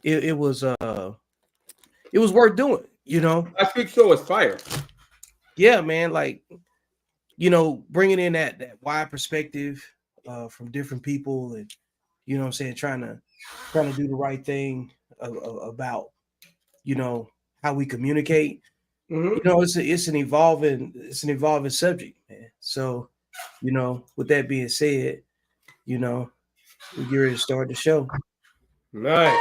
it was worth doing. Last week's show was fire. Yeah, man. Like bringing in that wide perspective from different people, and what I'm saying, trying to do the right thing about how we communicate. Mm-hmm. It's an evolving subject, man. So, with that being said, we get ready to start the show. Nice.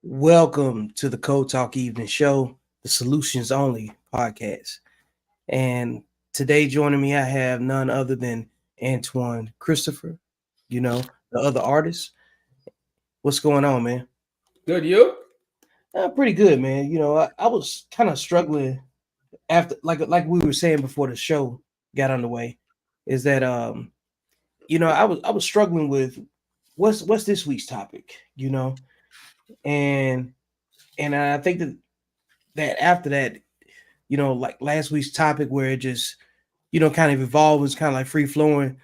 Welcome to the Code Talk Evening Show, the Solutions Only podcast. And today joining me, I have none other than Antoine Christopher, the other artist. What's going on, man? Good, you? Pretty good, man. I was kind of struggling after, like we were saying before the show got underway, is that I was struggling with what's this week's topic, and I think that after that, like last week's topic where it just, kind of evolved, was kind of like free flowing,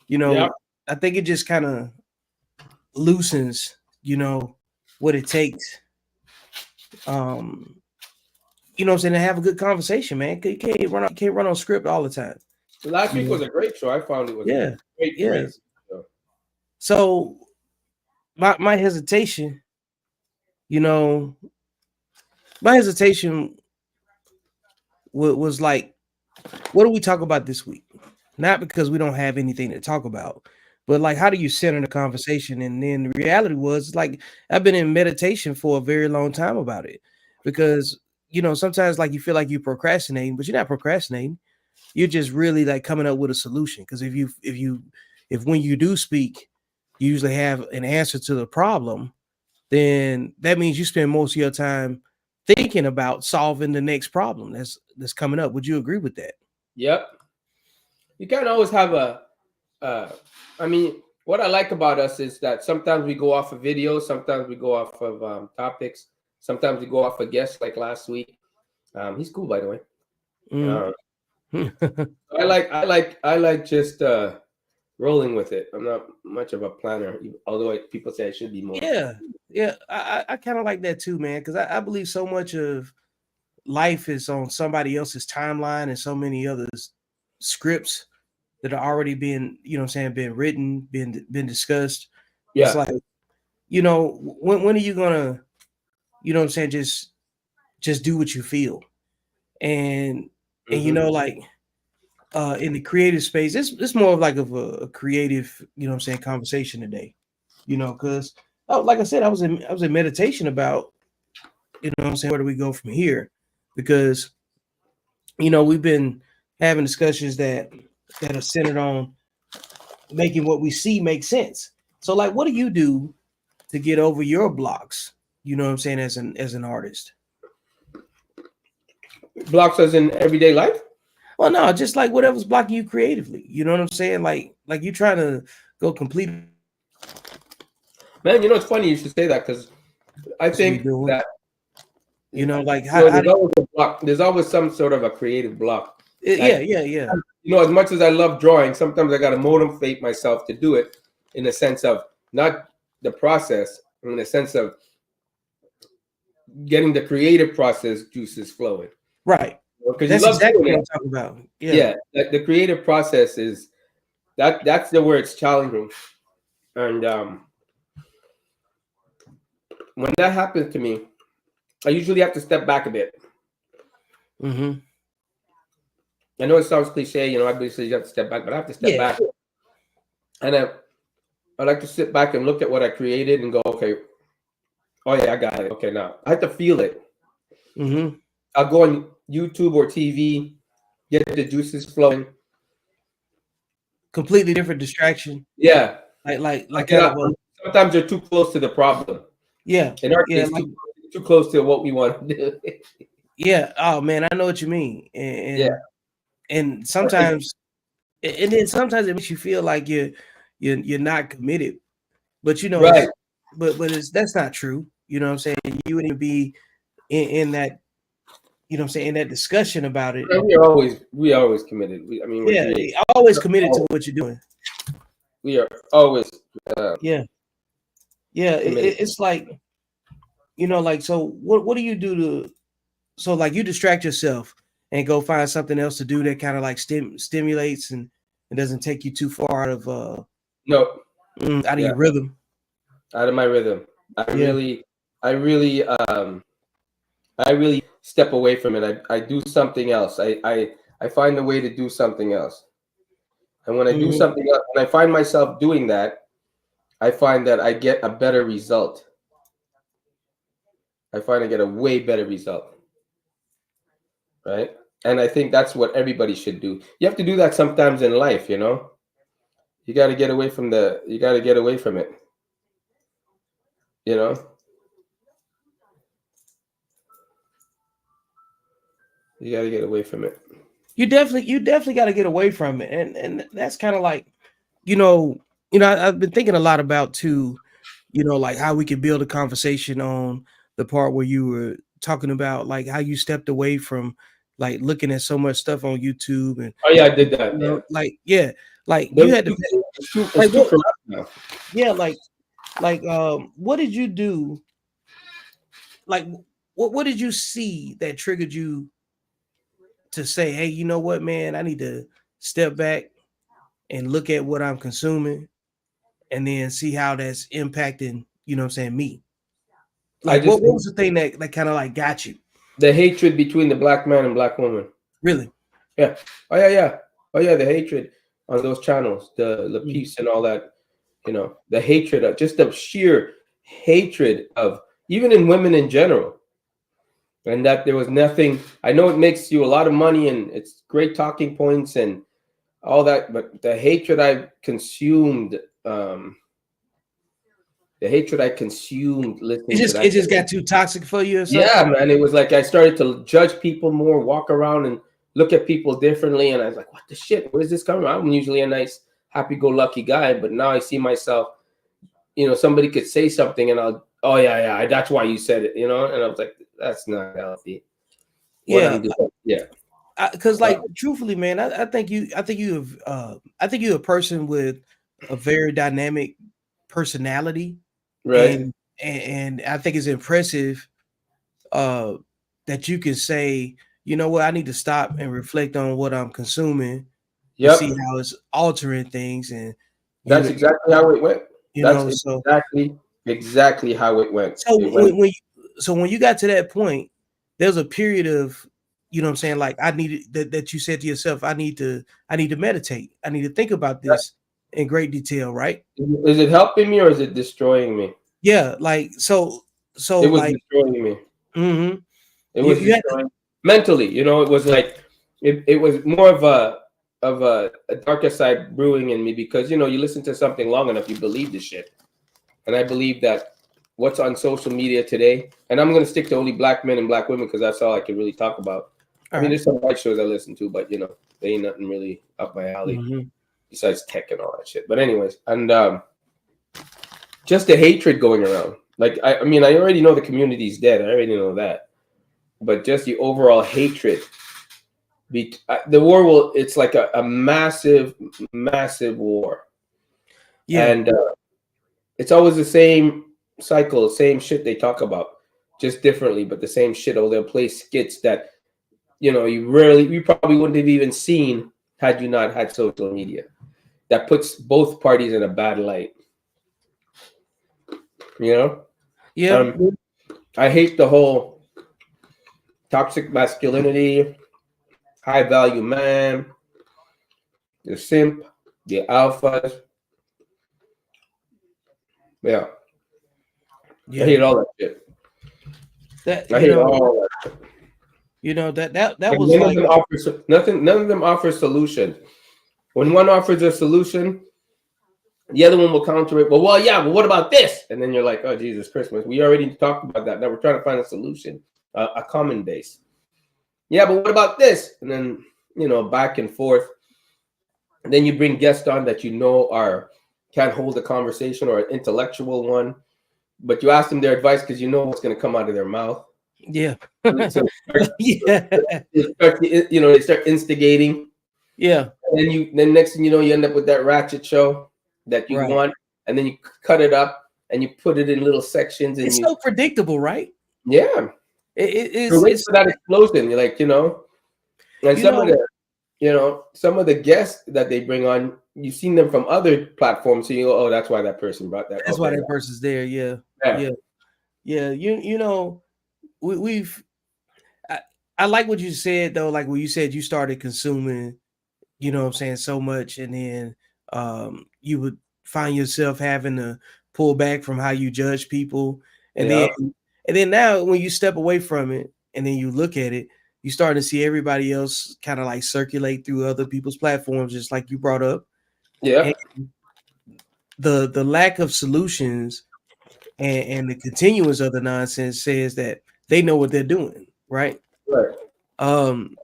Yeah. I think it just kind of loosens, what it takes. What I'm saying, to have a good conversation, man. You can't run on script all the time. Last week was a great show. I found it was Yeah. great. Show. So my hesitation, was like, what do we talk about this week? Not because we don't have anything to talk about, but like, how do you center the conversation? And then the reality was, like, I've been in meditation for a very long time about it, because sometimes, like, you feel like you're procrastinating, but you're not procrastinating. You're just really like coming up with a solution. Because if when you do speak, you usually have an answer to the problem, then that means you spend most of your time thinking about solving the next problem that's coming up. Would you agree with that? Yep. You can't always have I mean, what I like about us is that sometimes we go off of videos, sometimes we go off of topics, sometimes we go off of guests, like last week. He's cool, by the way. I like just rolling with it. I'm not much of a planner, although people say I should be more. Yeah. I kind of like that too, man, because I believe so much of life is on somebody else's timeline, and so many other scripts that are already being, been written, been discussed. Yeah. It's like, when are you gonna, just do what you feel, and like, in the creative space, it's more of like a creative, conversation today, because like I said, I was in meditation about, where do we go from here? Because we've been having discussions that are centered on making what we see make sense. So, like, what do you do to get over your blocks? As an artist. Blocks as in everyday life? Well, no, just like whatever's blocking you creatively. You know what I'm saying? Like you trying to go complete. Man, it's funny you should say that, because I think that like, how there's always a block. There's always some sort of a creative block. Yeah. As much as I love drawing, sometimes I got to motivate myself to do it, in a sense of not the process, in the sense of getting the creative process juices flowing. Right. Because that's exactly what I'm talking about. Yeah. The creative process is that's the where it's challenging. And when that happens to me, I usually have to step back a bit. Mm-hmm. I know it sounds cliche, obviously you have to step back, but I have to step back. And I like to sit back and look at what I created and go, okay, oh yeah, I got it. Okay, now I have to feel it. Mm-hmm. I'll go on YouTube or TV, get the juices flowing. Completely different distraction. Yeah. Like sometimes you're too close to the problem. Yeah. In our case, too close to what we want to do. Yeah. Oh man, I know what you mean. And sometimes, and then sometimes it makes you feel like you're not committed, but you know, Right. but it's that's not true. You know what I'm saying? You wouldn't be in that, you know what I'm saying, in that discussion about it. We are always committed. I mean, we're Yeah, creative. always committed to what you're doing. We are always Yeah, yeah. committed. It's like, you know, like, so what do you do to, so like you distract yourself and go find something else to do that kind of like stimulates and it doesn't take you too far out of No, out of yeah, your rhythm. out of my rhythm. I Yeah. really, I really, I really step away from it. I do something else. I find a way to do something else. And when I do Mhm. something else, when I find myself doing that, I find that I get a better result. I find I get a way better result. Right? And I think that's what everybody should do. You have to do that sometimes in life, you know? You got to get away from you got to get away from it, you know? You got to get away from it. You definitely got to get away from it, and that's kind of like, I've been thinking a lot about too, like how we could build a conversation on the part where you were talking about like how you stepped away from like looking at so much stuff on YouTube and Oh yeah, I did that. Yeah. like yeah, like you There's had to it's like too what corrupt now. yeah what did you do, like what did you see that triggered you to say, hey, you know what, man, I need to step back and look at what I'm consuming and then see how that's impacting, you know what I'm saying, me. I Like just what was the thing that kind of like got you? the hatred between the black man and black woman. Really? Yeah. Oh yeah, yeah. Oh yeah, the hatred on those channels, the Mm. peace and all that. You know, the hatred of just the sheer hatred of even in women in general. And that there was nothing. I know it makes you a lot of money and it's great talking points and all that, but the hatred I consumed, the hatred I consumed listening to It that. just got too toxic for you or something? Yeah, man. It was like I started to judge people more, walk around and look at people differently. And I was like, what the shit? Where's this coming from? I'm usually a nice, happy go lucky guy, but now I see myself, somebody could say something and oh, yeah, yeah, that's why you said it, And I was like, that's not healthy. What Yeah, I'm doing. Yeah. because like truthfully, man, I think you're a person with a very dynamic personality, Right. and I think it's impressive uh that you can say, you know what, I need to stop and reflect on what I'm consuming to see Yep. how it's altering things, and you That's know, exactly how it went. That's so exactly how it went. so It went. when you got to that point, there's a period of, you know what I'm saying, like I needed that you said to yourself, I need to meditate. I need to think about this in great detail, right? Is it helping me or is it destroying me? Yeah, like so It was like destroying me. mhm. It was You had to, destroying mentally. It was like it was more of a darker side brewing in me because you listen to something long enough, you believe the shit. And I believe that what's on social media today, and I'm gonna stick to only black men and black women because that's all I can really talk about. I all mean, right. there's some white shows I listen to, but they ain't nothing really up my alley Mhm. besides tech and all that shit. But anyways, and just the hatred going around. Like I mean, I already know the community's dead. I already know that, but just the overall hatred. The war will. It's like a massive, massive war, Yeah. and it's always the same cycle, same shit they talk about, just differently, but the same shit. Oh, they'll play skits that you probably wouldn't have even seen had you not had social media. That puts both parties in a bad light. You know, Yeah. um, I hate the whole toxic masculinity, high value man, the simp, the alphas. Yeah, I Yeah. hate all that shit. That I hate all that. that And was like nothing. None of them offer solution. When one offers a solution, the other one will counter it. Well, yeah. But what about this? And then you're like, oh Jesus Christmas, we already talked about that. Now we're trying to find a solution, a common base. Yeah, but what about this? And then back and forth. And then you bring guests on that are can't hold a conversation, or an intellectual one, but you ask them their advice because you know what's going to come out of their mouth. Yeah. So Yeah. they start instigating. Yeah. And then next thing you know, you end up with that ratchet show that you Right. want, and then you cut it up and you put it in little sections, and It's so predictable, right? yeah, you're waiting It's for that explosion. You're like, and you know, some of the guests that they bring on, you've seen them from other platforms, so you go, oh, that's why that person brought that. that's why Okay, that person's there. Yeah. yeah, Yeah. Yeah. We've I, I like what you said though, like when you said you started consuming, what I'm saying, so much, and then you would find yourself having to pull back from how you judge people. And then yeah, now when you step away from it and then you look at it, you start to see everybody else kind of like circulate through other people's platforms, just like you brought up. yeah, And the lack of solutions and the continuance of the nonsense says that they know what they're doing, right? right. Um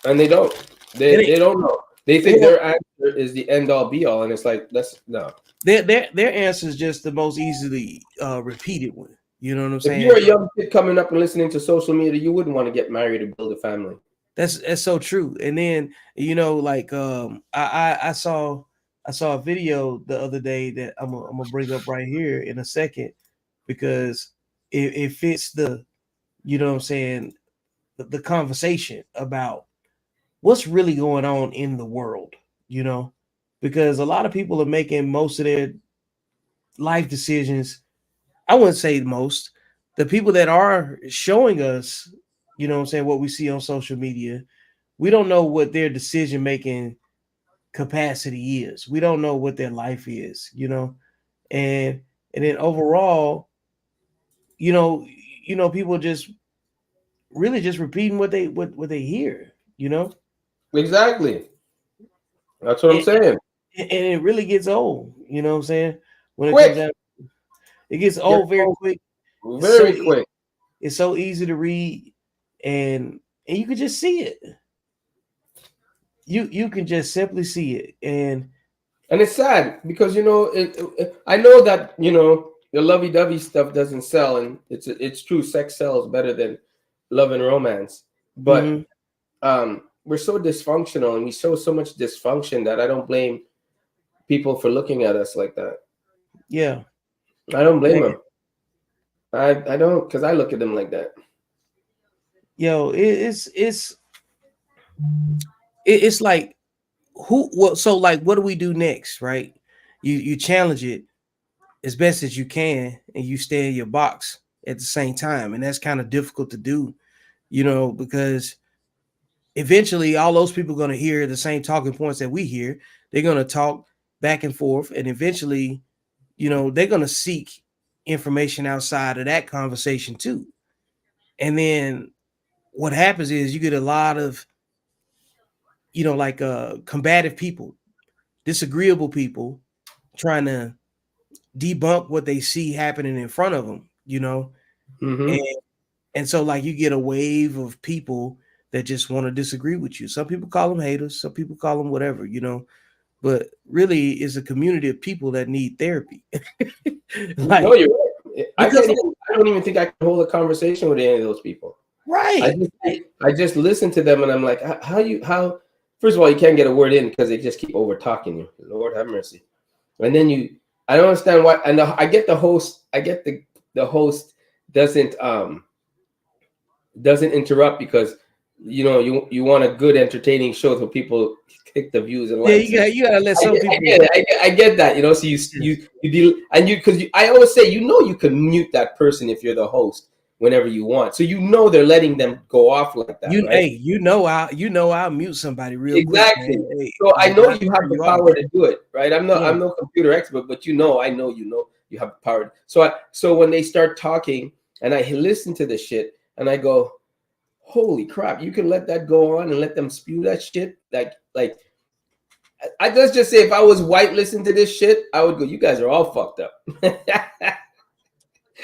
And they don't. and They don't know. They think or their answer is the end all be all, and it's like that's no. their answer is just the most easily repeated one. You know what I'm If you were saying? a young kid coming up and listening to social media, you wouldn't want to get married or build a family. That's so true. And then like I saw a video the other day that I'm gonna bring up right here in a second because it fits the what I'm saying, the conversation about what's really going on in the world, because a lot of people are making most of their life decisions. I wouldn't say most. The people that are showing us, what I'm saying, what we see on social media, we don't know what their decision making capacity is. We don't know what their life is, and then overall, people just really just repeating what they hear, Exactly. That's what I'm and, saying. and it really gets old. You know what I'm saying? When it comes Quick. down, it gets Get old very home quick. It's so very quick. it's so easy to read, and you can just see it. You can just simply see it, And it's sad because I know that the lovey-dovey stuff doesn't sell, and it's true. Sex sells better than love and romance, but mhm, we're so dysfunctional, and we show so much dysfunction that I don't blame people for looking at us like that. yeah, I don't blame man, them. I don't, because I look at them like that. yo, it's like who well so like what do we do next, right? You challenge it as best as you can and you stay in your box at the same time, and that's kind of difficult to do, because eventually all those people are going to hear the same talking points that we hear. They're going to talk back and forth, and eventually, they're going to seek information outside of that conversation too. And then what happens is you get a lot of, like combative people, disagreeable people trying to debunk what they see happening in front of them, and Hmm. and so like you get a wave of people that just want to disagree with you. Some people call them haters, some people call them whatever, but really it's a community of people that need therapy. No, Like you're right. because I don't even think I can hold a conversation with any of those people. right. I just listen to them, and I'm like, how? First of all, you can't get a word in because they just keep over talking you. Lord have mercy. And then I don't understand why. And I get the host. I get the host doesn't doesn't interrupt because you want a good entertaining show so people click the views and Yeah, likes. you gotta let some I people. get it. I get that. So you deal, and because I always say you can mute that person if you're the host whenever you want. So they're letting them go off like that, right? I'll mute somebody real quick, Exactly. man. Hey, So I like know I you turn have the you off. power to do it, right? Yeah, I'm no computer expert, but I know you have the power. So when they start talking and I listen to the shit and I go, holy crap, you can let that go on and let them spew that shit like I let's just say if I was white listening to this shit, I would go, you guys are all fucked up.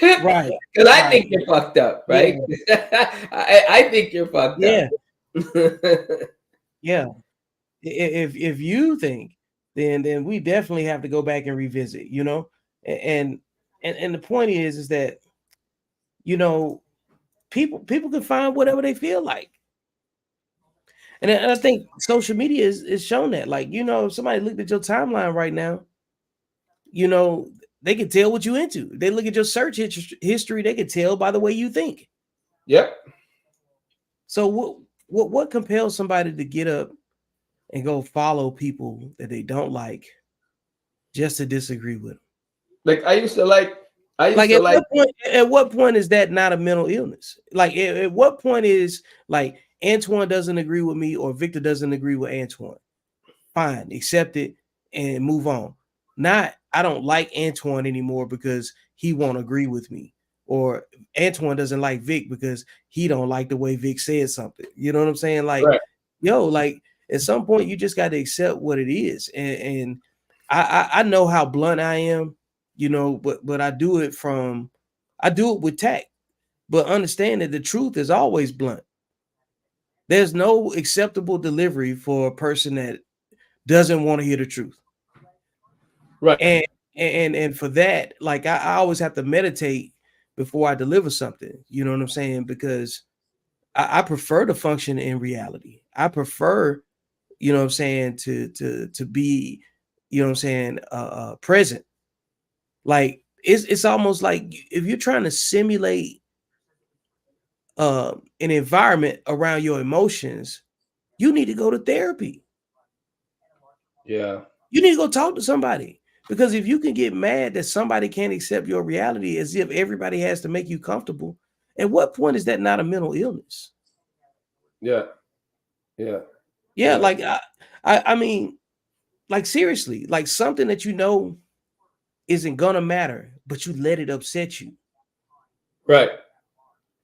right, Because I right. think you're fucked up, Yeah, right? I think you're fucked up. yeah, yeah. If you think then we definitely have to go back and revisit, you know. And and the point is that, you know, people can find whatever they feel like. And I think social media is shown that. Like, you know, if somebody looked at your timeline right now, you know, they can tell what you into. They look at your search history, they can tell by the way you think. Yep. So what compels somebody to get up and go follow people that they don't like just to disagree with them? Like I used to like. I used Like to like. at what point is that not a mental illness? Like at what point is like Antoine doesn't agree with me or Victor doesn't agree with Antoine? Fine, accept it and move on. Not I don't like Antoine anymore because he won't agree with me, or Antoine doesn't like Vic because he don't like the way Vic said something. You know what I'm saying? Like, Right. yo, like at some point you just got to accept what it is. And I know how blunt I am, you know, but I do it with tact. But understand that the truth is always blunt. There's no acceptable delivery for a person that doesn't want to hear the truth. Right. And and for that, like I always have to meditate before I deliver something. You know what I'm saying? Because I prefer to function in reality. I prefer, you know what I'm saying, to be, you know what I'm saying, present. Like it's almost like if you're trying to simulate an environment around your emotions, you need to go to therapy. Yeah. You need to go talk to somebody. Because if you can get mad that somebody can't accept your reality as if everybody has to make you comfortable, at what point is that not a mental illness? Yeah. Yeah. Yeah, Yeah. like I mean, like seriously, like something that you know isn't gonna matter, but you let it upset you. Right.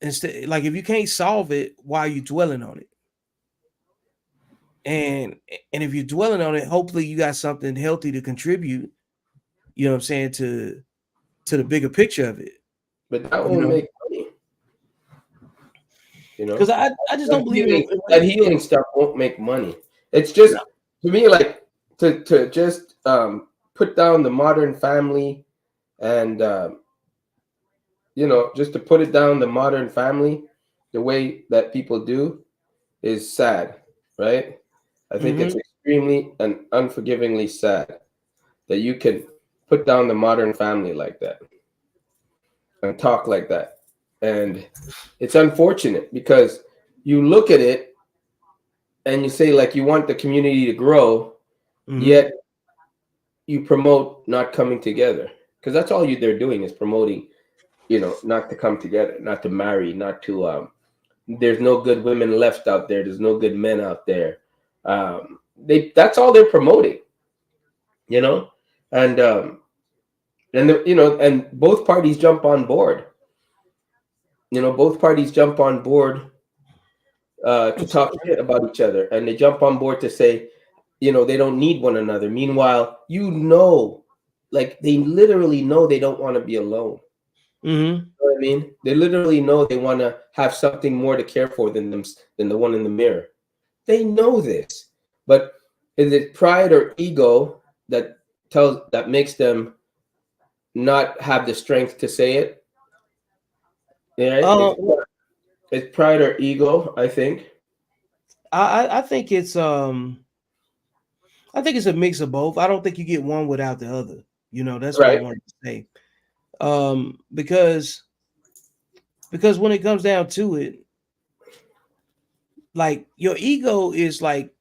Instead, like if you can't solve it, why are you dwelling on it? And and if you're dwelling on it, hopefully you got something healthy to contribute, you know what I'm saying, to the bigger picture of it, But that you won't know. make money. You Because know. I just don't believe in That yeah, healing stuff won't make money. It's just no. to me like to just put down the modern family and just to put it down the modern family the way that people do is sad, right? I think it's Mhm. extremely and unforgivingly sad that you can put down the modern family like that and talk like that. And it's unfortunate because you look at it and you say like you want the community to grow, Mhm. yet you promote not coming together because that's all they're doing is promoting, not to come together, not to marry, not to there's no good women left out there, there's no good men out there. They That's all they're promoting, you know, and and both parties jump on board. Both parties jump on board to talk shit about each other, and they jump on board to say, they don't need one another. Meanwhile, like they literally know they don't want to be alone. Mhm. You know what I mean? They literally know they want to have something more to care for than the one in the mirror. They know this, but is it pride or ego that makes them not have the strength to say it? Yeah, Uh, it's pride or ego, I think. I think I think it's a mix of both. I don't think you get one without the other. You know, that's what I Right, wanted to say. Because when it comes down to it, like your ego is like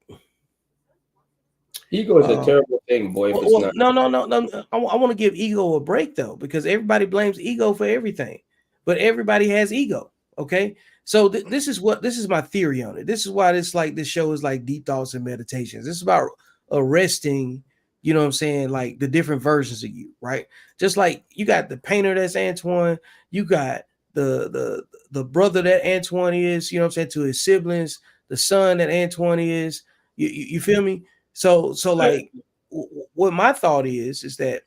ego is a uh terrible thing, boy. If it's well, not no. I want to give ego a break though, because everybody blames ego for everything, but everybody has ego. Okay, so this is my theory on it. This is why this show is like deep thoughts and meditations. This is about arresting, you know what I'm saying, like the different versions of you, right? Just like you got the painter that's Antoine, you got the brother that Antoine is, you know what I'm saying, to his siblings, the son that Antoine is. You feel me? So right, like what my thought is that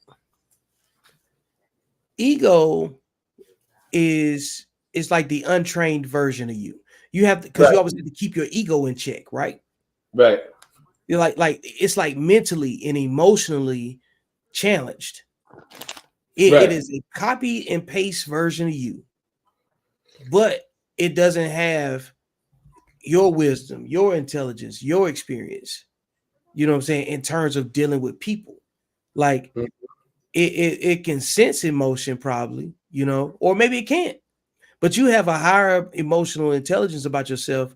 ego is like the untrained version of you. You have because you right, always have to keep your ego in check, right? right. You're like it's like mentally and emotionally challenged. It Right. is a copy and paste version of you, but it doesn't have your wisdom, your intelligence, your experience. You know what I'm saying? In terms of dealing with people, like Mhm. it can sense emotion, probably, or maybe it can't. But you have a higher emotional intelligence about yourself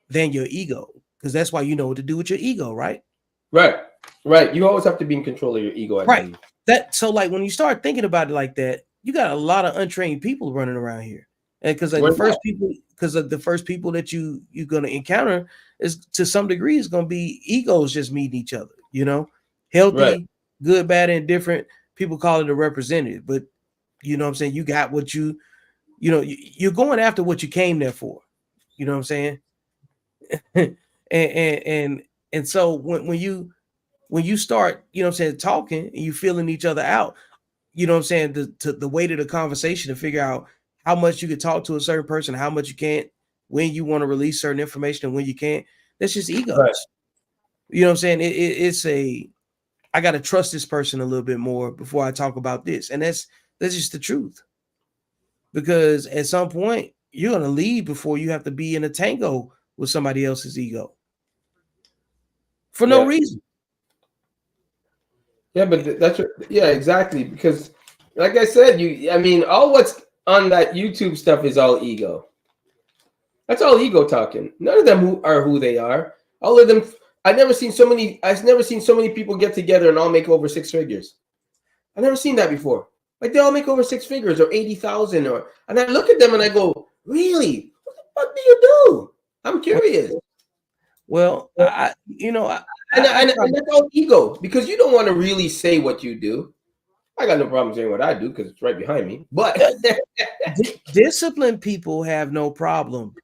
than your ego, because that's why you know what to do with your ego, right? Right. Right. You always have to be in control of your ego, I Right. believe. That so like when you start thinking about it like that, you got a lot of untrained people running around here. And because like Where's that? the first people that you're gonna encounter is to some degree is gonna be egos just meeting each other, Right. healthy, good, bad, and different. People call it a representative, but you know what I'm saying, you got what you're going after what you came there for. You know what I'm saying? And so when you start, talking and you feeling each other out, the weight of the conversation to figure out how much you could talk to a certain person, how much you can't, when you want to release certain information and when you can't. That's just Right. egos. You know what I'm saying? It's I got to trust this person a little bit more before I talk about this, and that's just the truth. Because at some point you're gonna leave before you have to be in a tango with somebody else's ego for no Yeah. reason. Yeah, but yeah, exactly. Because, like I said, I mean, all what's on that YouTube stuff is all ego. That's all ego talking. None of them who they are. All of them. I've never seen so many. I've never seen so many people get together and all make over six figures. I've never seen that before. Like they all make over six figures or 80,000 or. And I look at them and I go, really? What the fuck do you do? I'm curious. Well, And that's all ego because you don't want to really say what you do. I got no problem saying what I do because it's right behind me. But disciplined people have no problem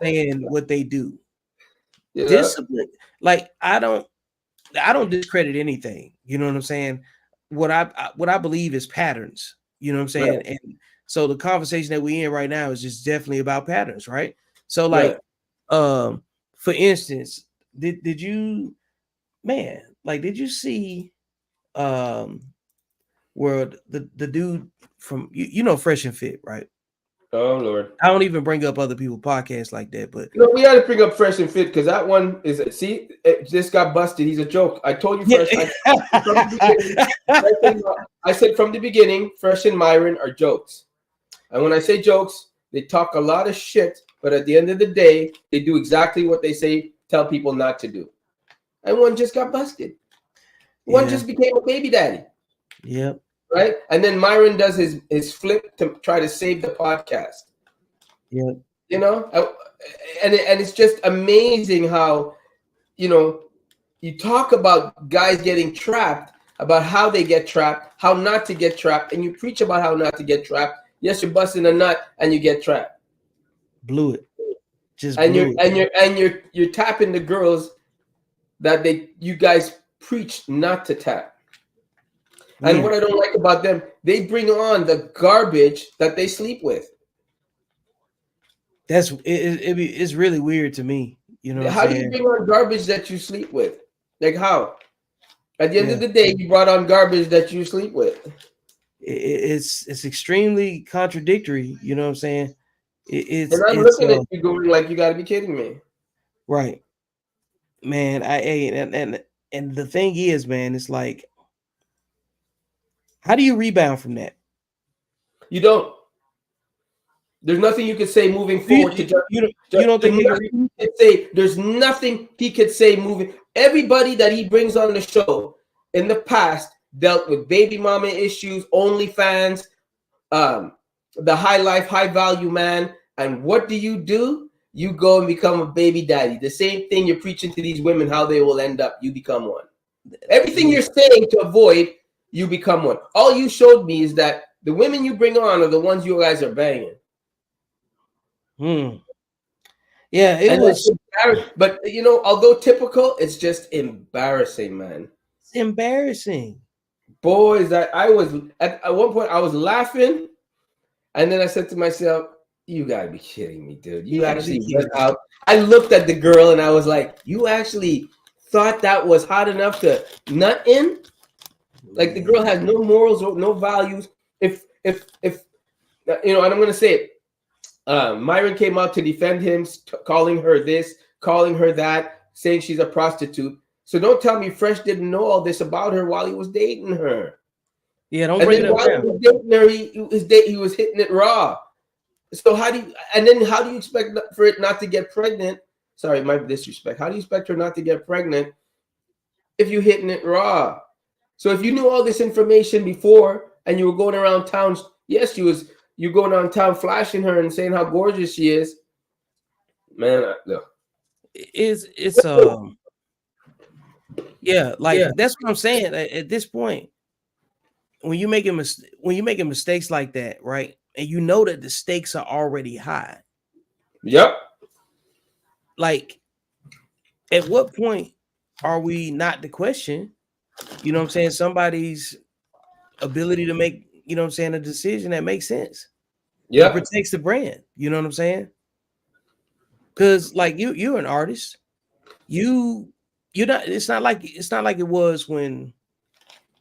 saying what they do. you know, Discipline, like I don't discredit anything. You know what I'm saying? What I believe is patterns. You know what I'm saying? right, And so the conversation that we in right now is just definitely about patterns, right? So right. like, um, for instance, did you, man, like did you see um where the dude from Fresh and Fit, right? Oh Lord. I don't even bring up other people's podcasts like that, but We had to bring up Fresh and Fit because that one is see, it just got busted. He's a joke. I told you yeah. Fresh. From the beginning, I said from the beginning, Fresh and Myron are jokes. And when I say jokes, they talk a lot of shit, but at the end of the day, they do exactly what they say, tell people not to do. And one just got busted. One Yeah. just became a baby daddy. Yep. Right? And then Myron does his flip to try to save the podcast. Yep. You know, and it's just amazing how you talk about guys getting trapped, about how they get trapped, how not to get trapped, and you preach about how not to get trapped. Yes, you're busting a nut and you get trapped, Blew it. Just and blew it. you're tapping the girls that you guys preach not to tap. And what Weird. I don't like about them, they bring on the garbage that they sleep with. It's really weird to me. You know what I'm How do you saying? bring on garbage that you sleep with? Like how? At the end of Yeah. the day, you brought on garbage that you sleep with. It's extremely contradictory. You know what I'm saying? And I'm It's looking at you going like, you got to be kidding me. right, man. And the thing is, man, it's like, how do you rebound from that? You don't. There's nothing you could say moving You forward to you, you don't you just don't there's think you can? nothing he could say. There's nothing he could say moving. Everybody that he brings on the show in the past dealt with baby mama issues, OnlyFans, the high life, high value man. And what do? You go and become a baby daddy. The same thing you're preaching to these women, how they will end up. You become one. Everything Yeah. you're saying to avoid, you become one. All you showed me is that the women you bring on are the ones you guys are banging. Hmm. Yeah. It And that's was embarrassing. But although typical, it's just embarrassing, man. embarrassing. Boys, that I was at one point I was laughing, and then I said to myself, "You gotta be kidding me, dude! You You gotta be actually went kidding me. out." I looked at the girl and I was like, "You actually thought that was hot enough to nut in. Like the girl has no morals or no values. If you know, and I'm gonna say it. Myron came out to defend him, calling her this, calling her that, saying she's a prostitute. So don't tell me Fresh didn't know all this about her while he was dating her. Yeah, don't And bring then it up while now. he was dating her, he was hitting it raw. So how do you expect for it not to get pregnant? Sorry, my disrespect. How do you expect her not to get pregnant if you hitting it raw? So if you knew all this information before and you were going around town, yes, you going around town flashing her and saying how gorgeous she is. Man, no. It's yeah, like that's what I'm saying. At this point, when you're making mistakes like that, right? And you know that the stakes are already high. Yep. Like, at what point are we not to question, you know what I'm saying, somebody's ability to make, you know what I'm saying, a decision that makes sense. It Yep. protects the brand, you know what I'm saying? Because like you're an artist. You're not, it's not like it was when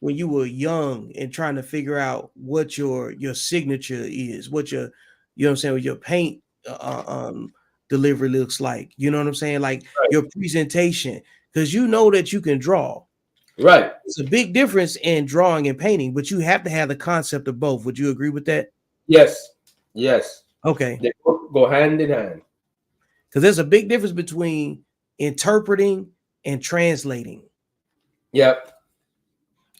you were young and trying to figure out what your signature is, what your, you know what I'm saying, what your paint delivery looks like, you know what I'm saying, like Right. your presentation, because you know that you can draw. Right. It's a big difference in drawing and painting, but you have to have the concept of both. Would you agree with that? Yes. Yes. Okay. They go hand in hand. Because there's a big difference between interpreting and translating. Yep.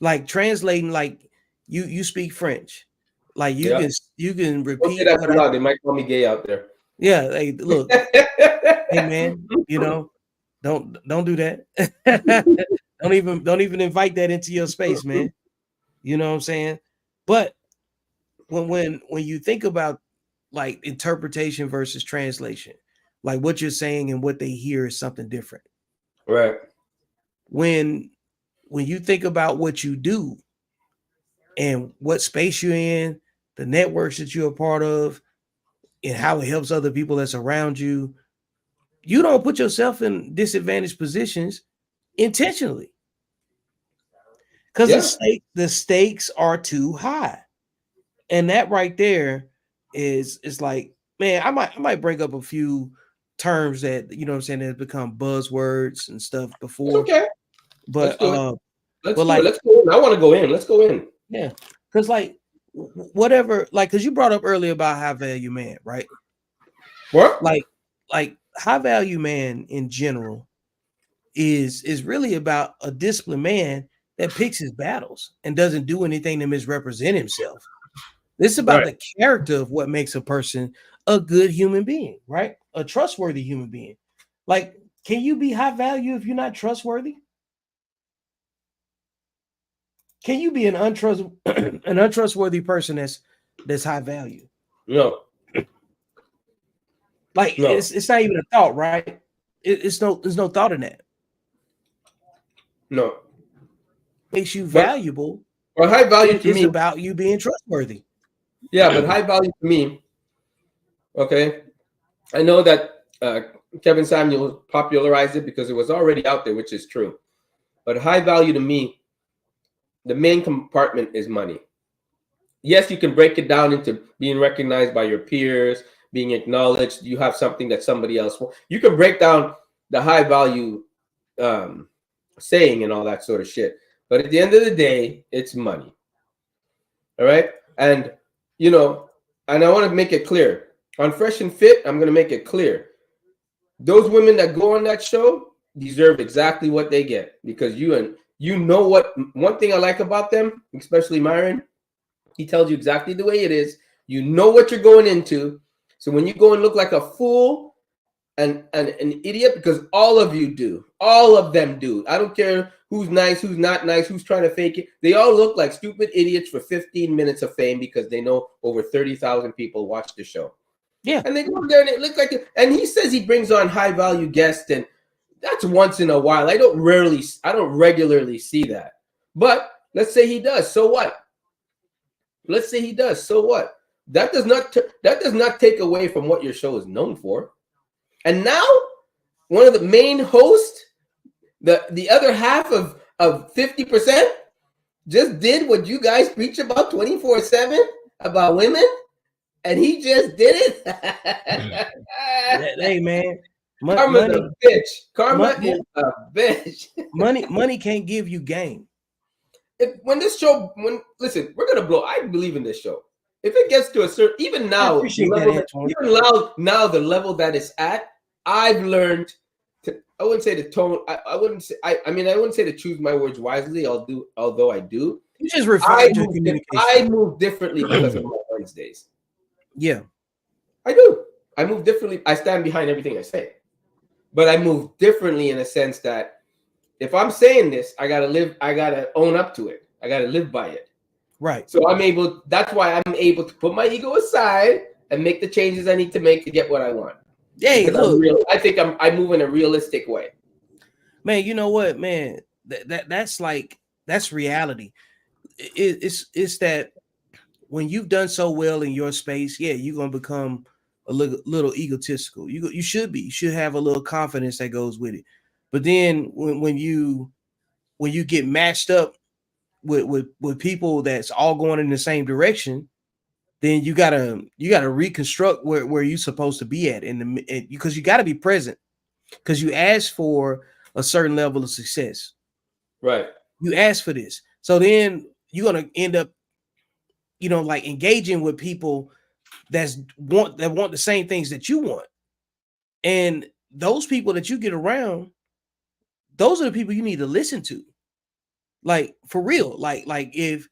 Like translating, like you speak French, like Yep. you can Don't say repeat that what too loud. They might call me gay out there. yeah, like look, hey man, you know, don't do that. don't even invite that into your space, man. You know what I'm saying? But when you think about like interpretation versus translation, like what you're saying and what they hear is something different. Right. When you think about what you do and what space you're in, the networks that you're a part of, and how it helps other people that's around you, you don't put yourself in disadvantaged positions intentionally, because Yeah. the stakes are too high. And that right there is like, man, I might bring up a few terms that, you know what I'm saying, that have become buzzwords and stuff It's before, okay. Let's but do it. Let's do it. like, Let's go in. I want to go in. Let's go in. yeah, because like whatever, like, because you brought up earlier about high value man, right? What? Like high value man in general is really about a disciplined man that picks his battles and doesn't do anything to misrepresent himself. This is about Right. the character of what makes a person a good human being, right? A trustworthy human being. Like, can you be high value if you're not trustworthy? Can you be an untrustworthy person that's high value? No. Like, No. it's not even a thought, right? There's no thought in that. No. Makes you But valuable high value to is me. about you being trustworthy. Yeah, but high value to me. Okay. I know that Kevin Samuel popularized it because it was already out there, which is true. But high value to me, the main compartment is money. Yes, you can break it down into being recognized by your peers, being acknowledged. You have something that somebody else wants. You can break down the high value saying and all that sort of shit. But at the end of the day, it's money. All right. And, you know, and I want to make it clear on Fresh and Fit, I'm going to make it clear. Those women that go on that show deserve exactly what they get, because you know what, one thing I like about them, especially Myron, he tells you exactly the way it is. You know what you're going into. So when you go and look like a fool and an idiot, because all of you do, all of them do. I don't care who's nice, who's not nice, who's trying to fake it. They all look like stupid idiots for 15 minutes of fame because they know over 30,000 people watch the show. Yeah. And they go there and it looks like it. And he says he brings on high value guests, and that's once in a while. I don't regularly see that. But let's say he does. So what? Let's say he does. So what? That does not take away from what your show is known for. And now one of the main hosts The other half of 50% just did what you guys preach about 24/7 about women, and he just did it. Hey man, Karma's money, a bitch. Karma money, is a bitch. money can't give you game. When this show, listen, we're gonna blow. I believe in this show. If it gets to a certain, even I now, the appreciate that, level that, Antoine. even now the level that it's at, I've learned to. I wouldn't say the tone. I wouldn't say. I mean, I wouldn't say to choose my words wisely. Although I do. You just refined your I communication. move differently because of my Wednesdays. Yeah, I do. I move differently. I stand behind everything I say, but I move differently in a sense that if I'm saying this, I gotta live. I gotta own up to it. I gotta live by it. right. So I'm able. That's why I'm able to put my ego aside and make the changes I need to make to get what I want. Hey, Because look, I think I move in a realistic way. man. You know what, man? That's reality. It's that when you've done so well in your space, yeah, you're gonna become a little egotistical. You should be. You should have a little confidence that goes with it. But then when you get matched up with people that's all going in the same direction, then you gotta reconstruct where you're supposed to be at because you got to be present because you asked for a certain level of success. Right. You asked for this, so then you're gonna end up, like engaging with people that want the same things that you want, and those people that you get around, those are the people you need to listen to. Like for real, like if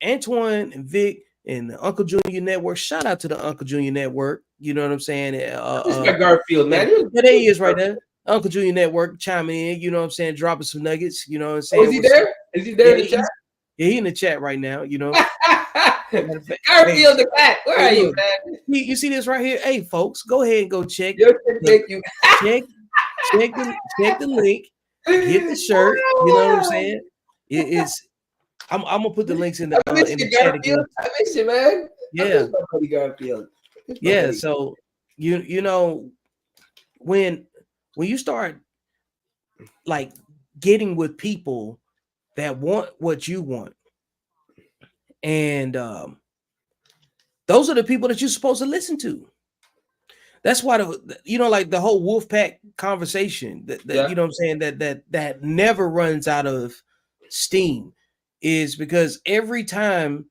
Antoine and Vic and the Uncle Junior Network, shout out to the Uncle Junior Network. You know what I'm saying? This guy Garfield, man. Yeah, there he is right there. Uncle Junior Network chiming in, you know what I'm saying, dropping some nuggets, you know what I'm saying? Oh, is he there? Is he there in the chat? Yeah, he in the chat right now, you know. Garfield Hey, the cat. Where are you, man? You see this right here? Hey, folks, go ahead and go check. Check the link. Get the shirt. You know what I'm saying? I'm gonna put the links in the chat again. I miss you, man. Yeah, Garfield. yeah. So you know when you start like getting with people that want what you want, and those are the people that you're supposed to listen to. That's why like the whole wolf pack conversation that you know what I'm saying, that never runs out of steam, is because every time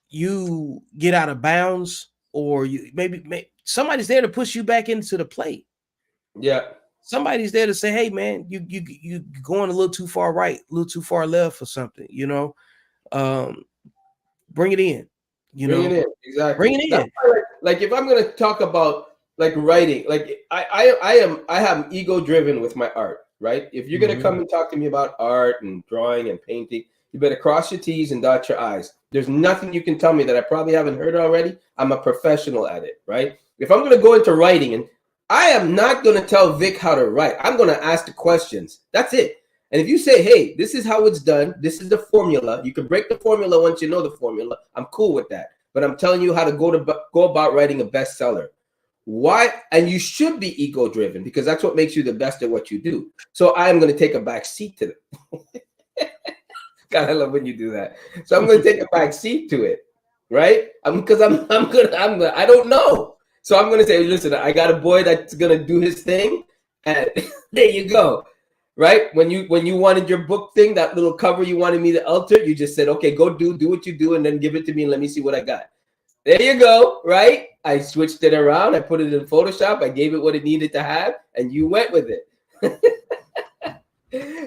you get out of bounds or you maybe somebody's there to push you back into the play. Yeah. Somebody's there to say, hey man, you going a little too far right, a little too far left or something, you know. Bring it in. Bring it in. Exactly. Bring it in. Like if I'm gonna talk about like writing, like I have ego driven with my art, right? If you're gonna come and talk to me about art and drawing and painting, you better cross your T's and dot your I's. There's nothing you can tell me that I probably haven't heard already. I'm a professional at it, right? If I'm gonna go into writing, and I am not gonna tell Vic how to write, I'm gonna ask the questions. That's it. And if you say, hey, this is how it's done, this is the formula, you can break the formula once you know the formula, I'm cool with that. But I'm telling you how to go about writing a bestseller. Why? And you should be ego driven because that's what makes you the best at what you do. So I am going to take a back seat to it. God, I love when you do that. So I'm going to take a back seat to it, right? Because I don't know. So I'm going to say, listen, I got a boy that's going to do his thing, and there you go. Right? When you wanted your book thing, that little cover you wanted me to alter, you just said, okay, go do what you do and then give it to me and let me see what I got. There you go, right? I switched it around. I put it in Photoshop. I gave it what it needed to have, and you went with it.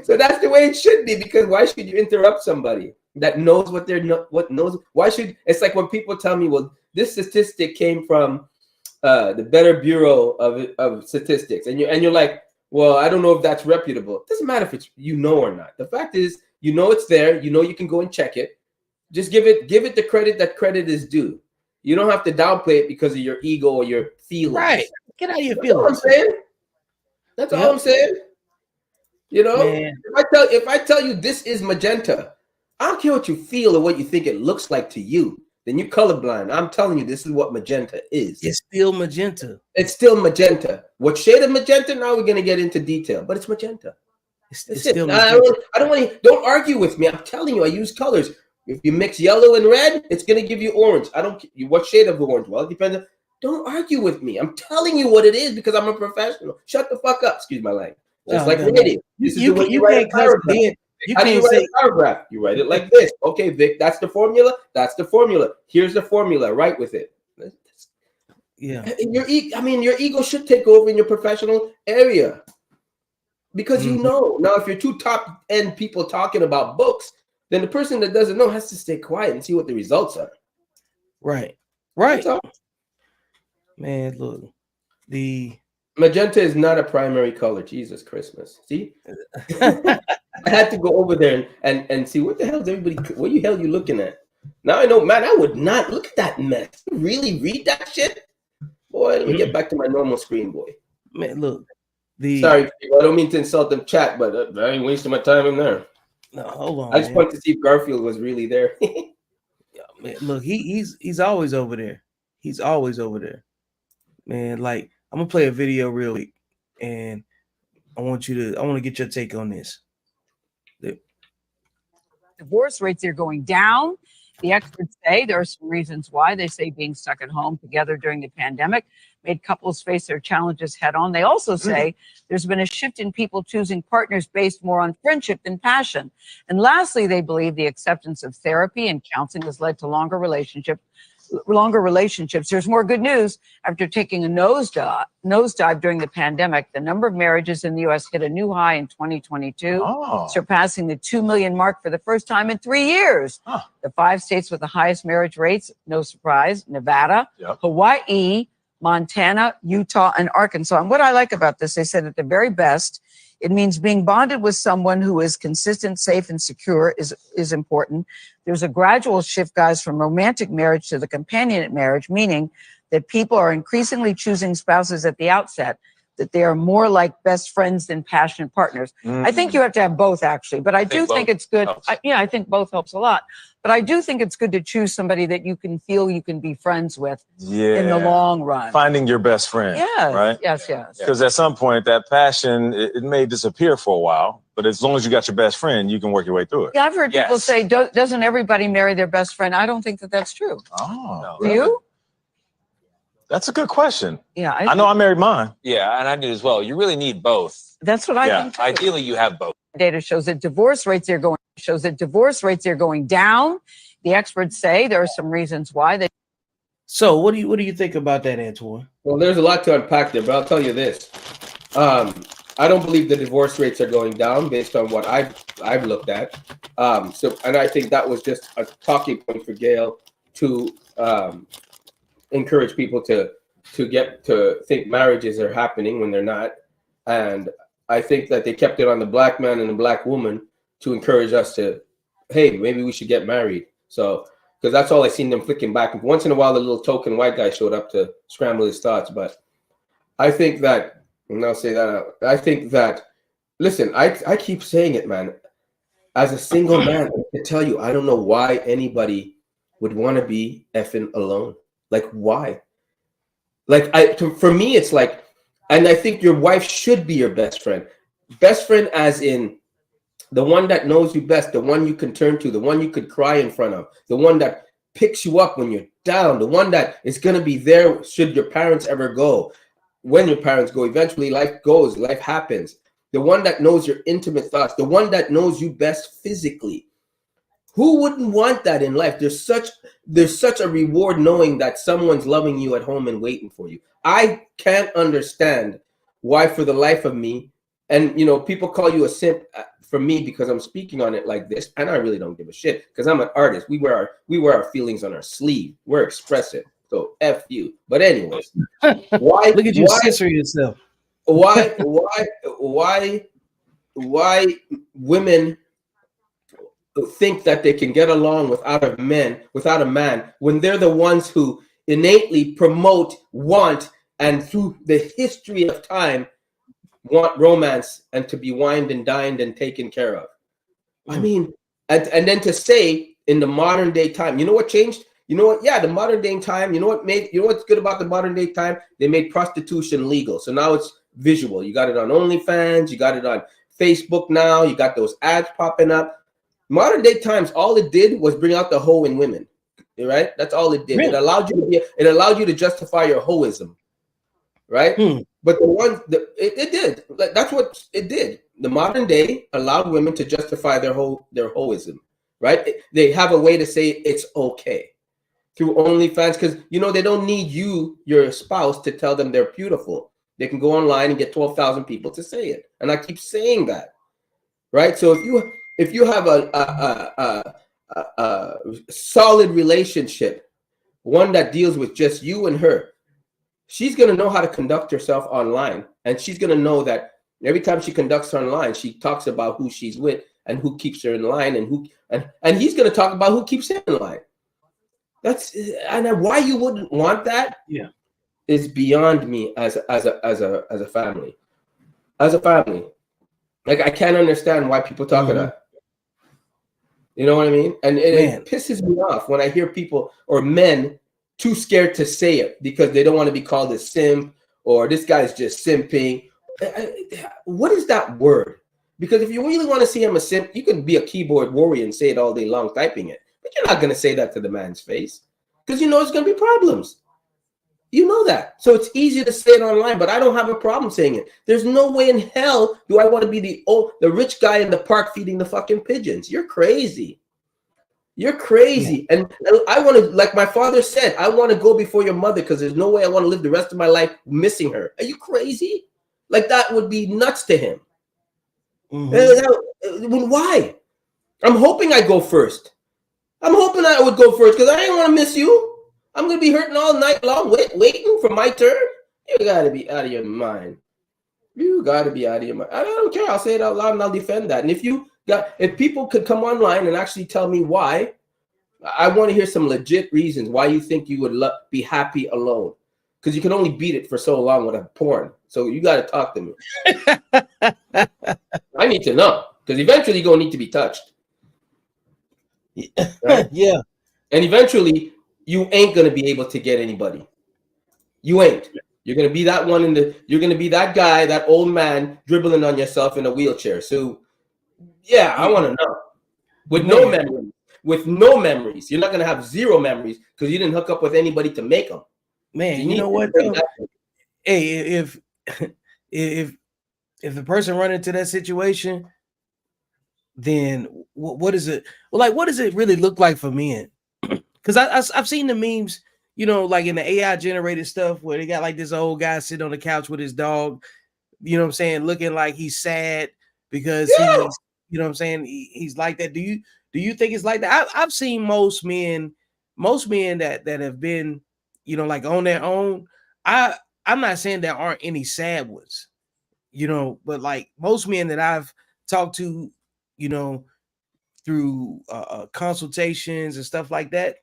So that's the way it should be, because why should you interrupt somebody that knows what why should, it's like when people tell me, well, this statistic came from the Better Bureau of Statistics, and you're like, well, I don't know if that's reputable. It doesn't matter if it's or not. The fact is, it's there. You can go and check it. Just give it the credit that credit is due. You don't have to downplay it because of your ego or your feelings. Right. Get out of your That's feelings. all I'm saying. That's all I'm saying. Man. If I tell you this is magenta, I don't care what you feel or what you think it looks like to you. Then you're colorblind. I'm telling you, this is what magenta is. It's still magenta. It's still magenta. What shade of magenta? Now we're going to get into detail, but it's magenta. It That's it. still is I there. don't want to. Don't argue with me. I'm telling you, I use colors. If you mix yellow and red, it's gonna give you orange. I don't. What shade of orange? Well, it depends. Don't argue with me. I'm telling you what it is because I'm a professional. Shut the fuck up. Excuse my language. Just No, like no, no. radio. This is the way you You write a can't cuss. paragraph. Then you How do you can't write say a paragraph? You write it like this. Okay, Vic, that's the formula. That's the formula. Here's the formula. Write with it. yeah. Your ego should take over in your professional area because you Mhm. know. Now, if you're two top end people talking about books, then the person that doesn't know has to stay quiet and see what the results are. Right. That's Right. all. Man, look. The Magenta is not a primary color. Jesus Christmas. See? I had to go over there and see what the hell is everybody, what the hell you looking at? Now I know, man, I would not look at that mess. You really read that shit? Boy, let me get back to my normal screen, boy. man, look. The Sorry, people, I don't mean to insult them chat, but I ain't wasting my time in there. no, hold on, I just man. wanted to see if Garfield was really there. Yeah, man, look, he's always over there. He's always over there. Man, like I'm gonna play a video real quick, and I want to get your take on this. Divorce rates are going down. The experts say there are some reasons why. They say being stuck at home together during the pandemic made couples face their challenges head on. They also say there's been a shift in people choosing partners based more on friendship than passion. And lastly, they believe the acceptance of therapy and counseling has led to longer relationships. There's more good news. After taking a nosedive during the pandemic, the number of marriages in the U.S. hit a new high in 2022, surpassing the 2 million mark for the first time in 3 years. The 5 states with the highest marriage rates, no surprise, Nevada, Hawaii, Montana, Utah, and Arkansas. And what I like about this, they said at the very best, it means being bonded with someone who is consistent, safe, and secure is important. There's a gradual shift, guys, from romantic marriage to the companionate marriage, meaning that people are increasingly choosing spouses at the outset, that they are more like best friends than passionate partners. I think you have to have both, actually, but I do think it's good. I think both helps a lot. But I do think it's good to choose somebody that you can feel you can be friends with in the long run. Finding your best friend. Yes, right? yes. Because at some point, that passion, it may disappear for a while, but as long as you got your best friend, you can work your way through it. Yeah, I've heard people say, doesn't everybody marry their best friend? I don't think that that's true. Oh, Do you? That's a good question. Yeah. I know I married mine. Yeah, and I did as well. You really need both. That's what I think too. Ideally, you have both. Data shows that divorce rates are going down. The experts say there are some reasons why. So what do you think about that, Antoine? Well, there's a lot to unpack there, but I'll tell you this. I don't believe the divorce rates are going down based on what I've looked at. And I think that was just a talking point for Gail to encourage people to get to think marriages are happening when they're not. And I think that they kept it on the black man and the black woman to encourage us to, hey, maybe we should get married. So, because that's all I seen them flicking back. Once in a while, the little token white guy showed up to scramble his thoughts. But I think that, and I'll say that out, I think that, listen, I keep saying it, man. As a single man, I can tell you, I don't know why anybody would want to be effing alone. Like, why? Like, for me, it's like, and I think your wife should be your best friend. Best friend as in the one that knows you best, the one you can turn to, the one you could cry in front of, the one that picks you up when you're down, the one that is going to be there should your parents ever go. When your parents go, eventually life goes, life happens. The one that knows your intimate thoughts, the one that knows you best physically. Who wouldn't want that in life? There's such a reward knowing that someone's loving you at home and waiting for you. I can't understand why, for the life of me, and people call you a simp for me because I'm speaking on it like this, and I really don't give a shit because I'm an artist. We wear our feelings on our sleeve. We're expressive. So F you. But anyways, why Look at you censoring yourself. Why women think that they can get along without a man when they're the ones who innately promote, want, and through the history of time want romance and to be wined and dined and taken care of. I mean, and then to say in the modern day time, you know what changed? You know what? Yeah, the modern day time, you know what's good about the modern day time? They made prostitution legal. So now it's visual. You got it on OnlyFans, you got it on Facebook now. You got those ads popping up. Modern day times, all it did was bring out the hoe in women, right? That's all it did. Really? It allowed you to justify your hoism, right? But it did. Like, that's what it did. The modern day allowed women to justify their hoism, right? They have a way to say it's okay through OnlyFans, because they don't need your spouse, to tell them they're beautiful. They can go online and get 12,000 people to say it, and I keep saying that, right? So if you have a solid relationship, one that deals with just you and her, she's going to know how to conduct herself online, and she's going to know that every time she conducts her online, she talks about who she's with and who keeps her in line, and he's going to talk about who keeps him in line. And why you wouldn't want that? Yeah, is beyond me as a family. As a family, like, I can't understand why people talk of that. You know what I mean? And it pisses me off when I hear people or men too scared to say it because they don't want to be called a simp, or this guy's just simping. What is that word? Because if you really want to see him a simp, you can be a keyboard warrior and say it all day long typing it. But you're not going to say that to the man's face, because it's going to be problems. You know that. So it's easy to say it online, but I don't have a problem saying it. There's no way in hell do I want to be the rich guy in the park feeding the fucking pigeons. You're crazy. You're crazy. Yeah. And I want to, like my father said, I want to go before your mother, because there's no way I want to live the rest of my life missing her. Are you crazy? Like, that would be nuts to him. Why? I'm hoping I go first. I'm hoping I would go first, because I didn't want to miss you. I'm going to be hurting all night long waiting for my turn. You got to be out of your mind. You got to be out of your mind. I don't care. I'll say it out loud and I'll defend that. And if people could come online and actually tell me why, I want to hear some legit reasons why you think you would be happy alone. Because you can only beat it for so long with a porn. So you got to talk to me. I need to know, because eventually you're going to need to be touched. Right? Yeah. And eventually you ain't going to be able to get anybody. You ain't. You're going to be that one you're going to be that guy, that old man dribbling on yourself in a wheelchair. So yeah, I want to know. With no memories. With no memories. You're not going to have zero memories because you didn't hook up with anybody to make them. Man, you know what? Hey, if the person run into that situation, then what is it? Well, like, what does it really look like for men? Because I've seen the memes, like in the AI generated stuff where they got like this old guy sitting on the couch with his dog, you know what I'm saying, looking like he's sad because he's, you know what I'm saying, he's like that. Do you think it's like that? I've seen most men that have been, like on their own. I'm not saying there aren't any sad ones, but like most men that I've talked to, through consultations and stuff like that,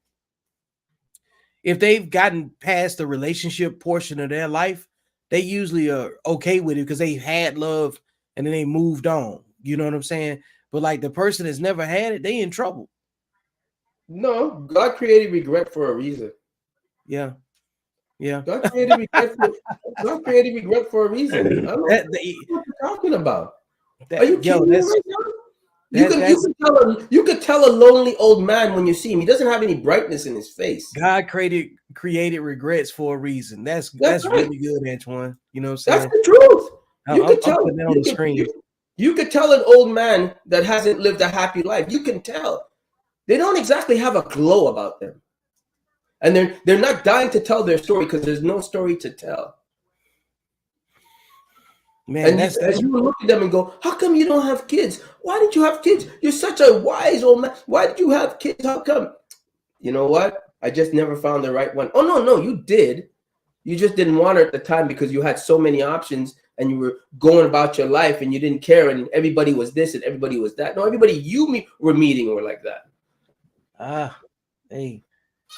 if they've gotten past the relationship portion of their life, they usually are okay with it because they had love and then they moved on. You know what I'm saying? But like the person that's never had it, they in trouble. No, God created regret for a reason. Yeah. God created regret for a reason. I don't know what you're talking about. Are you kidding me right now? You could tell a lonely old man when you see him. He doesn't have any brightness in his face. God created regrets for a reason. That's right. Really good, Antoine. You know what I'm saying? That's the truth. You could tell an old man that hasn't lived a happy life. You can tell. They don't exactly have a glow about them. And they're not dying to tell their story because there's no story to tell. Man, and you look at them and go, how come you don't have kids? Why did you have kids? You're such a wise old man. Why did you have kids? How come? You know what? I just never found the right one. Oh, no, you did. You just didn't want her at the time because you had so many options and you were going about your life and you didn't care and everybody was this and everybody was that. No, everybody you were meeting were like that. Hey.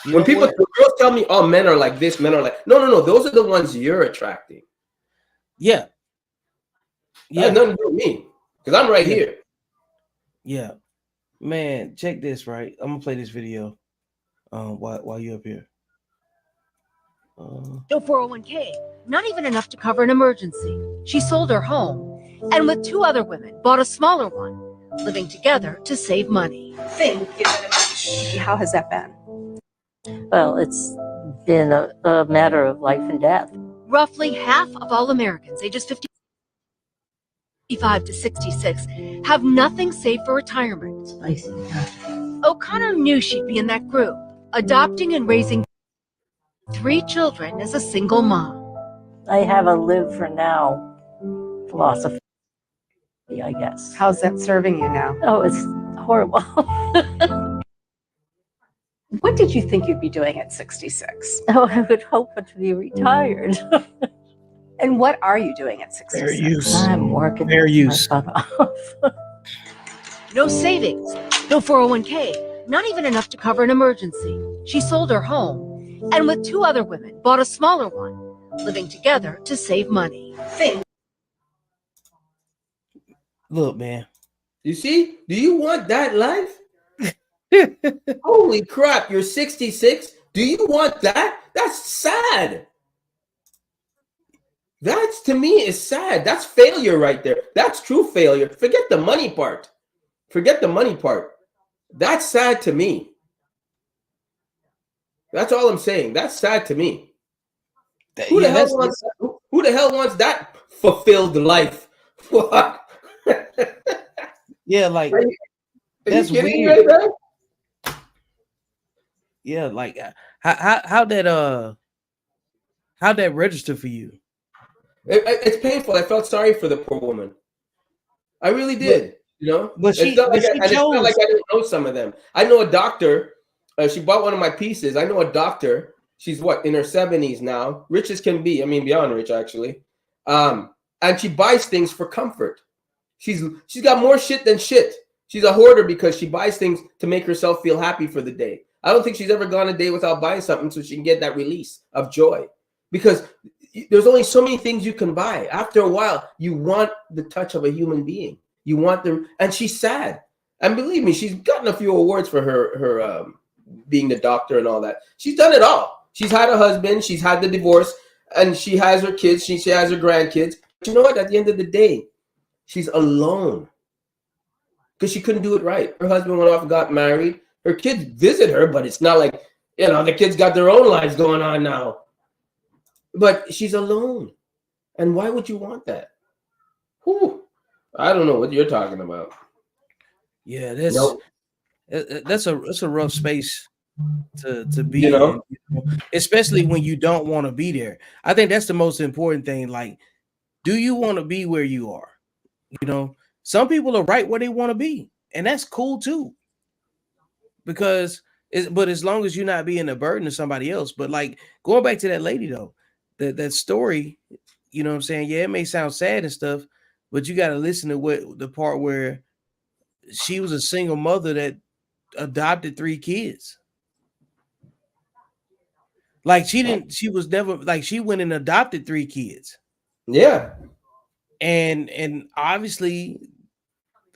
When girls tell me, oh, men are like this, men are like, no, those are the ones you're attracting. Yeah. That has nothing to do with me because I'm right here. Yeah. Man, check this, right? I'm going to play this video while you're up here. No 401k, not even enough to cover an emergency. She sold her home. and with 2 other women bought a smaller one, living together to save money. How has that been? Well, it's been a matter of life and death. Roughly half of all Americans ages 55 to 66 have nothing saved for retirement. O'Connor knew she'd be in that group, adopting and raising 3 children as a single mom. I have a live for now philosophy, I guess. How's that serving you now? Oh, it's horrible. What did you think you'd be doing at 66? Oh, I would hope to be retired. And what are you doing at 66? Fair use. I'm working Fair use. my butt off. No savings, no 401k, not even enough to cover an emergency. She sold her home, and with 2 other women bought a smaller one, living together to save money. Look, man. You see? Do you want that life? Holy crap, you're 66. Do you want that? That's sad. That's, to me, is sad. That's failure right there. That's true failure. Forget the money part. Forget the money part. That's sad to me. That's all I'm saying. That's sad to me. Who the hell wants that fulfilled life? What? Yeah, like that's you kidding weird. me right now? Yeah, like how'd that register for you? It's painful. I felt sorry for the poor woman. I really did. You know, But she it's not like chose. it's not like I didn't know some of them. I know a doctor. She bought one of my pieces. I know a doctor. She's what, in her 70s now, rich as can be. I mean, beyond rich actually. And she buys things for comfort. She's got more shit than shit. She's a hoarder because she buys things to make herself feel happy for the day. I don't think she's ever gone a day without buying something so she can get that release of joy. Because there's only so many things you can buy. After a while, you want the touch of a human being. You want them, and she's sad. And believe me, she's gotten a few awards for her being the doctor and all that. She's done it all. She's had a husband, she's had the divorce, and she has her kids, she has her grandkids. But you know what? At the end of the day, she's alone because she couldn't do it right. Her husband went off and got married. Her kids visit her, but it's not like, you know, the kids got their own lives going on now. But she's alone. And why would you want that? Whew. I don't know what you're talking about. Yeah, that's a rough space to be You know? in, especially when you don't want to be there. I think that's the most important thing. Like, do you want to be where you are? You know, some people are right where they want to be, and that's cool too. Because but as long as you're not being a burden to somebody else. But like going back to that lady though, that story, you know what I'm saying? Yeah, it may sound sad and stuff, but you got to listen to what the part where she was a single mother that adopted 3 kids. Like she was never like she went and adopted 3 kids. Yeah. And obviously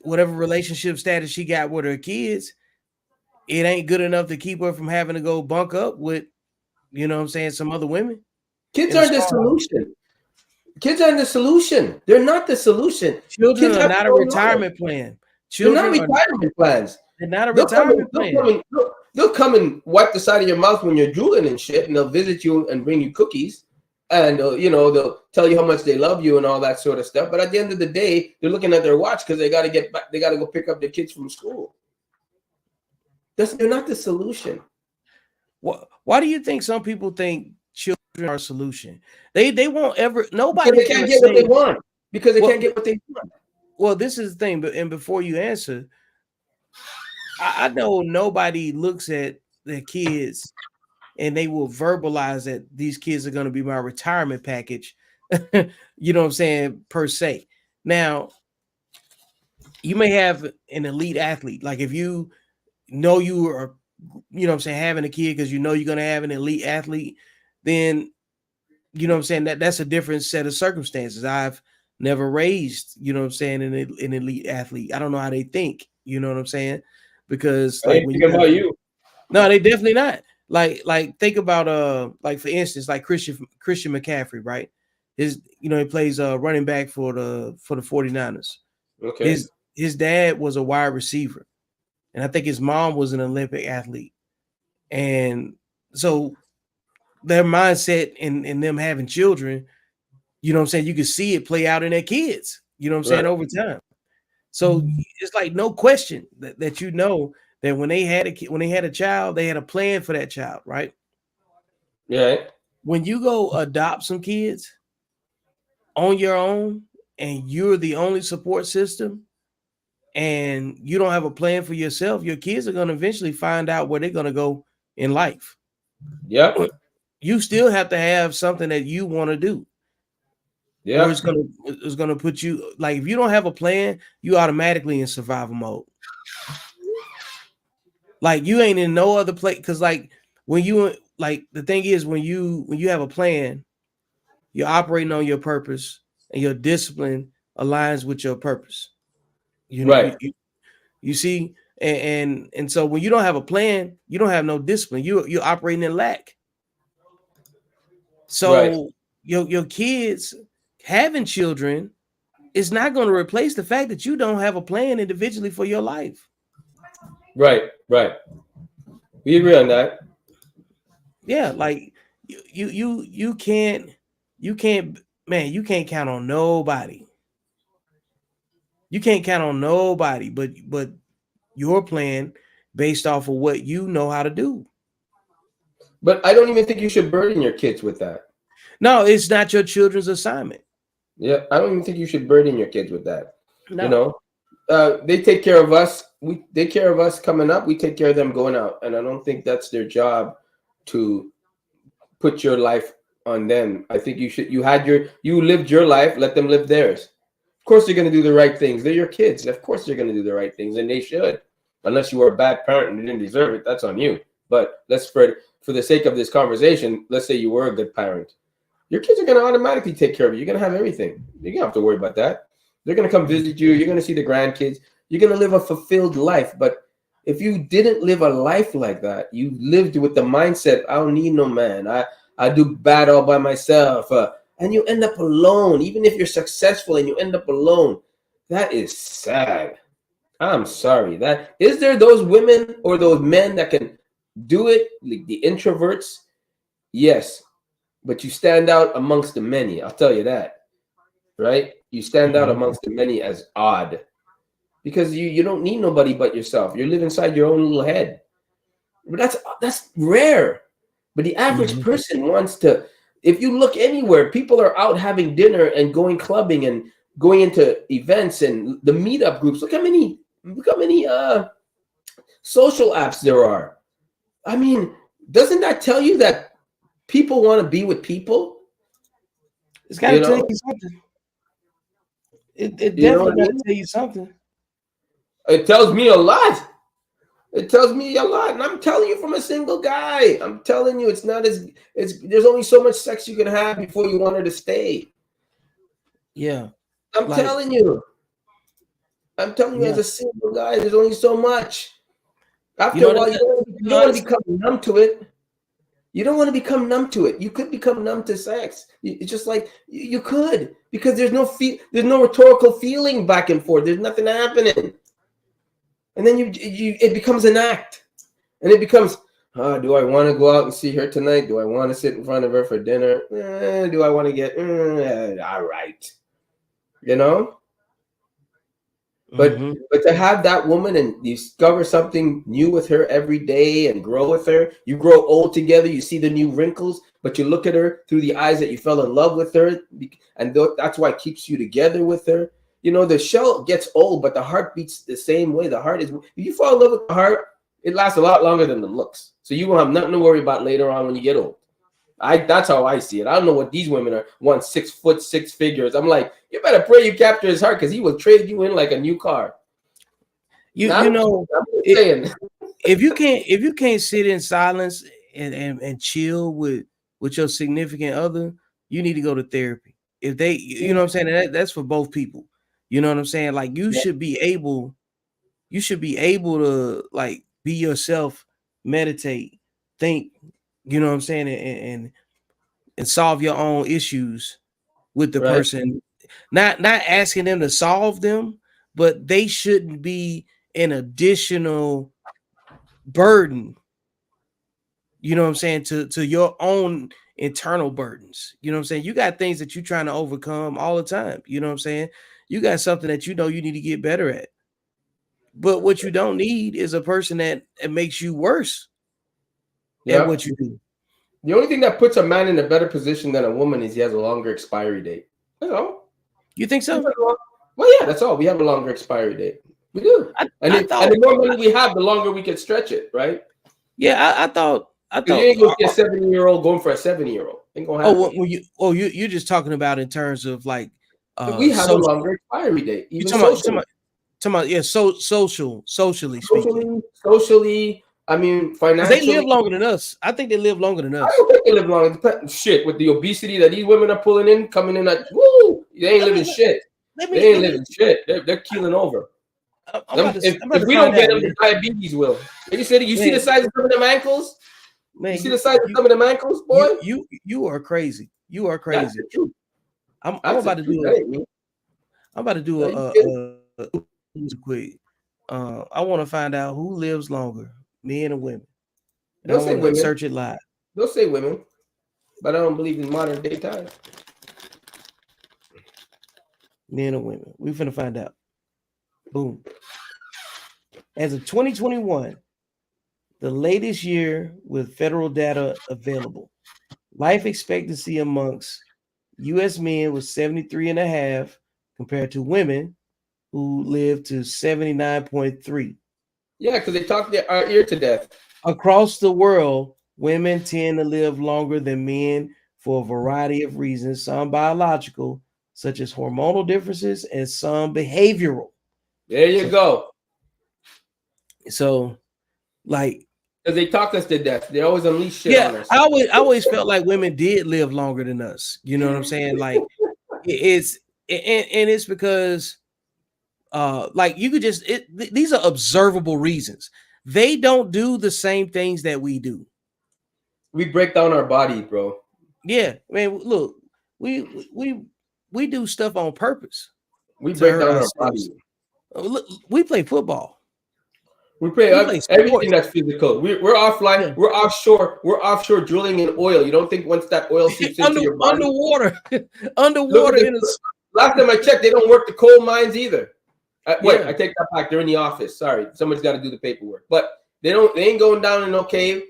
whatever relationship status she got with her kids, it ain't good enough to keep her from having to go bunk up with, you know what I'm saying, some other women. Kids aren't the solution. Kids aren't the solution. They're not the solution. Children Kids are have not a their own retirement plan. They're not Children retirement plans. they're not a They'll come retirement and- plan. they'll come and wipe the side of your mouth when you're drooling and shit, and they'll visit you and bring you cookies, and you know, they'll tell you how much they love you and all that sort of stuff. But at the end of the day, they're looking at their watch because they got to get back. They got to go pick up their kids from school. They're not the solution. Why do you think some people think children are a solution? They won't ever. Nobody Because they can't get what they want. Because they can't get what they want. Well, this is the thing. But before you answer, I know nobody looks at their kids and they will verbalize that these kids are going to be my retirement package. You know what I'm saying? Per se. Now, you may have an elite athlete. Like if you know you are, you know what I'm saying, having a kid because you know you're going to have an elite athlete, then, you know what I'm saying, that's a different set of circumstances. I've never raised, you know what I'm saying, an elite athlete. I don't know how they think, you know what I'm saying? Because like when about you. No, they definitely not. Like think about like for instance, like Christian McCaffrey, right? he plays running back for the 49ers. Okay. His dad was a wide receiver, and I think his mom was an Olympic athlete. And so their mindset and them having children, you know what I'm saying, you can see it play out in their kids, you know what I'm saying, over time. So it's like no question that you know that when they had a child, they had a plan for that child, right? Yeah. When you go adopt some kids on your own and you're the only support system and you don't have a plan for yourself, your kids are going to eventually find out where they're going to go in life. Yep. You still have to have something that you want to do. Yeah. Or it's gonna put you, like, if you don't have a plan, you automatically in survival mode. Like you ain't in no other place, because like when you like the thing is when you have a plan, you're operating on your purpose and your discipline aligns with your purpose. You know, Right. you see, and so when you don't have a plan, you don't have no discipline. You're operating in lack. So your kids having children is not going to replace the fact that you don't have a plan individually for your life. Right. We agree on that. Yeah, like you can't man, you can't count on nobody. You can't count on nobody but your plan based off of what you know how to do. But I don't even think you should burden your kids with that. No, it's not your children's assignment. Yeah, I don't even think you should burden your kids with that. No. You know, they take care of us. We take care of us coming up. We take care of them going out, and I don't think that's their job to put your life on them. I think you lived your life. Let them live theirs. Of course, they're going to do the right things. They're your kids. Of course, they're going to do the right things, and they should. Unless you were a bad parent and you didn't deserve it, that's on you. But for the sake of this conversation, let's say you were a good parent. Your kids are going to automatically take care of you. You're going to have everything. You don't have to worry about that. They're going to come visit you. You're going to see the grandkids. You're going to live a fulfilled life. But if you didn't live a life like that, you lived with the mindset, I don't need no man. I do bad all by myself. And you end up alone. Even if you're successful and you end up alone, that is sad. I'm sorry. Is there those women or those men that can do it, like the introverts? Yes. But you stand out amongst the many. I'll tell you that, right? You stand out amongst the many as odd because you don't need nobody but yourself. You live inside your own little head. But that's rare. But the average person wants to. If you look anywhere, people are out having dinner and going clubbing and going into events and the meetup groups. Look how many social apps there are. I mean, doesn't that tell you that people want to be with people? It's got to tell you something. It definitely got to tell you something. It tells me a lot. It tells me a lot. And I'm telling you from a single guy. I'm telling you there's only so much sex you can have before you want her to stay. Yeah. I'm telling you. As a single guy, there's only so much. After a while, you don't want to become numb to it. You don't want to become numb to it. You could become numb to sex. It's just like you could, because there's no rhetorical feeling back and forth. There's nothing happening, and then it becomes an act, and it becomes, do I want to go out and see her tonight? Do I want to sit in front of her for dinner? Do I want to get all right, you know? But to have that woman and discover something new with her every day and grow with her, you grow old together, you see the new wrinkles, but you look at her through the eyes that you fell in love with her, and that's why it keeps you together with her. You know, the shell gets old, but the heart beats the same way. The heart is, if you fall in love with the heart, it lasts a lot longer than the looks. So you won't have nothing to worry about later on when you get old. That's how I see it. I don't know what these women are, 6 foot 6 figures. I'm like, you better pray you capture his heart, because he will trade you in like a new car. If you can't sit in silence and chill with your significant other, you need to go to therapy. If they, you know what I'm saying, that's for both people. You know what I'm saying? Like you should be able to like be yourself, meditate, think, you know what I'm saying, and solve your own issues with the Right. person, not asking them to solve them, but they shouldn't be an additional burden. You know what I'm saying, to your own internal burdens. You know what I'm saying? You got things that you're trying to overcome all the time. You know what I'm saying? You got something that you know you need to get better at. But what you don't need is a person that makes you worse at Yeah. what you do. The only thing that puts a man in a better position than a woman is he has a longer expiry date. That's all. You think so? Well, yeah, that's all. We have a longer expiry date. We do. And the more money we have, the longer we can stretch it, right? Yeah, I thought. You ain't gonna see a 7-year-old going for a 7-year-old. Ain't gonna happen. You're just talking about in terms of like we have a longer expiry date, even socially. Socially speaking. Socially, I mean, financially. They live longer than us. I think they live longer than us. I don't think they live longer. Shit, with the obesity that these women are pulling in, coming in like, woo, they ain't living shit. They ain't living shit. They're keeling over. If we don't get them, the diabetes will. You see the size of some of them ankles? Man, you see the size of some of them ankles, boy? You are crazy. You are crazy. I'm about to do a quick. I want to find out who lives longer, men or women. And They'll say women. Search it live. They'll say women, but I don't believe in modern day time. Men or women. We're finna find out. Boom. As of 2021, the latest year with federal data available, life expectancy amongst U.S. men was 73.5 compared to women who lived to 79.3. Yeah, because they talk our ear to death. Across the world, women tend to live longer than men for a variety of reasons, some biological, such as hormonal differences, and some behavioral. There you go. So, like, because they talk us to death, they always unleash shit on us. I always felt like women did live longer than us. You know what I'm saying? Like, it's because, like, you could just these are observable reasons. They don't do the same things that we do. We break down our body, bro. Yeah, man. Look, we do stuff on purpose. We break down our body. Look, we play football. We play everything that's physical. We're offline. Yeah. We're offshore. We're offshore drilling in oil. You don't think once that oil seeps into your body? Underwater. Last time I checked, they don't work the coal mines either. Wait, I take that back. They're in the office. Sorry, somebody's got to do the paperwork. But they ain't going down in no cave.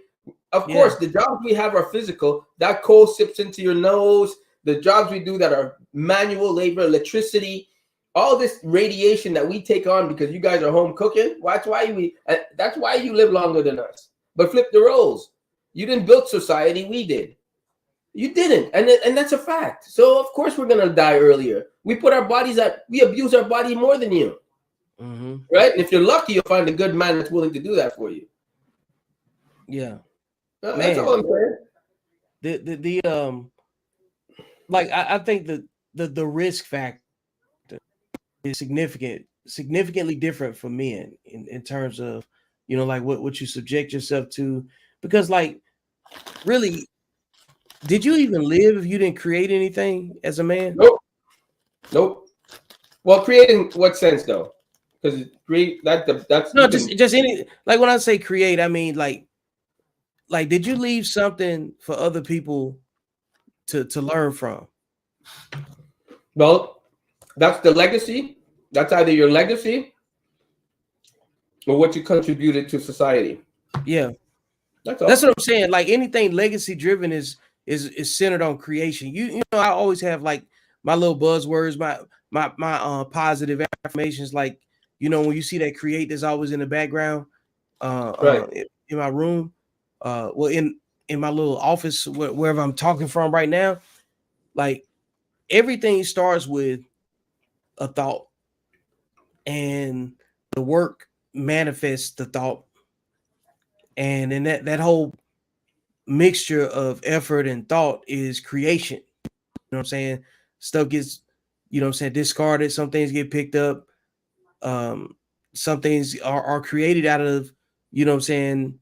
Of course, the jobs we have are physical. That coal sips into your nose. The jobs we do that are manual labor, electricity, all this radiation that we take on because you guys are home cooking. That's why you live longer than us. But flip the roles. You didn't build society. We did. You didn't, and that's a fact. So of course we're gonna die earlier. We abuse our body more than you, right? And if you're lucky, you'll find a good man that's willing to do that for you. Yeah, that's all I'm saying. Like I think the risk factor is significantly different for men in terms of, you know, like what you subject yourself to, because like really. Did you even live if you didn't create anything as a man? Nope. Well, create in what sense though? Because that's no, just any, like when I say create, I mean like did you leave something for other people to learn from? Well, that's the legacy. That's either your legacy or what you contributed to society. Yeah, that's all. That's what I'm saying. Like anything legacy driven is centered on creation. You know, I always have like my little buzzwords, my positive affirmations. Like, you know, when you see that create that's always in the background, in my room, well, in my little office, wherever I'm talking from right now, like everything starts with a thought, and the work manifests the thought, and then that whole mixture of effort and thought is creation. You know what I'm saying? Stuff gets, you know what I'm saying, discarded. Some things get picked up. Some things are created out of, you know what I'm saying,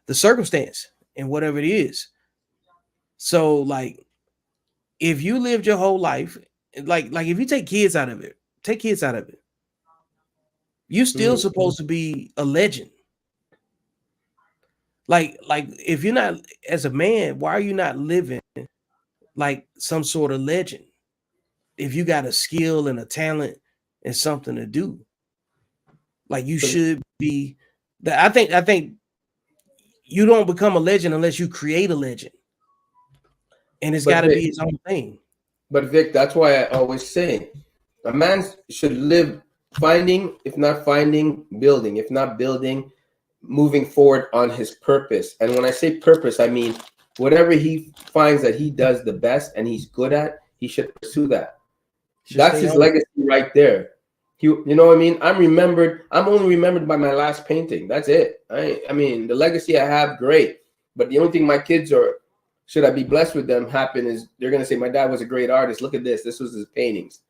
the circumstance and whatever it is. So like if you lived your whole life, like if you take kids out of it, you still supposed to be a legend. Like if you're not, as a man, why are you not living like some sort of legend? If you got a skill and a talent and something to do, like you should be. I think you don't become a legend unless you create a legend, and it's got to be its own thing. But Vic, that's why I always say a man should live finding, if not finding, building, if not building, moving forward on his purpose. And when I say purpose, I mean whatever he finds that he does the best and he's good at, he should pursue that. That's his legacy right there. You know what I mean? I'm only remembered by my last painting. That's it. I mean, the legacy I have, great. But the only thing my kids are, should I be blessed with them, happen is they're going to say, my dad was a great artist. Look at this. This was his paintings.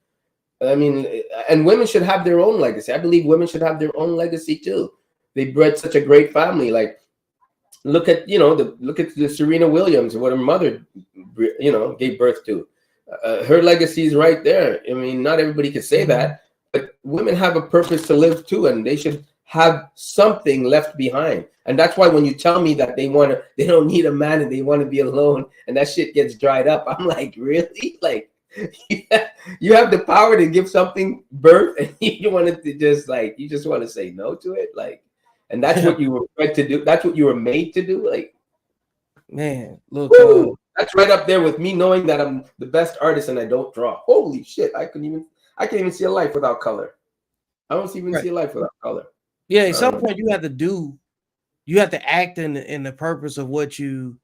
I mean, and women should have their own legacy. I believe women should have their own legacy too. They bred such a great family. Like, look at the Serena Williams, what her mother, gave birth to. Her legacy is right there. I mean, not everybody could say that, but women have a purpose to live too, and they should have something left behind. And that's why when you tell me that they don't need a man and they want to be alone, and that shit gets dried up, I'm like, really? Like, you have the power to give something birth, and you want it to just like, you just want to say no to it, like, and that's what you were bred to do. That's what you were made to do. Like, man, look, that's right up there with me knowing that I'm the best artist and I don't draw. Holy shit! I can't even see a life without color. I don't even see a life without color. Yeah, at some point you have to act in the purpose of what you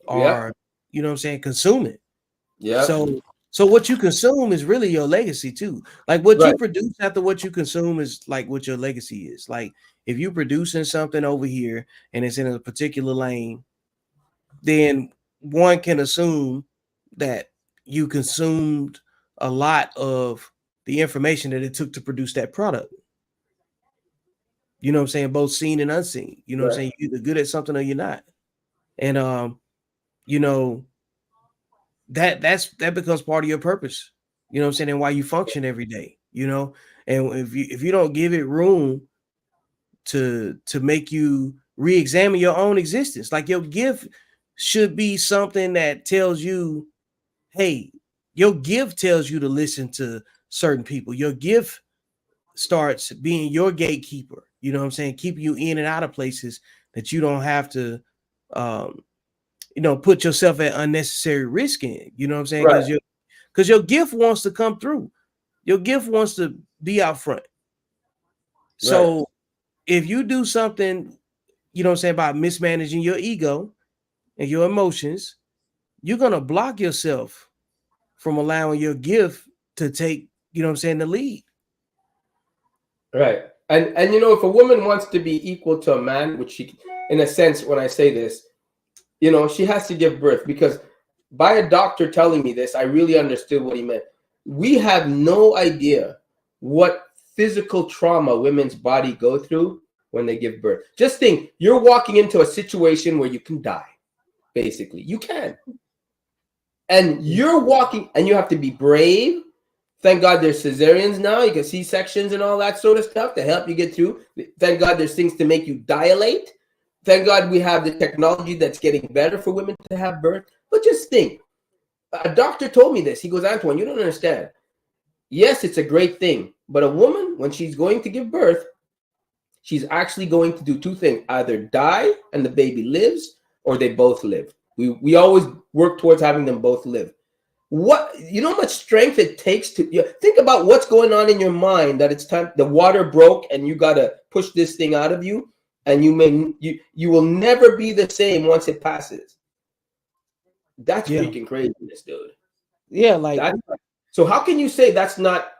are, you know what I'm saying, consuming. Yeah. So what you consume is really your legacy too. Like what you produce after what you consume is like what your legacy is. Like if you're producing something over here and it's in a particular lane, then one can assume that you consumed a lot of the information that it took to produce that product. You know what I'm saying? Both seen and unseen. You know what I'm saying? You're either good at something or you're not. And you know, that becomes part of your purpose. You know what I'm saying? And why you function every day, you know? And if you don't give it room to make you re-examine your own existence, like your gift should be something that tells you, hey, your gift tells you to listen to certain people. Your gift starts being your gatekeeper. You know what I'm saying? Keep you in and out of places that you don't have to, put yourself at unnecessary risk in. You know what I'm saying? Because your gift wants to come through. Your gift wants to be out front. So if you do something, you know what I'm saying, about mismanaging your ego and your emotions, you're going to block yourself from allowing your gift to take, you know what I'm saying, the lead. Right. And if a woman wants to be equal to a man, which she, in a sense, when I say this, she has to give birth, because by a doctor telling me this, I really understood what he meant. We have no idea what physical trauma women's body go through when they give birth. Just think, you're walking into a situation where you can die. Basically, you can. And you're walking, and you have to be brave. Thank God there's cesareans now. You can see sections and all that sort of stuff to help you get through. Thank God there's things to make you dilate. Thank God we have the technology that's getting better for women to have birth. But just think, a doctor told me this. He goes, Antoine, you don't understand. Yes, it's a great thing. But a woman, when she's going to give birth, she's actually going to do two things. Either die and the baby lives, or they both live. We always work towards having them both live. How much strength it takes to think about what's going on in your mind, that it's time, the water broke and you got to push this thing out of you, and you will never be the same once it passes. That's freaking craziness, dude. Yeah, like so how can you say that's not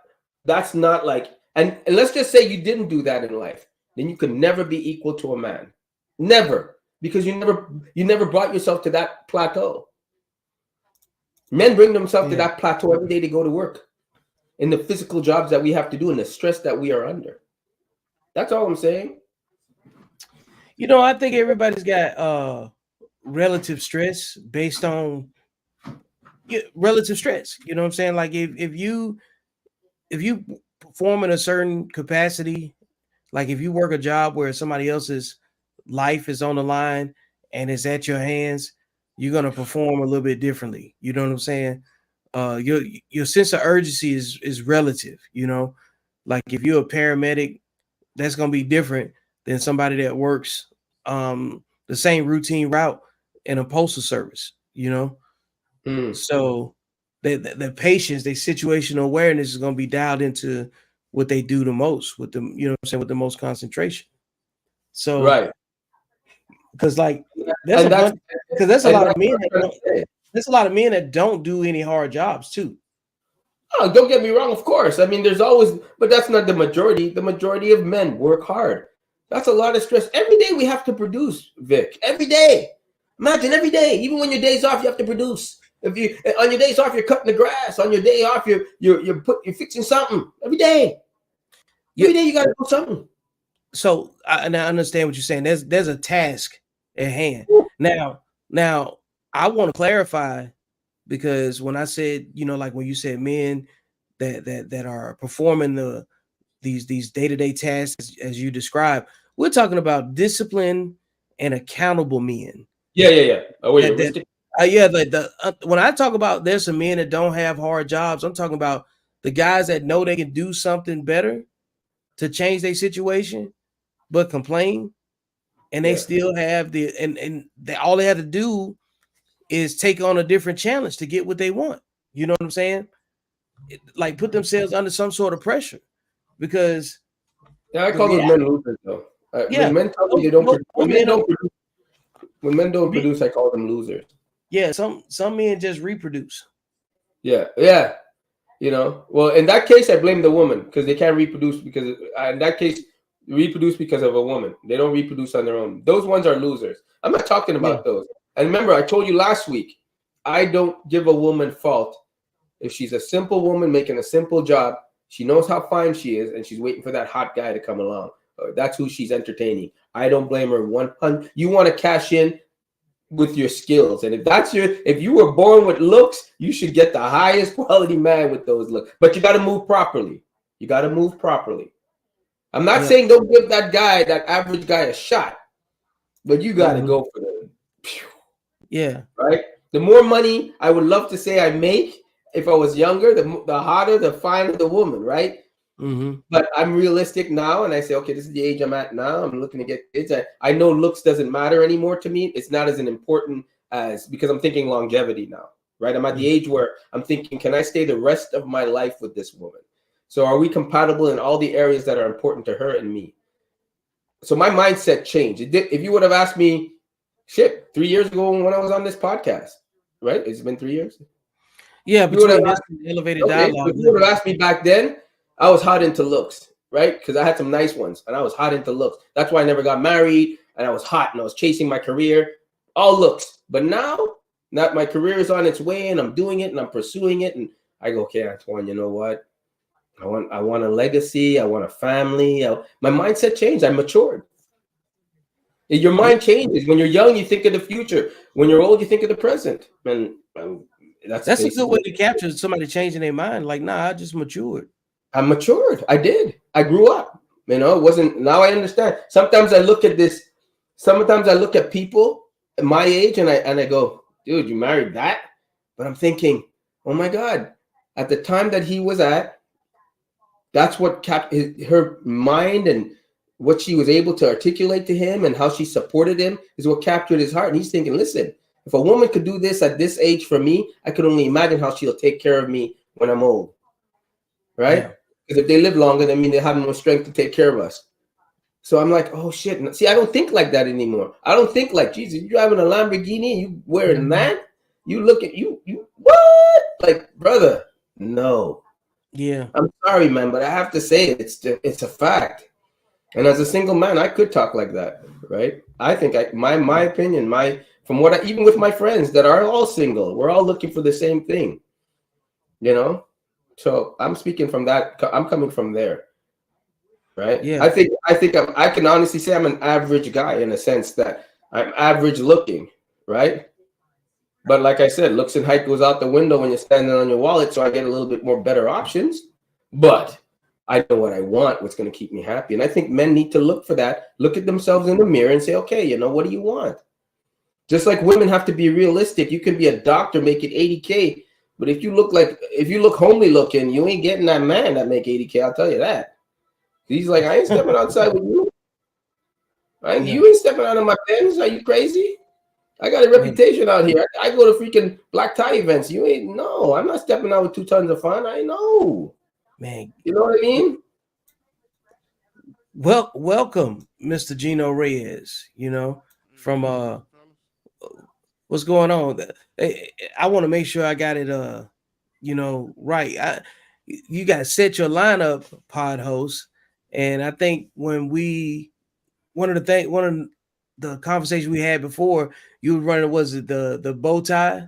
like, and let's just say you didn't do that in life, then you could never be equal to a man. Never, because you never brought yourself to that plateau. Men bring themselves to that plateau every day they go to work, in the physical jobs that we have to do and the stress that we are under. That's all I'm saying. I think everybody's got relative stress based on relative stress. You know what I'm saying? Like if you perform in a certain capacity, like if you work a job where somebody else's life is on the line and it's at your hands, you're gonna perform a little bit differently. You know what I'm saying? Your sense of urgency is relative. You know, like if you're a paramedic, that's gonna be different than somebody that works the same routine route in a postal service. You know, so the patience, their situational awareness is gonna be dialed into what they do the most with them. You know what I'm saying, with the most concentration. So Right. because like there's And a that's bunch because there's a and lot that's of men what that I'm trying don't, to say. there's a lot of men that don't do any hard jobs too. Oh, don't get me wrong, of course. I mean, there's always, but that's not the majority. The majority of men work hard. That's a lot of stress. Every day we have to produce, Vic. Every day. Imagine every day. Even when your days off, you have to produce. If you on your days off, you're cutting the grass. On your day off, you're fixing something. Every day. Every day you gotta do something. So and I understand what you're saying. There's a task at hand. Now I want to clarify, because when I said, you know, like when you said men that are performing these day-to-day tasks as you described, we're talking about disciplined and accountable men. Yeah. Oh, wait, That yeah, when I talk about there's some men that don't have hard jobs, I'm talking about the guys that know they can do something better to change their situation, but complain, and they Yeah. still have all they have to do is take on a different challenge to get what they want. You know what I'm saying? Like put themselves under some sort of pressure, because Yeah, I the call those reality, men losers though. yeah, When men tell me they don't most produce, when men don't re- produce, I call them losers. yeah, some men just reproduce. Yeah. You know, well, in that case, I blame the woman because they can't reproduce because in that case, reproduce because of a woman. They don't reproduce on their own. Those ones are losers. I'm not talking Yeah. about those. And remember, I told you last week, I don't give a woman fault if she's a simple woman making a simple job. She knows how fine she is, and she's waiting for that hot guy to come along. That's who she's entertaining. I don't blame her 100. You want to cash in with your skills, and if you were born with looks, you should get the highest quality man with those looks. But you got to move properly. I'm not Yeah. saying don't give that average guy a shot, but you got to Mhm. go for the Yeah. right. The more money I would love to say I make if I was younger, the hotter, the finer the woman, right? Mm-hmm. But I'm realistic now, and I say, okay, this is the age I'm at now. I'm looking to get kids. I know looks doesn't matter anymore to me. It's not as important as, because I'm thinking longevity now, right? I'm at the age where I'm thinking, can I stay the rest of my life with this woman? So are we compatible in all the areas that are important to her and me? So my mindset changed. If you would have asked me, 3 years ago when I was on this podcast, right? It's been 3 years. Yeah, You would have between this asked, and the elevated okay, dialogue. if you would have asked me back then, I was hot into looks, right? Because I had some nice ones and I was hot into looks. That's why I never got married, and I was hot and I was chasing my career, all looks. But now my career is on its way and I'm doing it and I'm pursuing it. And I go, okay, Antoine, you know what? I want a legacy. I want a family. My mindset changed. I matured. Your mind changes. When you're young, you think of the future. When you're old, you think of the present. And that's a good way basically to capture somebody changing their mind. Like, nah, I just matured. I matured. I did. I grew up. You know, it wasn't. Now I understand. Sometimes I look at this. Sometimes I look at people at my age, and I go, dude, you married that? But I'm thinking, oh my God, at the time that he was at, that's what kept her mind, and what she was able to articulate to him and how she supported him is what captured his heart. And he's thinking, listen, if a woman could do this at this age for me, I could only imagine how she'll take care of me when I'm old. Right? Yeah. Because if they live longer, that means they have more strength to take care of us. So I'm like, oh shit. See, I don't think like that anymore. I don't think like, Jesus, you driving a Lamborghini and you wearing that? You look at you what? Like, brother, no. Yeah. I'm sorry, man, but I have to say it's a fact. And as a single man, I could talk like that, right? I think my opinion, from what even with my friends that are all single, we're all looking for the same thing, you know. So I'm speaking from that. I'm coming from there, right? Yeah. I think I can honestly say I'm an average guy in a sense that I'm average looking, right? But like I said, looks and height goes out the window when you're standing on your wallet. So I get a little bit more better options. But I know what I want, what's going to keep me happy. And I think men need to look for that, look at themselves in the mirror and say, okay, you know, what do you want? Just like women have to be realistic. You can be a doctor making 80K, but if you look homely looking, you ain't getting that man that make 80K. I'll tell you that. He's like, I ain't stepping outside with you. You ain't stepping out of my pens. Are you crazy? I got a reputation out here. I go to freaking black tie events. You ain't, no, I'm not stepping out with 2 tons of fun. I know. Man. You know what I mean? Well, welcome, Mr. Gino Reyes, you know, from what's going on? I want to make sure I got it you know, right. You got to set your lineup, pod host. And I think when one of the conversations we had before, you were running, was it the bow tie?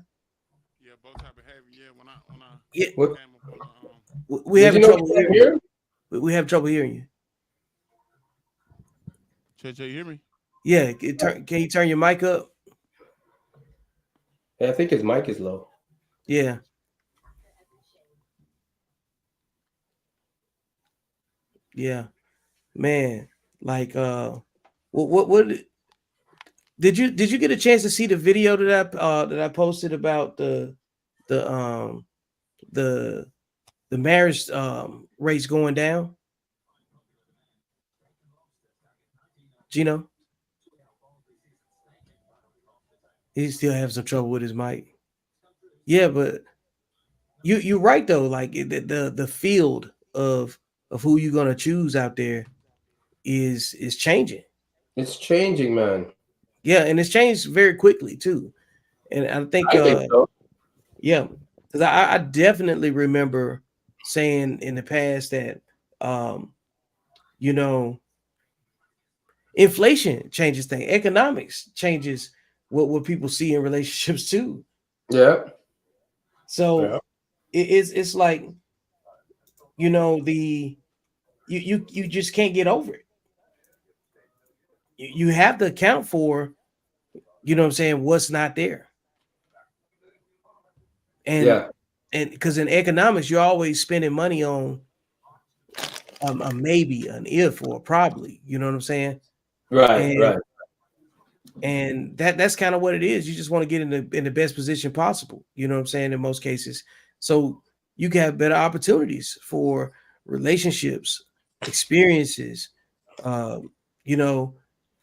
Yeah, bow tie behavior. Yeah, when I Yeah. came up on We having trouble hearing you. We have trouble hearing you. Che, you hear me? Yeah, can you turn your mic up? Yeah, I think his mic is low. Yeah. Yeah. Man, like what did you get a chance to see the video that I posted about the marriage rates going down? Gino? He still has some trouble with his mic. Yeah, but you're right though. Like the field of who you're gonna choose out there is changing. It's changing, man. Yeah, and it's changed very quickly too. And I think so. Yeah, because I definitely remember saying in the past that you know, inflation changes things, economics changes what people see in relationships too. Yeah. So it's like, you know, you just can't get over it. You have to account for, you know what I'm saying, what's not there. And because in economics, you're always spending money on a maybe, an if, or probably, you know what I'm saying? Right. And that's kind of what it is. You just want to get in the best position possible, you know what I'm saying, in most cases. So you can have better opportunities for relationships, experiences, you know.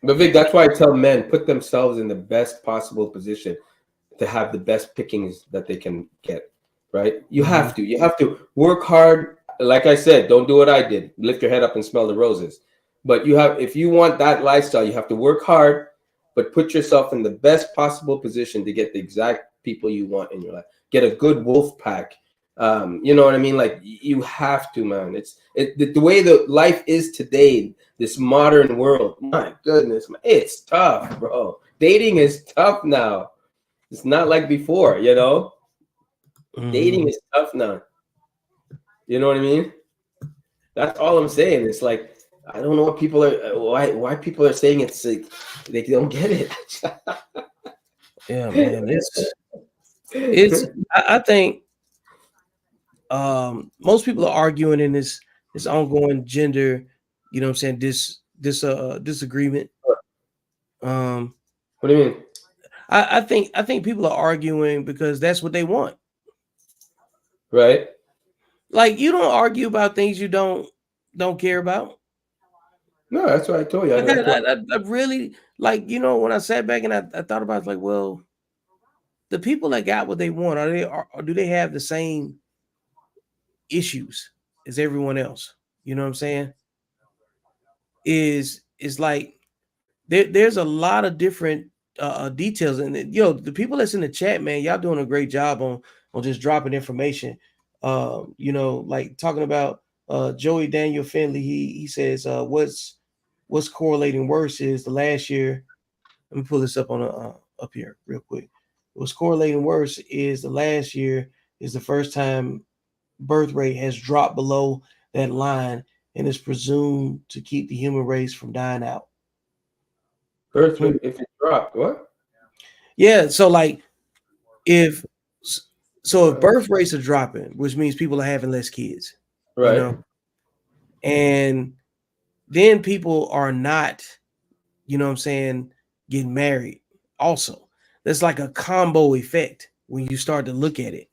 But Vic, that's why I tell men, put themselves in the best possible position to have the best pickings that they can get, right? You have to work hard. Like I said, don't do what I did. Lift your head up and smell the roses. But if you want that lifestyle, you have to work hard, but put yourself in the best possible position to get the exact people you want in your life. Get a good wolf pack. You know what I mean? Like, you have to, man. The way that life is today, this modern world, my goodness, man, it's tough, bro. Dating is tough now. It's not like before, you know. Dating is tough now. You know what I mean? That's all I'm saying. It's like, I don't know what people are, why people are saying it's like they don't get it. Yeah, man. It's I think most people are arguing in this ongoing gender, you know what I'm saying, disagreement. What do you mean? I think people are arguing because that's what they want. Right. Like, you don't argue about things you don't care about. No, that's what I told you. I really, like, you know, when I sat back and I thought about it, like, well, the people that got what they want, or do they have the same issues as everyone else? You know what I'm saying? Is like there's a lot of different details, and the people that's in the chat, man, y'all doing a great job on just dropping information. You know, like talking about Joey Daniel Finley. He says what's correlating worse is the last year. Let me pull this up on up here real quick. What's correlating worse is the last year is the first time birth rate has dropped below that line and is presumed to keep the human race from dying out. Birth rate, if it dropped, what? Yeah, so like if birth rates are dropping, which means people are having less kids, Right. you know, and then people are not, you know what I'm saying, getting married. Also, there's like a combo effect when you start to look at it.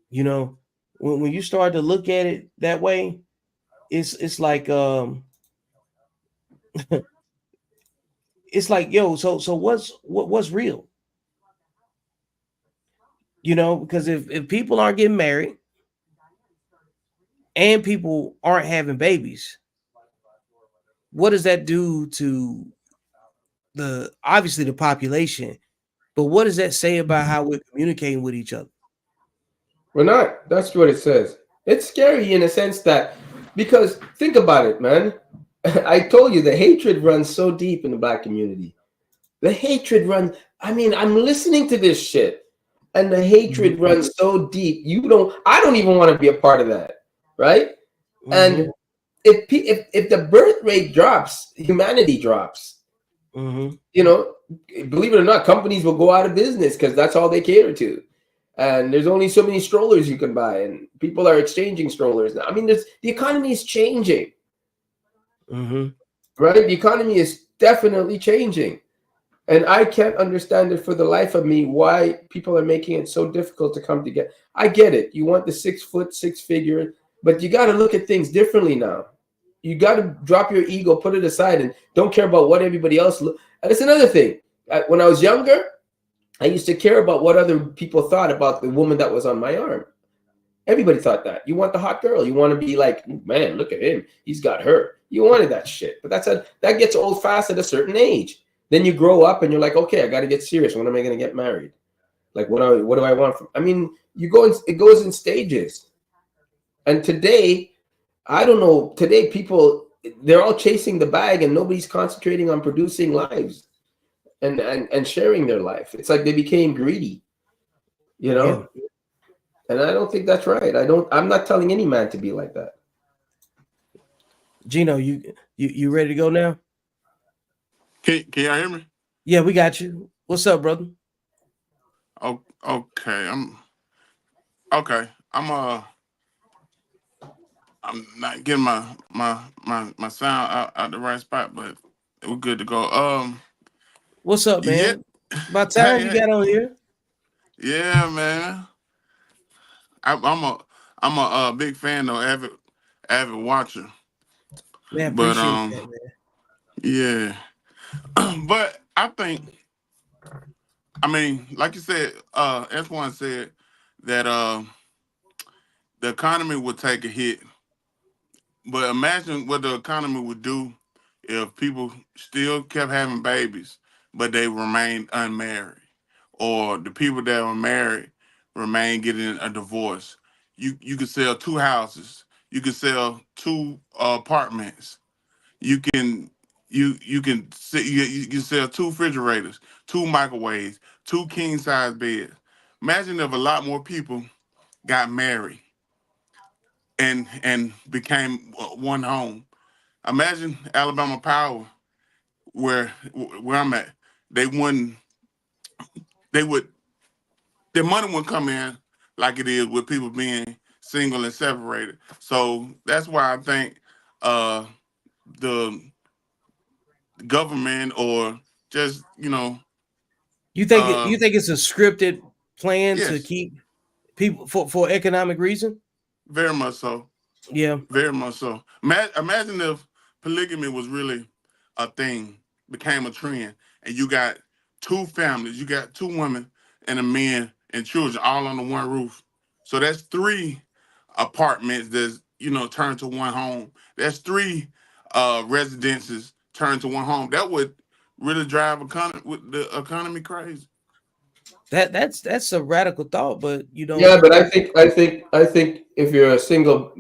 You know, when you start to look at it that way, it's like it's like, yo, so what's real? You know, because if people aren't getting married and people aren't having babies, what does that do to the obviously the population? But what does that say about how we're communicating with each other? We're not. That's what it says. It's scary in a sense that, because think about it, man. I told you the hatred runs so deep in the black community. The hatred runs. I mean, I'm listening to this shit, and the hatred runs so deep. I don't even want to be a part of that, right? And if the birth rate drops, humanity drops. You know, believe it or not, companies will go out of business because that's all they cater to. And there's only so many strollers you can buy, and people are exchanging strollers now. I mean, the economy is changing, right? The economy is definitely changing, and I can't understand it for the life of me why people are making it so difficult to come together. I get it. You want the 6 foot, 6 figure, but you got to look at things differently now. You got to drop your ego, put it aside, and don't care about what everybody else. And it's another thing. When I was younger, I used to care about what other people thought about the woman that was on my arm. Everybody thought that. You want the hot girl. You want to be like, man, look at him. He's got her. You wanted that shit. But that gets old fast at a certain age. Then you grow up and you're like, okay, I got to get serious. When am I going to get married? Like, what do I want from? I mean, it goes in stages. And today, I don't know. Today, people, they're all chasing the bag and nobody's concentrating on producing lives. And sharing their life. It's like they became greedy, you know? Yeah. And I don't think that's right. I'm not telling any man to be like that. Gino, you ready to go now? Can y'all hear me? Yeah, we got you. What's up, brother? Oh, okay. I'm not getting my sound out the right spot, but we're good to go. What's up, man? Yeah. About time you got on here. Yeah, man. I'm a big fan though, avid watcher. Man, But appreciate that, man. yeah. But I think, I mean, like you said, S1 said that the economy would take a hit. But imagine what the economy would do if people still kept having babies, but they remained unmarried, or the people that were married remain getting a divorce. You could sell 2 houses. You could sell 2 apartments. You can you can you can sell 2 refrigerators, 2 microwaves, 2 king size beds. Imagine if a lot more people got married and became one home. Imagine Alabama Power, where I'm at. They wouldn't. They would. Their money wouldn't come in like it is with people being single and separated. So that's why I think the government, or just you think it's a scripted plan to yes, keep people for economic reason? very much so. Yeah. Very much so. Imagine if polygamy was really a thing, became a trend, and you got 2 families, you got 2 women and a man and children all under one roof. So that's 3 apartments that's turned to one home. That's 3 residences turned to one home. That would really drive the economy crazy. That's a radical thought, but Yeah, but I think if you're a single,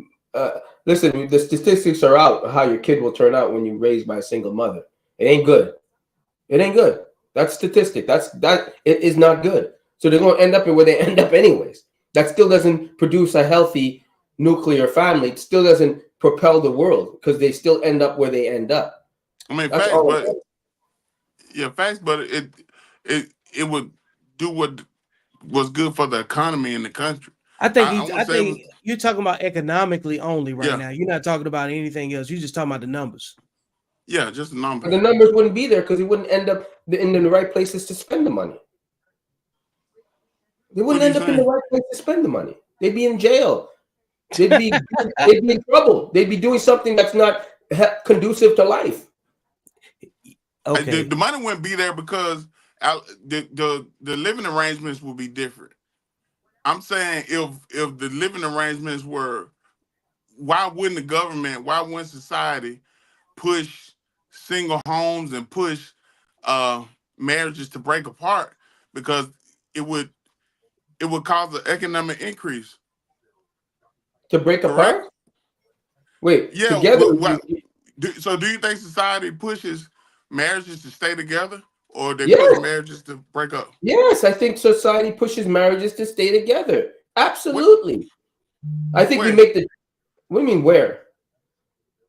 listen, the statistics are out how your kid will turn out when you raised by a single mother. It ain't good. It ain't good. That's statistic. It is not good. So they're gonna end up where they end up anyways. That still doesn't produce a healthy nuclear family. It still doesn't propel the world because they still end up where they end up. I mean, That's facts, all. but yeah, facts, but it would do what was good for the economy in the country. I think I you, wouldn't I say it was, think you're talking about economically only right yeah, now. You're not talking about anything else. You're just talking about the numbers. yeah, just the numbers. And the numbers wouldn't be there because he wouldn't end up in the right places to spend the money. They What wouldn't are you end up in the saying? right place to spend the money. They'd be in jail. They'd be in trouble. They'd be doing something that's not conducive to life. Okay. The money wouldn't be there because the living arrangements would be different. I'm saying if the living arrangements were, why wouldn't the government, why wouldn't society push single homes and push marriages to break apart? Because it would cause an economic increase. To break Correct? apart? Wait, Yeah. together. So do you think society pushes marriages to stay together, or they push Yes, marriages to break up? yes. I think society pushes marriages to stay together. Absolutely. I think we Where? make the. What do you mean where?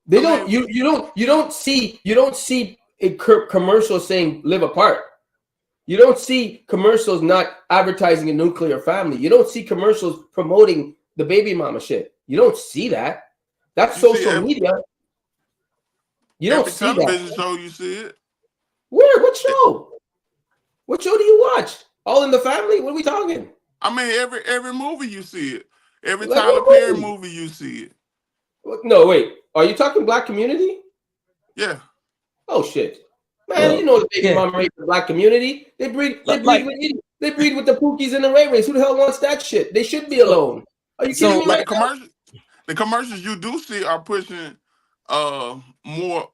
They I don't. mean, You don't see a commercial saying live apart. You don't see commercials not advertising a nuclear family. You don't see commercials promoting the baby mama shit. You don't see that. That's you see social media. You don't every see that. television show, you see it. Where? What show? What show do you watch? All in the Family? What are we talking? I mean, every movie you see it. Every Like Tyler what Perry movie? movie you see it. No, wait. Are you talking Black Community? Yeah. Oh shit, man! Well, You know the baby yeah. mama raised the Black community. They breed. They breed Like with. They breed with the Pookies and the Ray Rays. Who the hell wants that shit? They should be so, alone. Are you so kidding me But right now? the commercials you do see are pushing more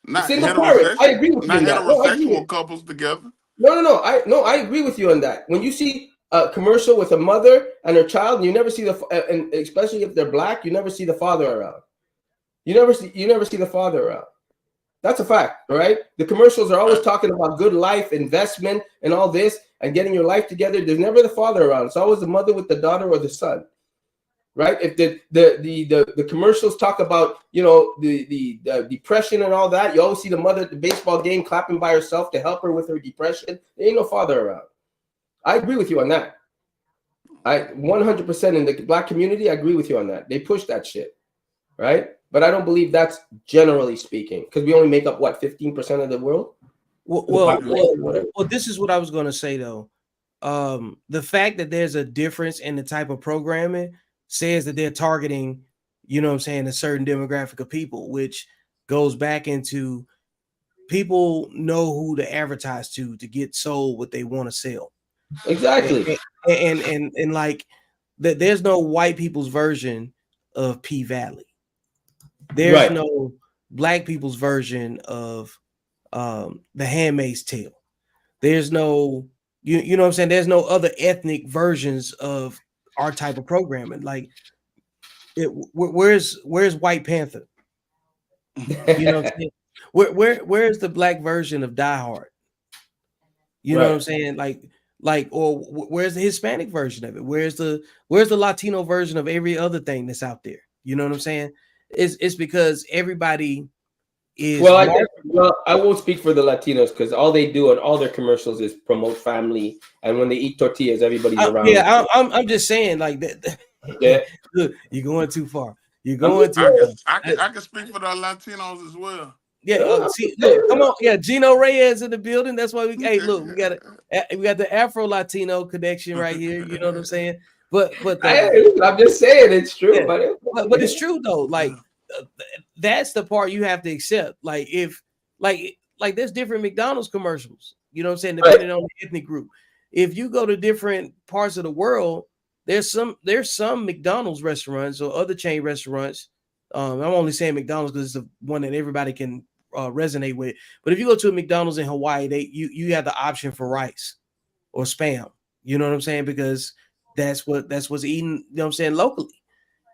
not Single parent. I heterosexual agree with you on that. No, I agree. heterosexual couples together. No. I agree with you on that. When you see a commercial with a mother and her child, and you never see and especially if they're Black, you never see the father around. You never see the father around. That's a fact, all right? The commercials are always Right. talking about good life, investment, and all this, and getting your life together. There's never the father around. It's always the mother with the daughter or the son, right? If the commercials talk about the depression and all that, you always see the mother at the baseball game clapping by herself to help her with her depression. There ain't no father around. I agree with you on that. I 100% in the Black community. I agree with you on that. They push that shit, right? But I don't believe that's generally speaking, because we only make up what 15% of the world. well, this is what I was going to say though. The fact that there's a difference in the type of programming says that they're targeting, you know what I'm saying, a certain demographic of people, which goes back into people know who to advertise to get sold what they want to sell. Exactly. And like that, there's no white people's version of P Valley. There's Right. no Black people's version of The Handmaid's Tale. There's no, you know what I'm saying? There's no other ethnic versions of our type of programming. Like, where's White Panther? You know what I'm saying? Where's the Black version of Die Hard? You know what I'm saying? Or where's the Hispanic version of it? Where's the Latino version of every other thing that's out there? You know what I'm saying? It's because everybody is well, I won't speak for the Latinos because all they do in all their commercials is promote family, and when they eat tortillas, everybody's around. Yeah, I'm just saying like that. Yeah. Look, you're going too far. You're going too far. I can speak for the Latinos as well. Yeah, see, look, come on, yeah, Gino Reyes in the building. That's why we. Hey, look, we got the Afro Latino connection right here. You know what I'm saying? But I'm just saying it's true, yeah, but it's true though. Like that's the part you have to accept. Like if like there's different McDonald's commercials. You know what I'm saying? Depending on the ethnic group. If you go to different parts of the world, there's some McDonald's restaurants or other chain restaurants. I'm only saying McDonald's because it's the one that everybody can resonate with. But if you go to a McDonald's in Hawaii, you have the option for rice or spam. You know what I'm saying? Because that's what's eaten, you know what I'm saying, locally.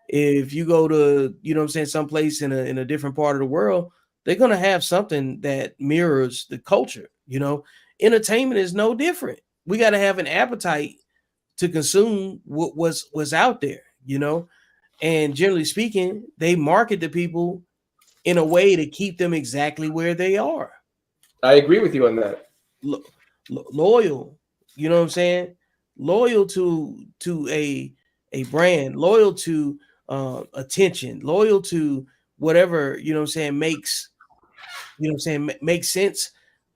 If you go to, you know what I'm saying, someplace in a different part of the world, they're gonna have something that mirrors the culture. You know, entertainment is no different. We got to have an appetite to consume what was out there, you know. And generally speaking, they market to people in a way to keep them exactly where they are. I agree with you on that. loyal. You know what I'm saying? Loyal to a brand, loyal to attention, loyal to whatever, you know what I'm saying, makes, you know what I'm saying, makes sense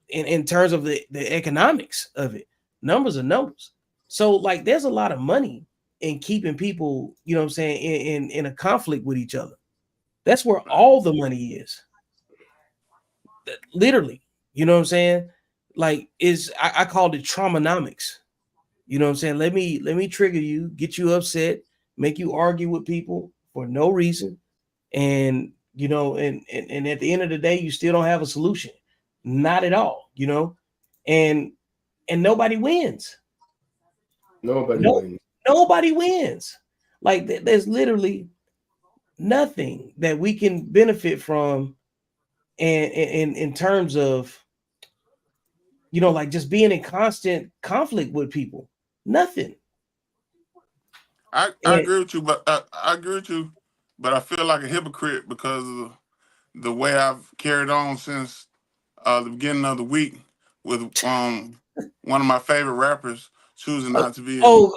in terms of the economics of it. Numbers are numbers. So like there's a lot of money in keeping people, you know what I'm saying, in a conflict with each other. That's where all the money is. Literally, you know what I'm saying? Like is I called it traumanomics. You know what I'm saying? Let me trigger you, get you upset, make you argue with people for no reason. And you know, and at the end of the day, you still don't have a solution. Not at all, you know, and nobody wins. Nobody No, wins. nobody wins. Like there's literally nothing that we can benefit from and in terms of, you know, like just being in constant conflict with people. Nothing. I And agree with you, but I agree with you, but I feel like a hypocrite because of the way I've carried on since the beginning of the week with one of my favorite rappers choosing not to be in.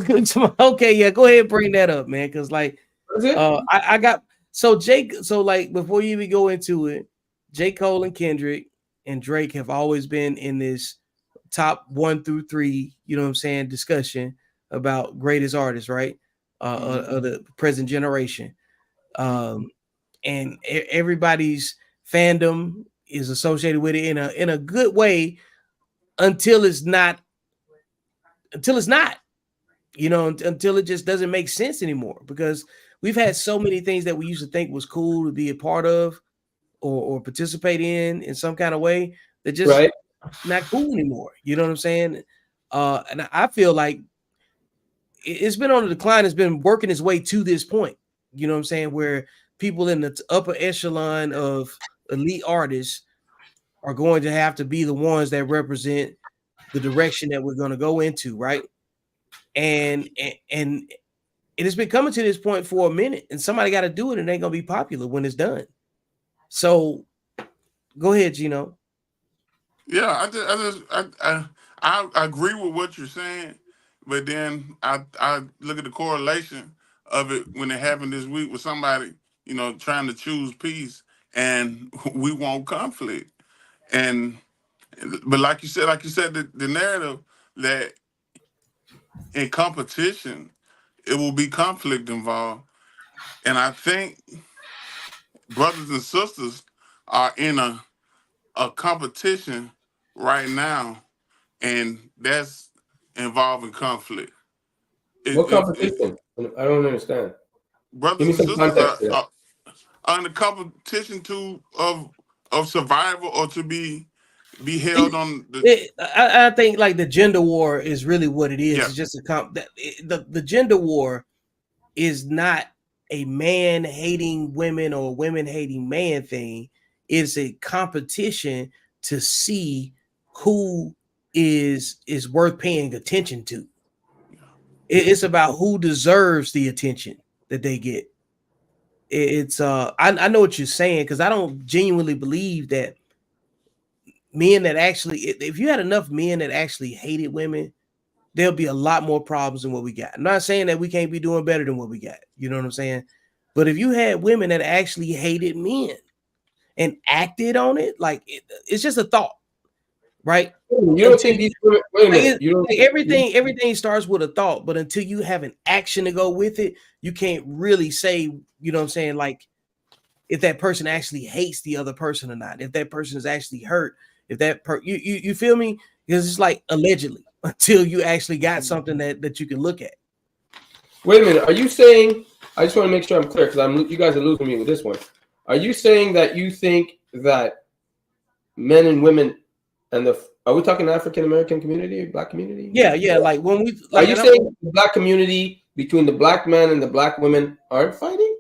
good. Okay, yeah, go ahead and bring that up, man. Because like, Is it? I got so Jake. So like, before you even go into it, J. Cole and Kendrick and Drake have always been in this top 1 through 3. You know what I'm saying? Discussion about greatest artists, right? Of the present generation. Um, and everybody's fandom is associated with it in a good way until it's not. Until it's not. You know, until it just doesn't make sense anymore, because we've had so many things that we used to think was cool to be a part of or participate in some kind of way that just Right. not cool anymore. You know what I'm saying? And I feel like it's been on the decline. It's been working its way to this point. You know what I'm saying? Where people in the upper echelon of elite artists are going to have to be the ones that represent the direction that we're going to go into, right? And it has been coming to this point for a minute, and somebody got to do it, and it ain't gonna be popular when it's done. So go ahead, Gino. Yeah, I agree with what you're saying, but then I look at the correlation of it when it happened this week with somebody, trying to choose peace, and we want conflict. And but like you said, the narrative that in competition it will be conflict involved, and I think brothers and sisters are in a competition right now, and that's involving conflict. What It competition? I don't understand. Give brothers me and some sisters context to that. are in the competition of survival or to be held on the I think like the gender war is really what it is. yeah. It's just the gender war is not a man hating women or women hating man thing. It's a competition to see who is worth paying attention to. It's about who deserves the attention that they get. It's I know what you're saying, because I don't genuinely believe that men that actually, if you had enough men that actually hated women, there'll be a lot more problems than what we got. I'm not saying that we can't be doing better than what we got. You know what I'm saying? But if you had women that actually hated men and acted on it, like it's just a thought, right? You don't Until think these women? Wait a like, minute. You don't. like everything starts with a thought, but until you have an action to go with it, you can't really say, you know what I'm saying, like if that person actually hates the other person or not, if that person is actually hurt, if you feel me? Because it's like allegedly until you actually got something that you can look at. Wait a minute. Are you saying? I just want to make sure I'm clear because you guys are losing me with this one. Are you saying that you think that men and women and are we talking African American community, Black community? Yeah. Like when we Are like, you saying the Black community between the Black men and the Black women aren't fighting?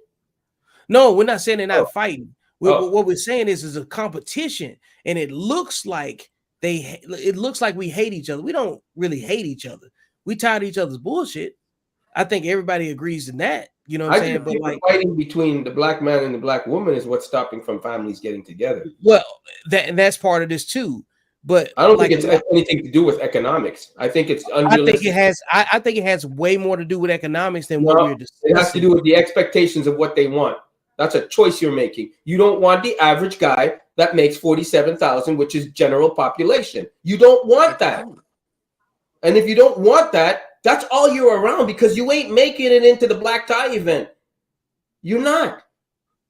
no, we're not saying they're not Oh. fighting. Oh. What we're saying is a competition, and it looks like we hate each other. We don't really hate each other. We tired of each other's bullshit. I think everybody agrees in that. You know what I'm I saying? just But think the like, fighting between the Black man and the Black woman is what's stopping from families getting together. well, that's part of this too. But I don't like think it's anything to do with economics. I think it's unrealistic. I think it has. I think it has way more to do with economics than what No, we're discussing. it has to do with the expectations of what they want. That's a choice you're making. You don't want the average guy that makes 47,000, which is general population. You don't want that. And if you don't want that, that's all you're around, because you ain't making it into the black tie event. You're not.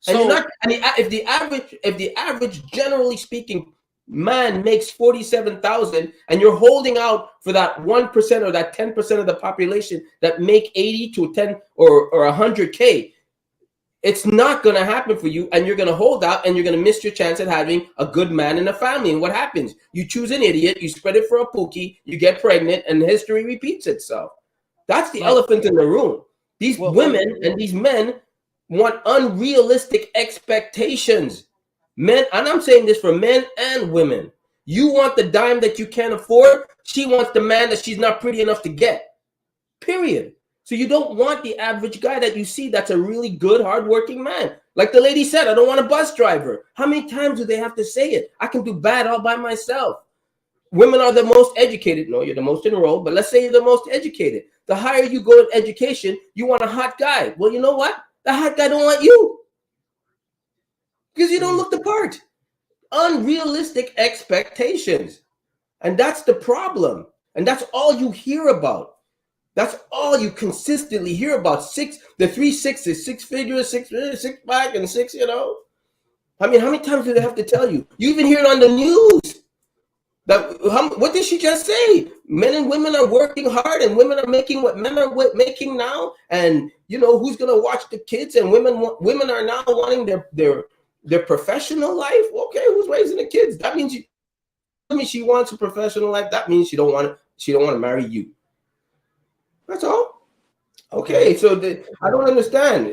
And you're not. And if the average, generally speaking, man makes 47,000, and you're holding out for that 1% or that 10% of the population that make 80 to 10 or 100K, it's not going to happen for you, and you're going to hold out, and you're going to miss your chance at having a good man in a family. And what happens? You choose an idiot, you spread it for a pookie, you get pregnant, and history repeats itself. That's the elephant in the room. These women and these men want unrealistic expectations. Men, and I'm saying this for men and women. You want the dime that you can't afford. She wants the man that she's not pretty enough to get. Period. So you don't want the average guy that you see that's a really good, hardworking man. Like the lady said, I don't want a bus driver. How many times do they have to say it? I can do bad all by myself. Women are the most educated. No, you're the most enrolled, but let's say you're the most educated. The higher you go in education, you want a hot guy. Well, you know what? The hot guy don't want you, because you don't look the part. Unrealistic expectations. And that's the problem. And that's all you hear about. That's all you consistently hear about. The 3 6s, 6 figures, 6 pack, and 6, I mean, how many times do they have to tell you? You even hear it on the news. What did she just say? Men and women are working hard, and women are making what men are making now. And who's gonna watch the kids? And women are now wanting their professional life. Okay, who's raising the kids? That means she wants a professional life. That means she don't want to marry you. That's all. Okay, so I don't understand.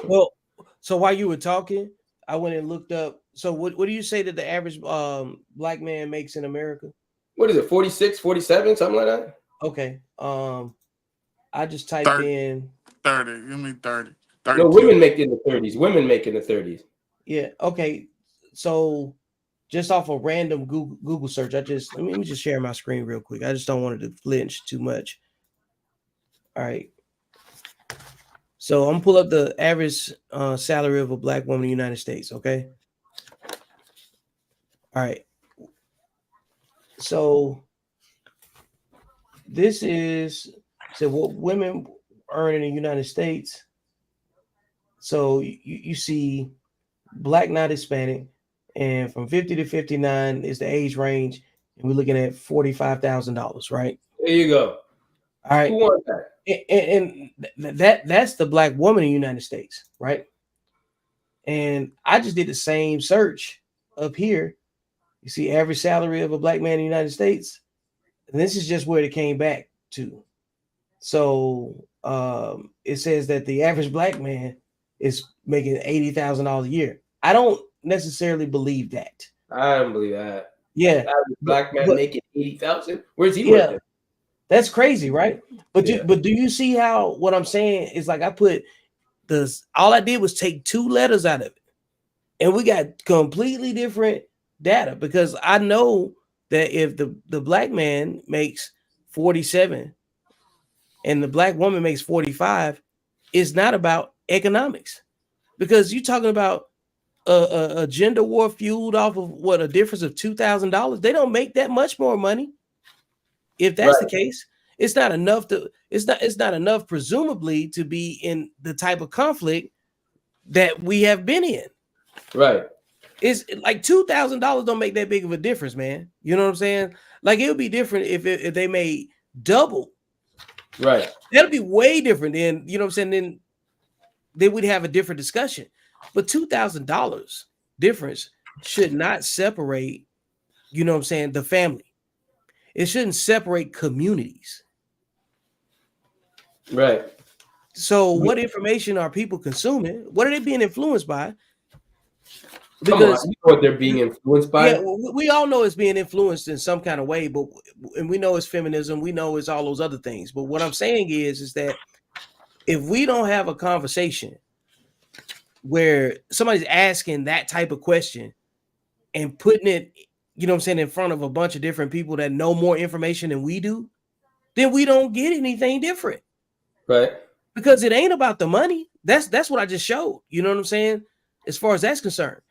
Well, so while you were talking, I went and looked up. So what do you say that the average black man makes in America? What is it, 46, 47, something like that? Okay. I just typed 30, in 30. You mean 30. No, women make in the 30s. Women make in the 30s. Yeah. Okay. So just off a random Google search, let me just share my screen real quick. I just don't want it to flinch too much. All right. So I'm gonna pull up the average salary of a black woman in the United States. Okay. All right. So this is what women earn in the United States. So you see black, not Hispanic, and from 50 to 59 is the age range, and we're looking at $45,000, right? There you go. All right. Who wants that? And that's the black woman in the United States, right? And I just did the same search up here. You see average salary of a black man in the United States. And this is just where it came back to. So it says that the average black man is making $80,000 a year. I don't necessarily believe that. I don't believe that. Yeah. The average black man making 80,000? Where's he working? That's crazy, right? But do you see how what I'm saying is like I put all I did was take 2 letters out of it, and we got completely different data, because I know that if the black man makes 47 and the black woman makes 45, it's not about economics, because you're talking about a gender war fueled off of what, a difference of $2,000. They don't make that much more money. If that's the case, it's not enough presumably to be in the type of conflict that we have been in. Right. It's like $2,000 don't make that big of a difference, man. You know what I'm saying? Like it would be different if they made double. Right. That'll be way different than, you know what I'm saying? Then we'd have a different discussion. But $2,000 difference should not separate, you know what I'm saying, the family. It shouldn't separate communities. Right. So what information are people consuming? What are they being influenced by? Because you know what they're being influenced by. Yeah, we all know it's being influenced in some kind of way, and we know it's feminism, we know it's all those other things. But what I'm saying is that if we don't have a conversation where somebody's asking that type of question and putting it you know what I'm saying, in front of a bunch of different people that know more information than we do, then we don't get anything different. Right. Because it ain't about the money. That's what I just showed. You know what I'm saying? As far as that's concerned.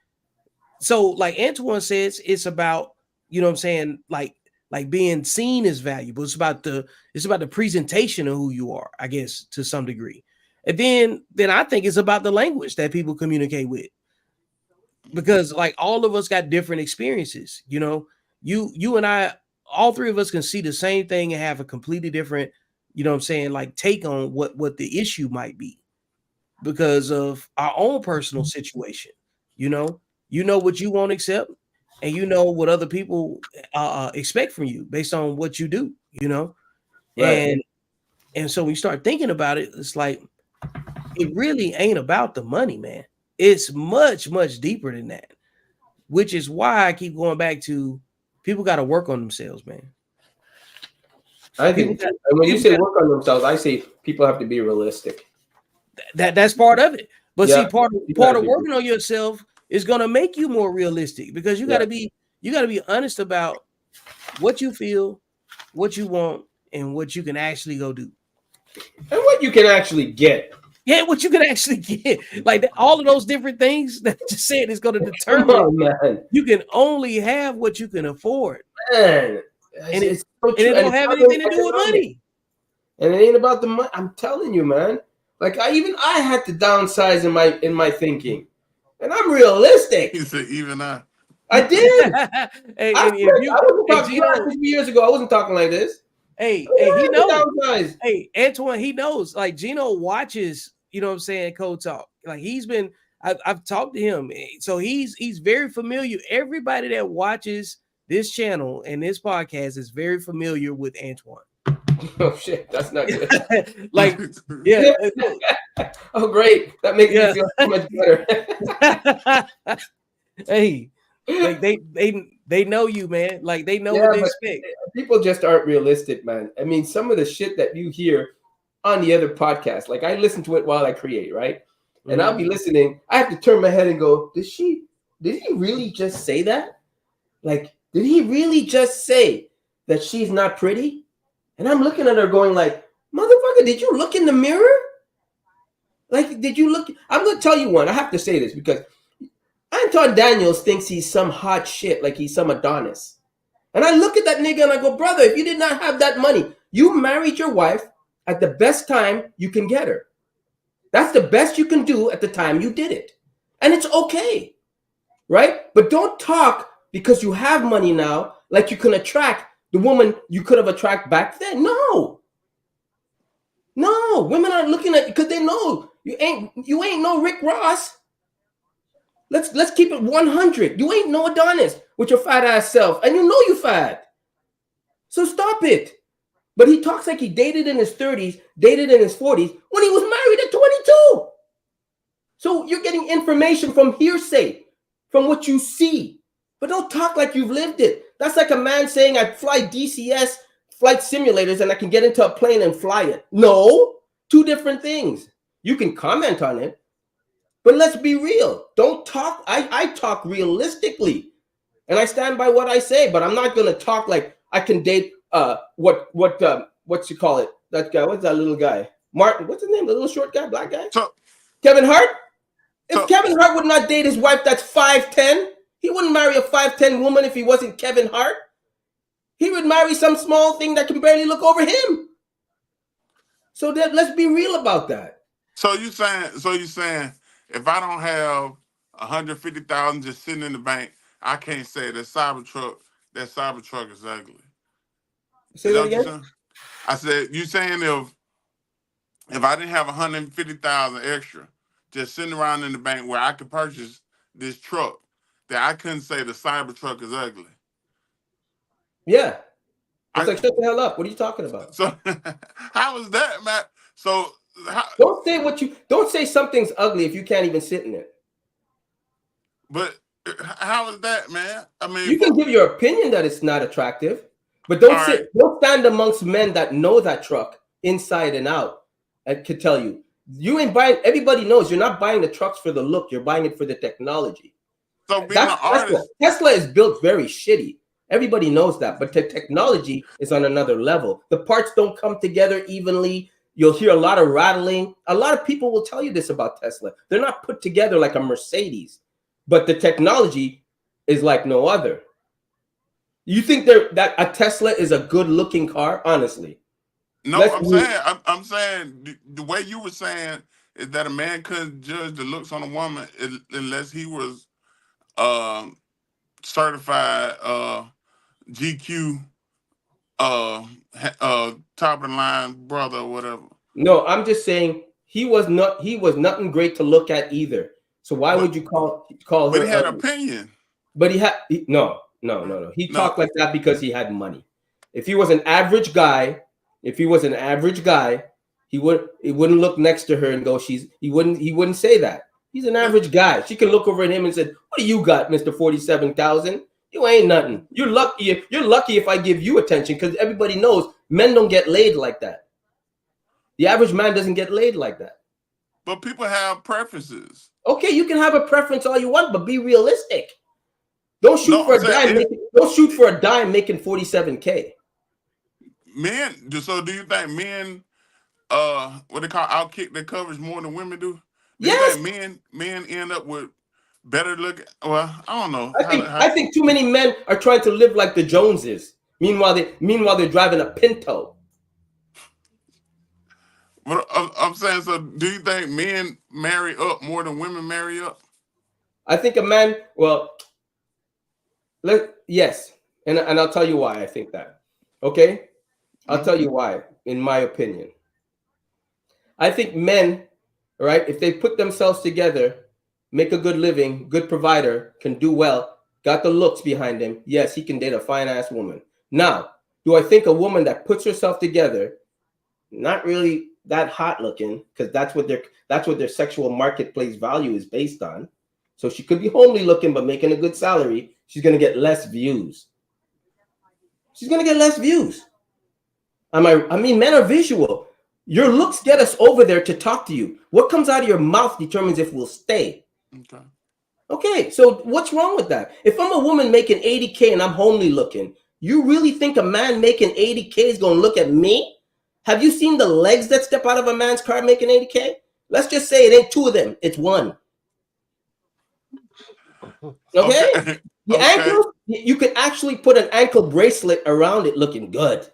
So like Antoine says, it's about, you know what I'm saying, like being seen as valuable. It's about the presentation of who you are, I guess, to some degree. And then I think it's about the language that people communicate with. Because like all of us got different experiences, you know. You and I, all three of us can see the same thing and have a completely different, you know what I'm saying, like take on what the issue might be because of our own personal situation. You know what you won't accept, and you know what other people expect from you based on what you do, you know. Right. And so when you start thinking about it, it's like it really ain't about the money, man. It's much, much deeper than that, which is why I keep going back to people got to work on themselves, man. I think People and when you say got- work on themselves, I say people have to be realistic. that's part of it. But Yeah, see, part you of gotta be- working on yourself is going to make you more realistic because you got to be honest about what you feel, what you want, and what you can actually go do. And what you can actually get. Yeah, what you can actually get, like all of those different things that you said is going to Come determine. on, man. You can only have what you can afford, Man. and It's so it true. don't it's have not anything to do with economic. money. And it ain't about the money. I'm telling you, man. Like I had to downsize in my thinking. And I'm realistic. He said, even I. I did. Hey, I and if you, wasn't hey, talking Gino, 3 years ago. I wasn't talking like this. hey, I he had to knows. downsize. Hey, Antoine, he knows. Like Gino watches, you know what I'm saying, Code Talk. Like I've talked to him, so he's very familiar. Everybody that watches this channel and this podcast is very familiar with Antoine. Oh shit, that's not good. Like, yeah. Oh great, that makes Yeah. me feel so much better. Hey, like they know you, man. Like they know Yeah, what they but expect. people just aren't realistic, man. I mean, some of the shit that you hear on the other podcasts, like I listen to it while I create, right? And I'll be listening. I have to turn my head and go, did he really just say that? Like, did he really just say that she's not pretty? And I'm looking at her going like, motherfucker, did you look in the mirror? Like, did you look? I'm going to tell you one. I have to say this because Anton Daniels thinks he's some hot shit, like he's some Adonis. And I look at that nigga and I go, brother, if you did not have that money, you married your wife at the best time you can get her. That's the best you can do at the time you did it. And it's okay, right? But don't talk because you have money now like you can attract the woman you could have attracted back then. No, women aren't looking at you because they know you ain't no Rick Ross. Let's keep it 100. You ain't no Adonis with your fat ass self, and you know you fat. So stop it. But he talks like he dated in his 30s, dated in his 40s when he was married at 22. So you're getting information from hearsay, from what you see. But don't talk like you've lived it. That's like a man saying I fly DCS flight simulators and I can get into a plane and fly it. No, two different things. You can comment on it, but let's be real. Don't talk. I talk realistically, and I stand by what I say. But I'm not going to talk like I can date what's you call it? That guy. What's that little guy? Martin. What's his name? The little short guy, black guy. Kevin Hart. If Kevin Hart would not date his wife that's 5'10", he wouldn't marry a 5'10" woman if he wasn't Kevin Hart. He would marry some small thing that can barely look over him. So let's be real about that. So you saying if I don't have 150,000 just sitting in the bank, I can't say that Cybertruck is ugly. Say that again? I said you saying if I didn't have 150,000 extra just sitting around in the bank where I could purchase this truck, that I couldn't say the Cybertruck is ugly. Yeah. It's like, shut the hell up. What are you talking about? So how is that, Matt? So don't say something's ugly if you can't even sit in it. But how is that, man? I mean, you can give your opinion that it's not attractive, but don't stand amongst men that know that truck inside and out and can tell you. You ain't buying. Everybody knows you're not buying the trucks for the look. You're buying it for the technology. So being That's an artist, Tesla is built very shitty. Everybody knows that, but the technology is on another level. The parts don't come together evenly. You'll hear a lot of rattling. A lot of people will tell you this about Tesla. They're not put together like a Mercedes, but the technology is like no other. You think that a Tesla is a good-looking car? Honestly, no, I'm saying the way you were saying is that a man couldn't judge the looks on a woman unless he was certified GQ top of the line brother or whatever. No, I'm just saying he was nothing great to look at either. So why would you call her? But he had opinion. But no. He talked like that because he had money. If he was an average guy, he wouldn't look next to her and go, he wouldn't say that. He's an average guy. She can look over at him and say, "What do you got, Mr. 47,000? You ain't nothing. You're lucky if I give you attention, because everybody knows men don't get laid like that. The average man doesn't get laid like that." But people have preferences. Okay, you can have a preference all you want, but be realistic. Don't shoot for a dime making 47K. Men, so do you think men what they call outkick their coverage more than women do? Yes. You think men end up with better look? Well, I don't know. I think too many men are trying to live like the Joneses. Meanwhile they're driving a Pinto. But I'm saying, so do you think men marry up more than women marry up? I think a man, yes. And I'll tell you why I think that. Okay? I'll tell you why, in my opinion. I think men, right, if they put themselves together, make a good living, good provider, can do well, got the looks behind him, yes, he can date a fine-ass woman. Now, do I think a woman that puts herself together, not really that hot looking, because that's what their sexual marketplace value is based on. So she could be homely looking but making a good salary. She's going to get less views. I mean, men are visual. Your looks get us over there to talk to you. What comes out of your mouth determines if we'll stay. Okay, so what's wrong with that? If I'm a woman making 80K and I'm homely looking, you really think a man making 80K is going to look at me? Have you seen the legs that step out of a man's car making 80K? Let's just say it ain't two of them, it's one. Okay? The ankle, you can actually put an ankle bracelet around it looking good.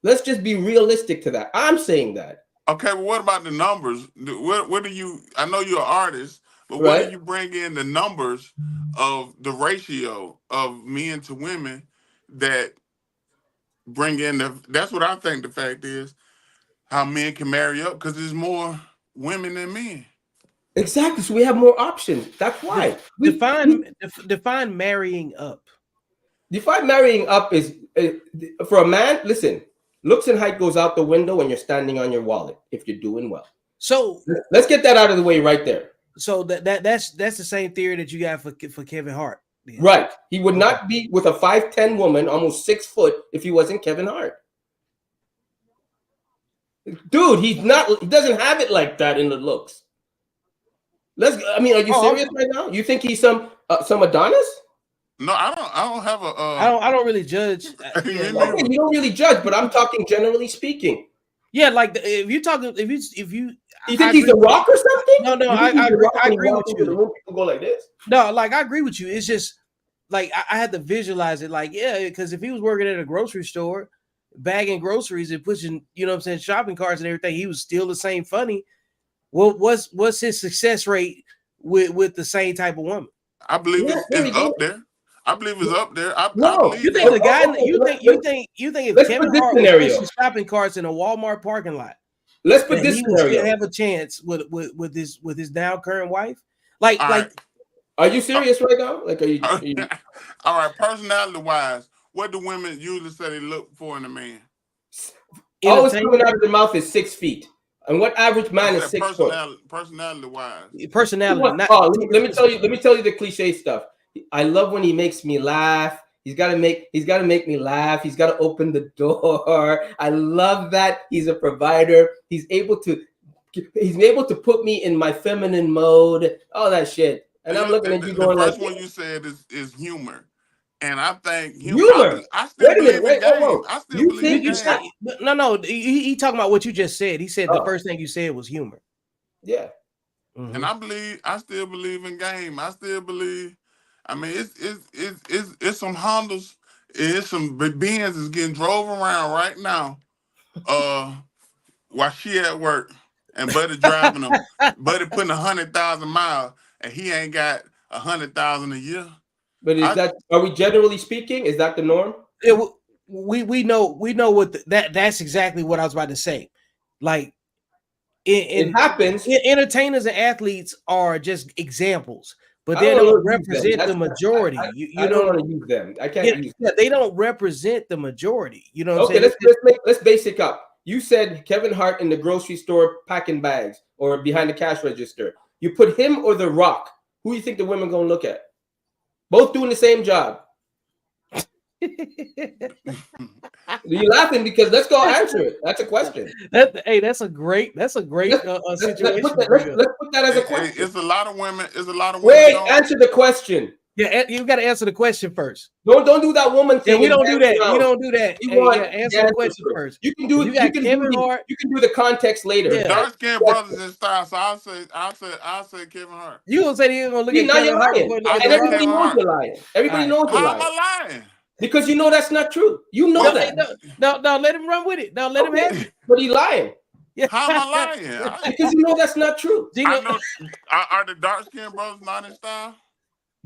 Let's just be realistic to that. I'm saying that. Okay, well, what about the numbers? What do you, I know you're an artist, but what do you bring in the numbers of the ratio of men to women that bring in that's what I think the fact is, how men can marry up, because there's more women than men. Exactly. So we have more options. That's why. Define marrying up. Define marrying up is for a man. Listen, looks and height goes out the window when you're standing on your wallet if you're doing well. So let's get that out of the way right there. So that's the same theory that you got for Kevin Hart. Then. Right. He would not be with a 5'10" woman, almost 6 foot, if he wasn't Kevin Hart. Dude, he doesn't have it like that in the looks. Are you serious right now? You think he's some Adonis? No, I don't have a. I don't really judge. Okay, you don't really judge, but I'm talking generally speaking. Yeah, like if you talking, if you think he's a rock or something? No, I agree with you. The room, people go like this. No, like I agree with you. It's just like I had to visualize it. Like because if he was working at a grocery store, bagging groceries and pushing, shopping carts and everything, he was still the same funny. Well, what's his success rate with the same type of woman? I believe it's up there. I believe it's up there. I believe you think the guy? You think if Kevin Hart was pushing shopping carts in a Walmart parking lot, let's put this he scenario. Would still have a chance with his now current wife? Like, are you serious right now? Like, are you? All right, personality wise, what do women usually say they look for in a man? Always coming out of their mouth is 6 feet. And what average man is 6 foot? Personality wise. Personality. Let me tell you the cliche stuff. I love when he makes me laugh. He's got to make me laugh. He's got to open the door. I love that. He's a provider. He's able to put me in my feminine mode. All that shit. And I'm looking at you The going first like, one you said is humor, and I think humor. I still Wait a minute. believe in Wait, whoa, game. whoa. I still You believe think in you game. said? No. He talking about what you just said. He said the Oh. first thing you said was humor. Yeah. And I still believe in game. I still believe. I mean, it's some Hondas, it's some Benz is getting drove around right now. While she at work, and Buddy driving them. Buddy putting 100,000 miles, and he ain't got 100,000 a year. But are we generally speaking? Is that the norm? We know what that's exactly what I was about to say. Like, it happens. Entertainers and athletes are just examples, but they don't don't wanna use them. represent the majority. I don't want to use them. I can't use them. They don't represent the majority. You know what I'm Okay, saying? let's basic up. You said Kevin Hart in the grocery store packing bags or behind the cash register. You put him or The Rock. Who do you think the women gonna look at? Both doing the same job. You're laughing because let's go answer it. That's a question. That's a great situation. Let's put that as a question. It's a lot of women. It's a lot of women. Wait, answer the question. Yeah, you got to answer the question first. Don't do that woman thing. Yeah, we don't do that. We don't do that. Answer the question first. You can do it. You can do the context later. Yeah. Dark skinned brothers in style. So I'll say Kevin Hart. You gonna say you're gonna look at Kevin Hart? And everybody knows you're lying. Everybody knows you're lying. How am I lying? Because you know that's not true. You know that. No, let him run with it. No, let him have it. But he lying. How am I lying? Because you know that's not true. I know. Are the dark skinned brothers not in style?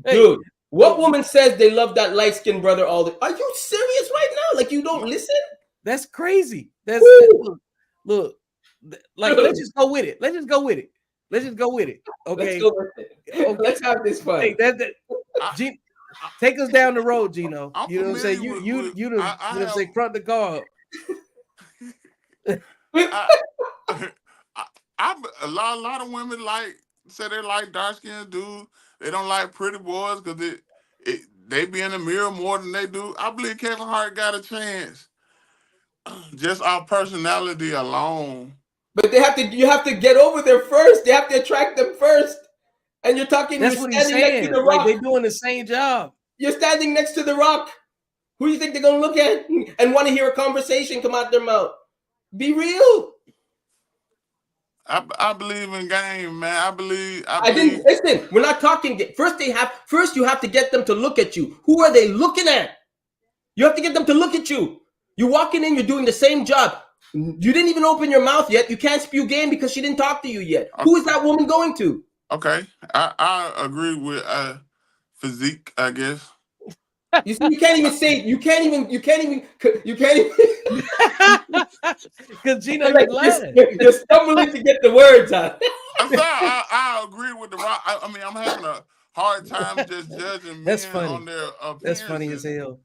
Dude, what woman says they love that light skinned brother all the? Are you serious right now? Like you don't listen? That's crazy. Look. Like let's just go with it. Let's just go with it. Okay. Let's go with it. Okay. Let's have this fun. Hey, take us down the road, Gino. You know what I'm saying? You say front the car. A lot of women say they like dark skinned dudes. They don't like pretty boys because they be in the mirror more than they do. I believe Kevin Hart got a chance. Just our personality alone. But you have to get over there first. They have to attract them first. And you're talking. That's what he's saying. Like they're doing the same job. You're standing next to The Rock. Who do you think they're gonna look at and want to hear a conversation come out their mouth? Be real. I believe in game, man. I believe. Listen. We're not talking. First, you have to get them to look at you. Who are they looking at? You have to get them to look at you. You're walking in. You're doing the same job. You didn't even open your mouth yet. You can't spew game because she didn't talk to you yet. Okay. Who is that woman going to? Okay, I agree with physique, I guess. You see, you can't even say. You can't even. Because Gino, you're stumbling to get the words out. I agree with The Rock. I mean, I'm having a hard time just judging men on their appearance. That's funny as hell.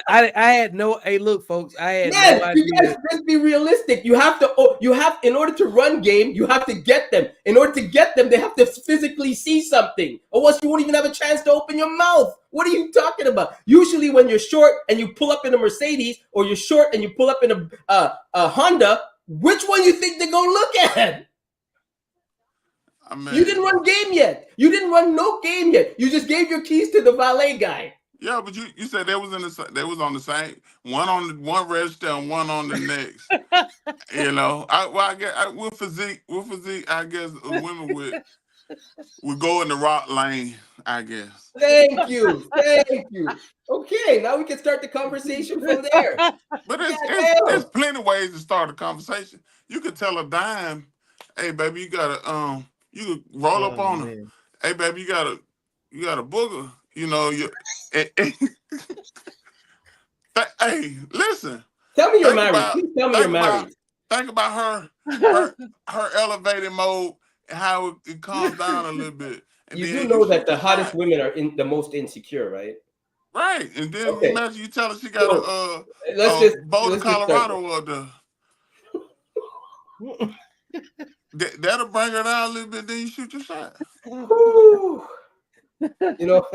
I had no. Hey, look, folks. I had no idea. You guys just be realistic. You have to. In order to run game, you have to get them. In order to get them, they have to physically see something, or else you won't even have a chance to open your mouth. What are you talking about? Usually, when you're short and you pull up in a Mercedes, or you're short and you pull up in a Honda, which one you think they're gonna look at? I mean, you didn't run game yet. You didn't run no game yet. You just gave your keys to the valet guy. Yeah, but you said they was on the same one on one register and one on the next. You know, I guess with physique, I guess women would go in the Rock lane. I guess. Thank you. Okay, now we can start the conversation from there. But there's plenty of ways to start a conversation. You could tell a dime, hey baby, you gotta you could roll up on her. Hey baby, you got a booger. You know, hey, listen. Tell me you're married. Please tell me you're married. Think about her elevated mode and how it calms down a little bit. And you do know that the hottest women are the most insecure, right? Right. And then imagine you tell her she got a Boulder, Colorado up there. That'll bring her down a little bit, then you shoot your shot. You know,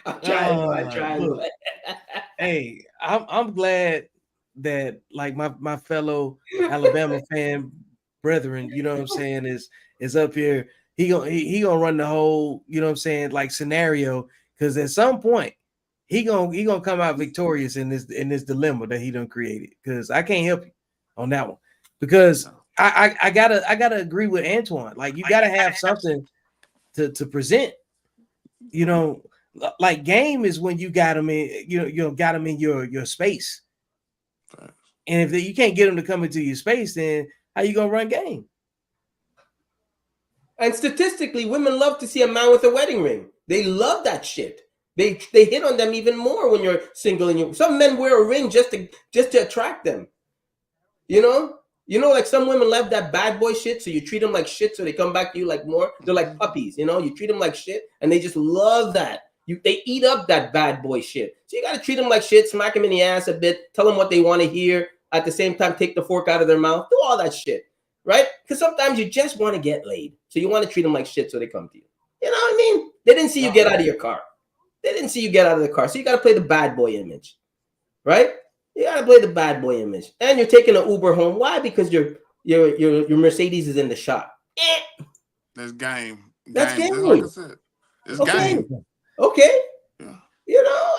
I'm trying. Hey, I'm glad that like my fellow Alabama fan brethren, you know what I'm saying, is up here, he gonna run the whole, you know what I'm saying, like scenario, because at some point he gonna come out victorious in this dilemma that he done created. Because I can't help you on that one. Because I gotta agree with Antoine. Like you gotta have something to present. You know, like game is when you got them in, got them in your space. And if you can't get them to come into your space, then how you gonna run game? And statistically, women love to see a man with a wedding ring. They love that shit. They hit on them even more when you're single. And some men wear a ring just to attract them. You know, like some women love that bad boy shit. So you treat them like shit, so they come back to you like more. They're like puppies. You treat them like shit, and they just love that. They eat up that bad boy shit. So you got to treat them like shit, smack them in the ass a bit, tell them what they want to hear. At the same time, take the fork out of their mouth. Do all that shit, right? Because sometimes you just want to get laid. So you want to treat them like shit so they come to you. You know what I mean? They didn't see you get out of your car. They didn't see you get out of the car. So you got to play the bad boy image, right? You got to play the bad boy image. And you're taking an Uber home. Why? Because your Mercedes is in the shop. That's game. That's game. Just like I said, it's game. Okay. Yeah.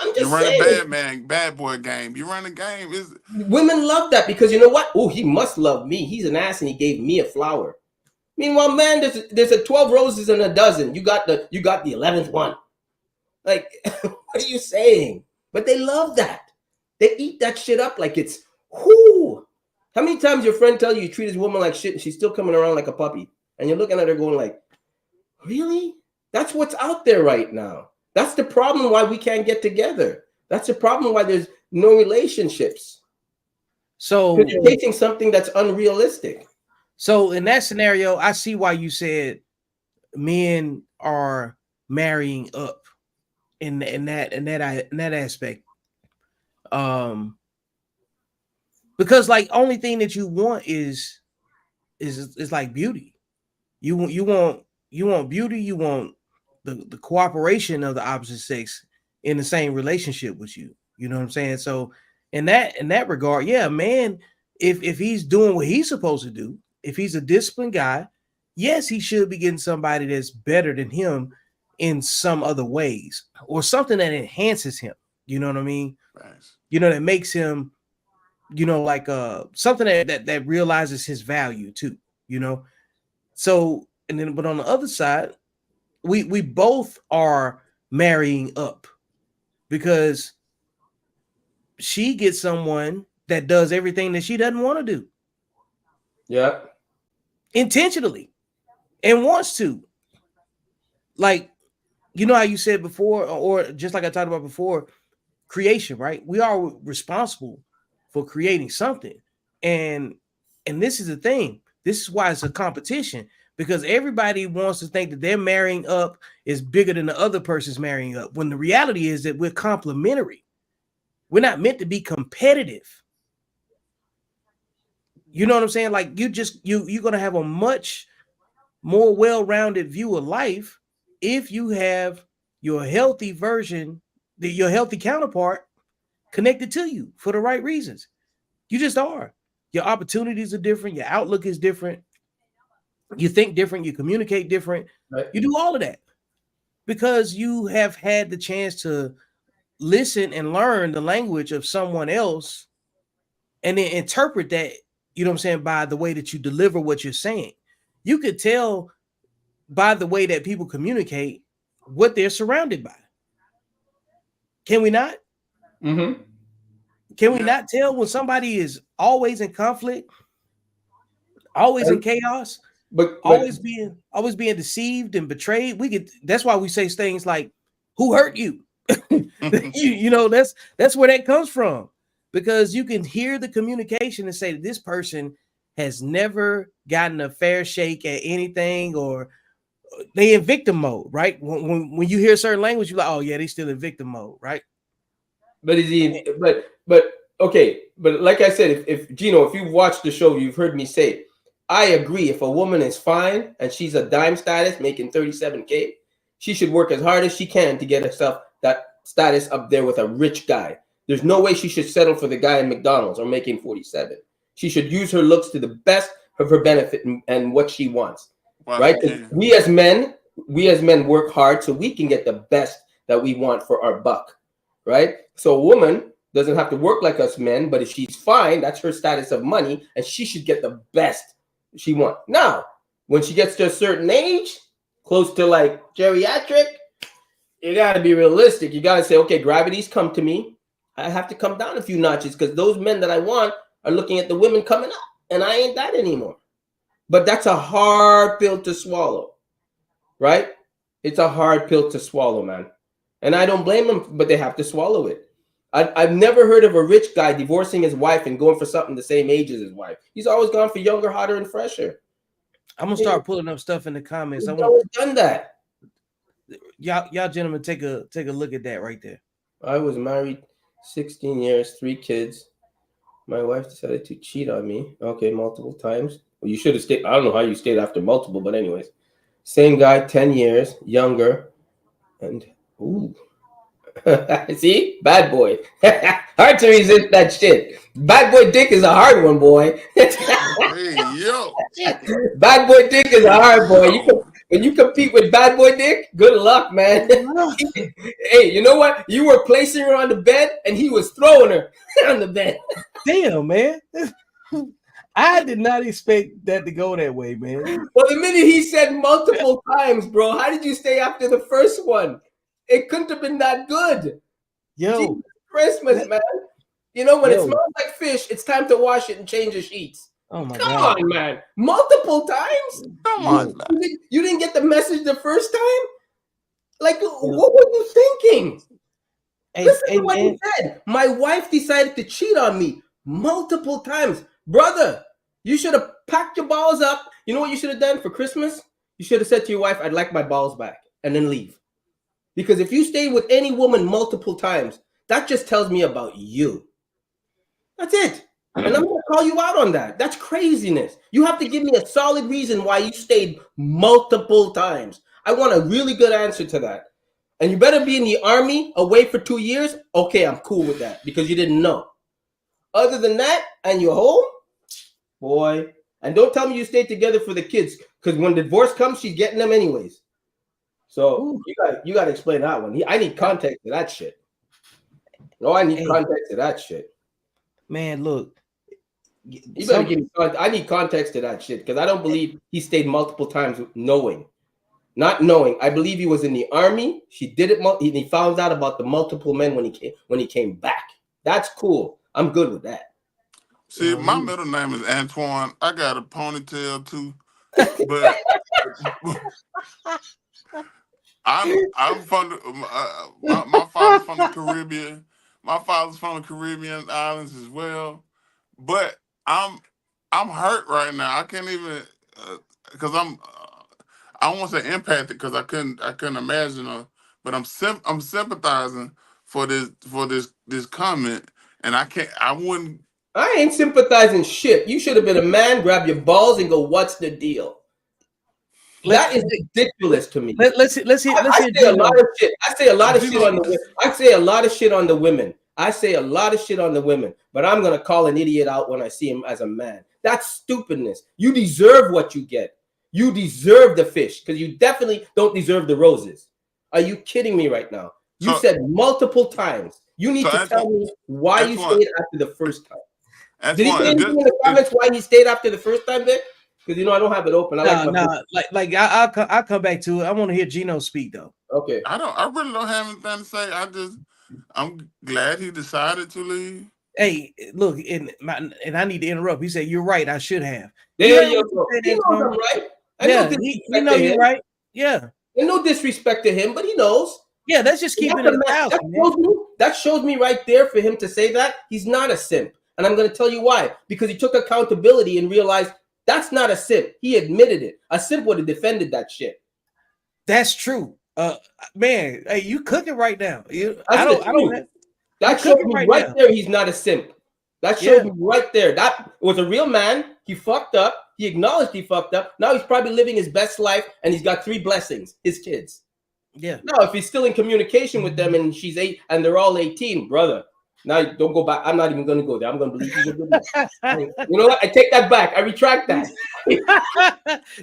I'm just saying. You run a bad boy game. You run a game. Women love that because you know what? Oh, he must love me. He's an ass and he gave me a flower. Meanwhile, man, there's a 12 roses in a dozen. You got the 11th one. Like, what are you saying? But they love that. They eat that shit up like it's whoo. How many times your friend tell you treat his woman like shit and she's still coming around like a puppy? And you're looking at her going like, really? That's what's out there right now. That's the problem why we can't get together. That's the problem why there's no relationships. So you're chasing something that's unrealistic. So in that scenario, I see why you said men are marrying up in that aspect. Because like only thing that you want is like beauty. You want beauty. You want the cooperation of the opposite sex in the same relationship with you. You know what I'm saying? So in that regard, yeah, man, if he's doing what he's supposed to do, if he's a disciplined guy, yes, he should be getting somebody that's better than him in some other ways or something that enhances him. You know what I mean? Nice. That makes him, like something that realizes his value too. So and then, but on the other side, we both are marrying up because she gets someone that does everything that she doesn't want to do. Yeah. Intentionally and wants to. Like, how you said before, or just like I talked about before, creation, right? We are responsible for creating something. And this is the thing. This is why it's a competition, because everybody wants to think that their marrying up is bigger than the other person's marrying up, when the reality is that we're complementary. We're not meant to be competitive. You know what I'm saying? Like you're going to have a much more well-rounded view of life if you have your healthy version, your healthy counterpart connected to you for the right reasons. You just are. Your opportunities are different. Your outlook is different. You think different. You communicate different. Right. You do all of that because you have had the chance to listen and learn the language of someone else and then interpret that, you know what I'm saying, by the way that you deliver what you're saying. You could tell by the way that people communicate what they're surrounded by. Can we not? Mm-hmm. Can we not tell when somebody is always in conflict, always in chaos, but always being deceived and betrayed? That's why we say things like, who hurt you? That's where that comes from, because you can hear the communication and say that this person has never gotten a fair shake at anything, or they in victim mode, right? When you hear certain language, you're like, oh yeah, they still in victim mode, right? But is he? But okay. But like I said, if Gino, if you've watched the show, you've heard me say, I agree. If a woman is fine and she's a dime status making $37K, she should work as hard as she can to get herself that status up there with a rich guy. There's no way she should settle for the guy in McDonald's or making 47. She should use her looks to the best of her benefit and what she wants. While right? they can. We as men work hard so we can get the best that we want for our buck, right? So a woman doesn't have to work like us men, but if she's fine, that's her status of money, and she should get the best she wants. Now, when she gets to a certain age, close to like geriatric, you got to be realistic. You got to say, okay, gravity's come to me. I have to come down a few notches because those men that I want are looking at the women coming up, and I ain't that anymore. But that's a hard pill to swallow, right? It's a hard pill to swallow, man. And I don't blame them, but they have to swallow it. I've never heard of a rich guy divorcing his wife and going for something the same age as his wife. He's always gone for younger, hotter, and fresher. I'm gonna start pulling up stuff in the comments. He's always done that. Y'all gentlemen, take a look at that right there. I was married 16 years, 3 kids. My wife decided to cheat on me. Okay, multiple times. Well, you should have stayed. I don't know how you stayed after multiple, but anyways. Same guy, 10 years, younger. And, ooh. See? Bad boy. Hard to resist that shit. Bad boy dick is a hard one, boy. Hey, yo. Bad boy dick is a hard boy. When you compete with bad boy dick, good luck, man. Hey, you know what? You were placing her on the bed, and he was throwing her on the bed. Damn, man. I did not expect that to go that way, man. Well, the minute he said multiple times, bro, how did you stay after the first one? It couldn't have been that good. Yo, Jesus Christmas, man. You know, when it smells like fish, it's time to wash it and change the sheets. Oh my Come God. on, man. Multiple times? Come on. You didn't get the message the first time? Like, what were you thinking? Listen to what he said. My wife decided to cheat on me multiple times. Brother, you should have packed your balls up. You know what you should have done for Christmas? You should have said to your wife, I'd like my balls back, and then leave. Because if you stay with any woman multiple times, that just tells me about you. That's it. And I'm going to call you out on that. That's craziness. You have to give me a solid reason why you stayed multiple times. I want a really good answer to that. And you better be in the army away for 2 years. Okay, I'm cool with that because you didn't know. Other than that, and you're home, boy. And don't tell me you stayed together for the kids because when the divorce comes, she's getting them anyways. So you got to explain that one. I need context to that shit. No, I need context to that shit. Man, look. You better give me. I need context to that shit because I don't believe he stayed multiple times knowing. Not knowing. I believe he was in the army. She did it. He found out about the multiple men when he came back. That's cool. I'm good with that. See, my middle name is Antoine. I got a ponytail too, but I'm from my father's from the Caribbean. My father's from the Caribbean islands as well. But I'm hurt right now. I can't even because I don't want to say empathic because I couldn't imagine her. But I'm sympathizing for this comment, and I wouldn't. I ain't sympathizing shit. You should have been a man, grab your balls, and go, "What's the deal?" That is ridiculous to me. Let's hear. I say a lot of shit. I say a lot of shit on the women. I say a lot of shit on the women. I say a lot of shit on the women. But I'm gonna call an idiot out when I see him as a man. That's stupidness. You deserve what you get. You deserve the fish because you definitely don't deserve the roses. Are you kidding me right now? You said multiple times. You need to tell me why you stayed after the first time. Did he say anything in the comments why he stayed after the first time, Vic? Because I don't have it open. I'll come back to it. I want to hear Gino speak though. Okay. I really don't have anything to say. I'm glad he decided to leave. Hey, look, and I need to interrupt. He said, "You're right. I should have." There you go. He knows I'm right. You know you're right. Yeah. And no disrespect to him, but he knows. Yeah, that's just keeping it 1,000. That shows me right there for him to say that he's not a simp. And I'm going to tell you why. Because he took accountability and realized that's not a simp. He admitted it. A simp would have defended that shit. That's true. Man, hey, you cooking right now. That shows me right there he's not a simp. That shows me right there. That was a real man. He fucked up. He acknowledged he fucked up. Now he's probably living his best life and he's got 3 blessings, his kids. Yeah. Now, if he's still in communication with them and she's 8 and they're all 18, brother, Now don't go back. I'm not even going to go there. I'm going to believe he's a good man. You know what? I take that back. I retract that.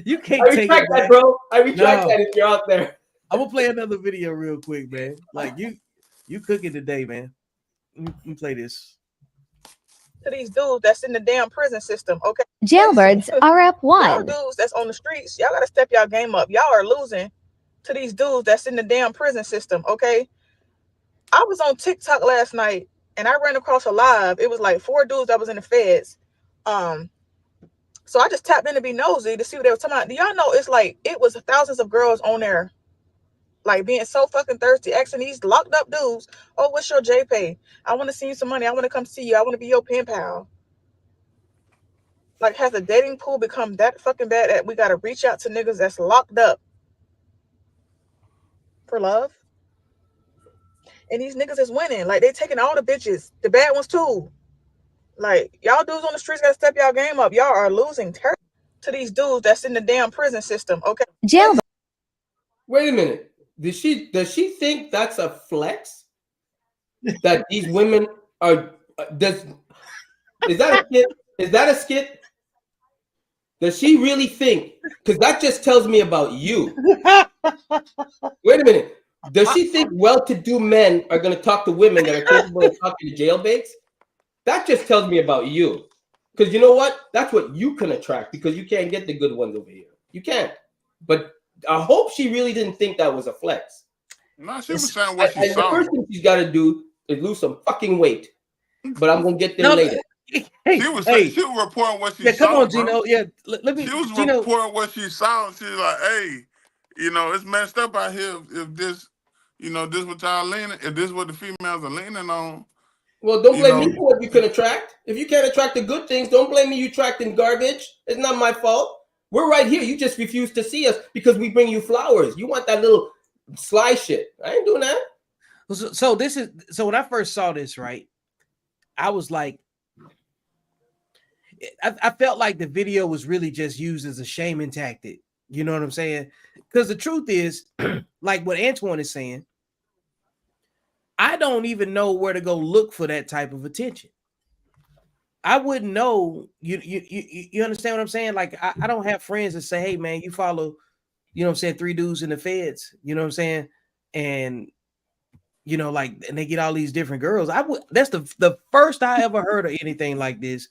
You can't I take retract it back. that, bro. I retract No. that if you're out there. I'm gonna play another video real quick, man. Like you cooking today, man. Let me play this. To these dudes that's in the damn prison system, okay? Jailbirds are up Y'all 1. dudes that's on the streets, y'all gotta step y'all game up. Y'all are losing to these dudes that's in the damn prison system, okay? I was on TikTok last night and I ran across a live. It was like 4 dudes that was in the feds. So I just tapped in to be nosy to see what they were talking about. Do y'all know it's like it was thousands of girls on there, like being so fucking thirsty, asking these locked up dudes, "Oh, what's your JPay? I want to see you some money. I want to come see you. I want to be your pen pal." Like, has the dating pool become that fucking bad that we gotta reach out to niggas that's locked up for love? And these niggas is winning. Like, they taking all the bitches, the bad ones too. Like, y'all dudes on the streets gotta step y'all game up. Y'all are losing to these dudes that's in the damn prison system, okay? Jailbirds. Wait a minute. Does she think that's a flex? That these women are is that a skit? Is that a skit? Does she really think? Because that just tells me about you. Wait a minute. Does she think well-to-do men are going to talk to women that are capable of talking to jailbaits? That just tells me about you. Because you know what? That's what you can attract because you can't get the good ones over here. You can't. But I hope she really didn't think that was a flex. No, she was saying what she And the saw. first thing she's got to do is lose some fucking weight. But I'm going to get there later. She was reporting what she saw. Come on, Gino. Yeah, let me. She was Gino, reporting what she saw. She's like, "Hey, you know, it's messed up out here. If this, you know, this what y'all leaning. If this what the females are leaning on." Well, don't blame me for what you can attract. If you can't attract the good things, don't blame me. You attracting garbage. It's not my fault. We're right here. You just refuse to see us because we bring you flowers. You want that little sly shit. I ain't doing that. So when I first saw this, right, I was like, I felt like the video was really just used as a shaming tactic. You know what I'm saying? Because the truth is, like what Antoine is saying, I don't even know where to go look for that type of attention. I wouldn't know. You understand what I'm saying? Like I don't have friends that say, "Hey man, you follow," you know what I'm saying, 3 dudes in the feds. You know what I'm saying? And you know, like, and they get all these different girls. That's the first I ever heard of anything like this.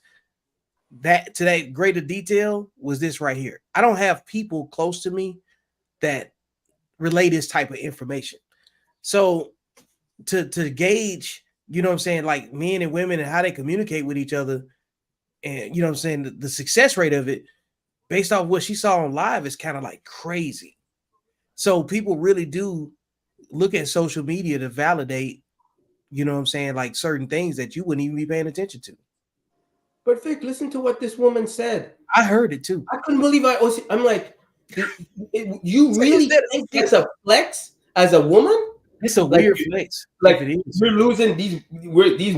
That to that greater detail was this right here. I don't have people close to me that relay this type of information. So to gauge, you know what I'm saying, like men and women and how they communicate with each other, and you know what I'm saying, the success rate of it based off what she saw on live is kind of like crazy. So people really do look at social media to validate, you know what I'm saying, like certain things that you wouldn't even be paying attention to. But Vic, listen to what this woman said. I heard it too. I couldn't believe I'm like, you really think it's a flex as a woman? It's a weird flex. Like we're losing these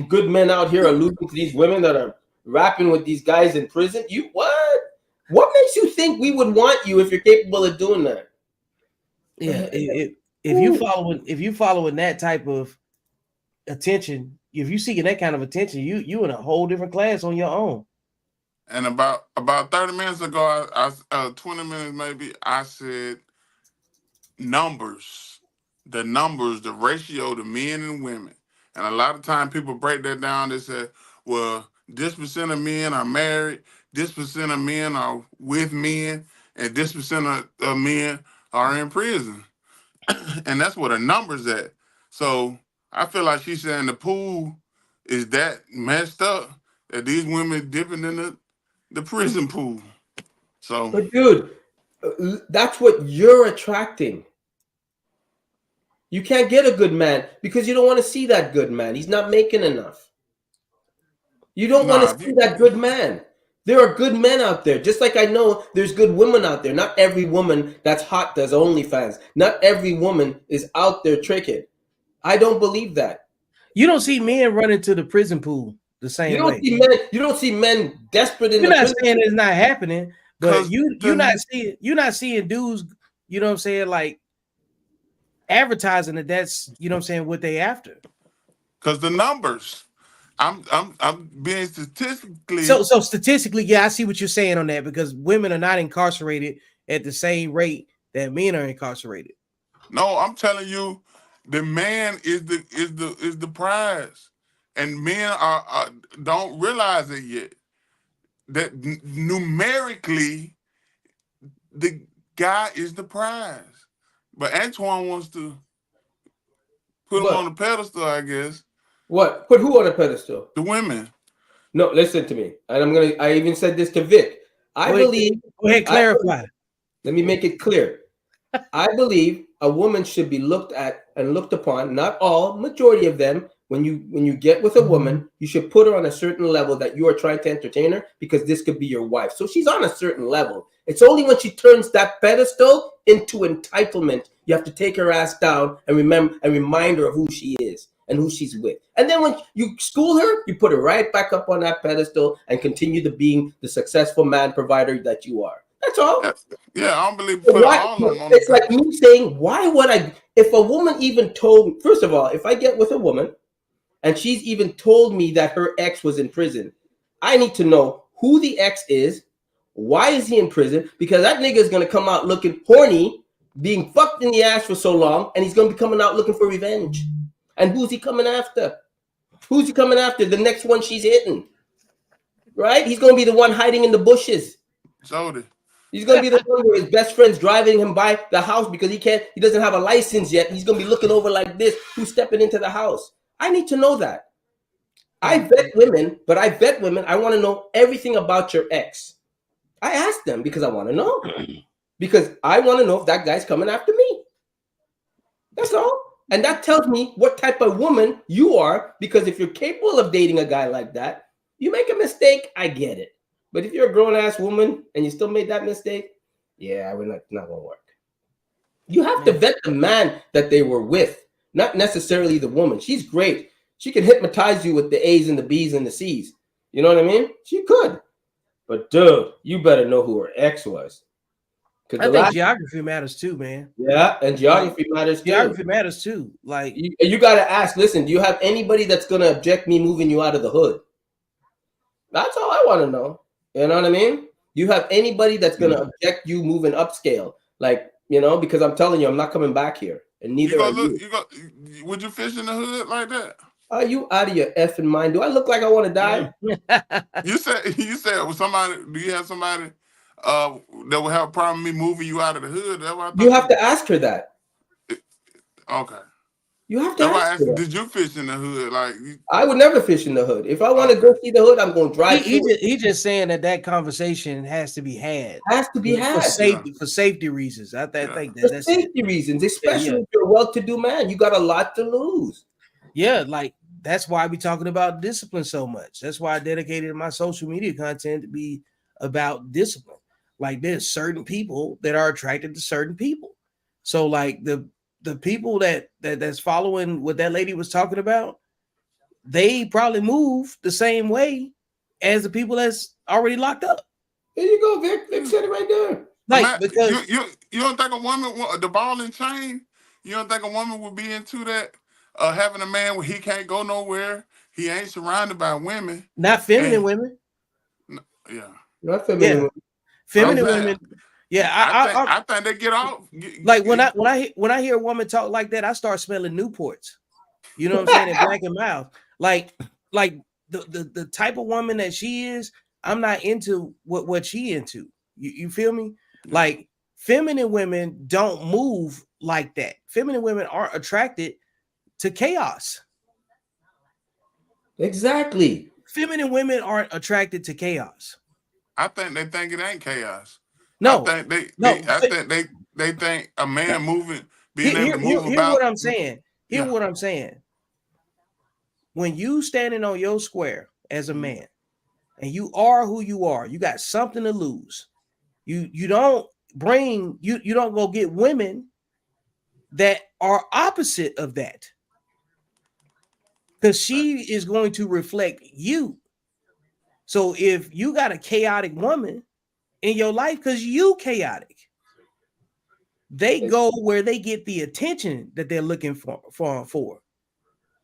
good men out here are losing to these women that are rapping with these guys in prison. You what? What makes you think we would want you if you're capable of doing that? Yeah, if you following that type of attention, if you seeking that kind of attention, you in a whole different class on your own. And about 30 minutes ago, 20 minutes maybe, I said numbers, the ratio to men and women. And a lot of time people break that down. They say, well, this percent of men are married, this percent of men are with men, and this percent of men are in prison. And that's where the numbers at. So I feel like she's saying the pool is that messed up that these women dipping in the prison pool. So, but dude, that's what you're attracting. You can't get a good man because you don't want to see that good man. He's not making enough. You don't want to see that good man. There are good men out there. Just like I know there's good women out there. Not every woman that's hot does OnlyFans. Not every woman is out there tricking. I don't believe that. You don't see men running to the prison pool the same way. You don't see men desperate in You're the not prison saying pool. it's not happening, but you're not seeing dudes, you know what I'm saying, like advertising that's, you know what I'm saying, what they after. Because the numbers. I'm being statistically. So statistically, yeah, I see what you're saying on that, because women are not incarcerated at the same rate that men are incarcerated. No, I'm telling you, the man is the prize, and men are don't realize it yet. That numerically, the guy is the prize, but Antoine wants to put him What? on the pedestal, I guess. What? Put who on a pedestal? The women. No, listen to me. And I even said this to Vic. I believe. Go ahead, clarify. Let me make it clear. I believe a woman should be looked at and looked upon, not all, majority of them. When you get with a woman, you should put her on a certain level that you are trying to entertain her, because this could be your wife. So she's on a certain level. It's only when she turns that pedestal into entitlement, you have to take her ass down and remind her of who she is and who she's with. And then when you school her, you put her right back up on that pedestal and continue to being the successful man provider that you are. That's all. Yeah, I don't believe put all of them on It's like me saying, why would I? If a woman even told me, first of all, if I get with a woman and she's even told me that her ex was in prison, I need to know who the ex is, why is he in prison, because that nigga is going to come out looking horny, being fucked in the ass for so long, and he's going to be coming out looking for revenge. And who's he coming after? Who's he coming after? The next one she's hitting. Right? He's going to be the one hiding in the bushes. Jody. He's gonna be the one where his best friend's driving him by the house because he doesn't have a license yet. He's gonna be looking over like this, who's stepping into the house. I need to know that. I vet women, but I vet women. I want to know everything about your ex. I ask them because I want to know. Because I want to know if that guy's coming after me. That's all. And that tells me what type of woman you are, because if you're capable of dating a guy like that, you make a mistake, I get it. But if you're a grown-ass woman and you still made that mistake, yeah, we're not going to work. You have to vet the man that they were with, not necessarily the woman. She's great. She can hypnotize you with the A's and the B's and the C's. You know what I mean? She could. But, dude, you better know who her ex was. I think geography matters too, man. Yeah, and geography matters too. Geography matters too. Like you got to ask, listen, do you have anybody that's going to object me moving you out of the hood? That's all I want to know. You know what I mean? You have anybody that's going to object you moving upscale? Like, you know, because I'm telling you, I'm not coming back here. And neither are you. Would you fish in the hood like that? Are you out of your effing mind? Do I look like I want to die? You said with somebody, do you have somebody that will have a problem with me moving you out of the hood? That's what I you have to ask her that. Okay. You have to ask her. Did you fish in the hood? Like I would never fish in the hood. If I want to go see the hood, I'm going to drive. He's just saying that conversation has to be had. Has to be had for safety reasons. I think that's safety reasons, especially if you're a well-to-do man. You got a lot to lose. Yeah, like that's why we're talking about discipline so much. That's why I dedicated my social media content to be about discipline. Like there's certain people that are attracted to certain people. So like the people that's following what that lady was talking about, they probably move the same way as the people that's already locked up. There you go, Vic. Vic said it right there. Like Matt, because you don't think a woman, the ball and chain, you don't think a woman would be into that? Having a man where he can't go nowhere, he ain't surrounded by women. Not feminine women. Yeah. Not feminine women. Feminine women. Yeah, I think they get off. Like when I hear a woman talk like that, I start smelling Newports. You know what I'm saying? In Black and Mouth. Like the type of woman that she is, I'm not into what she into. You feel me? Like feminine women don't move like that. Feminine women aren't attracted to chaos. Exactly. Feminine women aren't attracted to chaos. I think they think it ain't chaos. No, I think they think a man moving, being able to move about. Here's what I'm saying. Here's what I'm saying. When you standing on your square as a man, and you are who you are, you got something to lose. You don't go get women that are opposite of that, because she is going to reflect you. So if you got a chaotic woman in your life, because you chaotic, they go where they get the attention that they're looking for.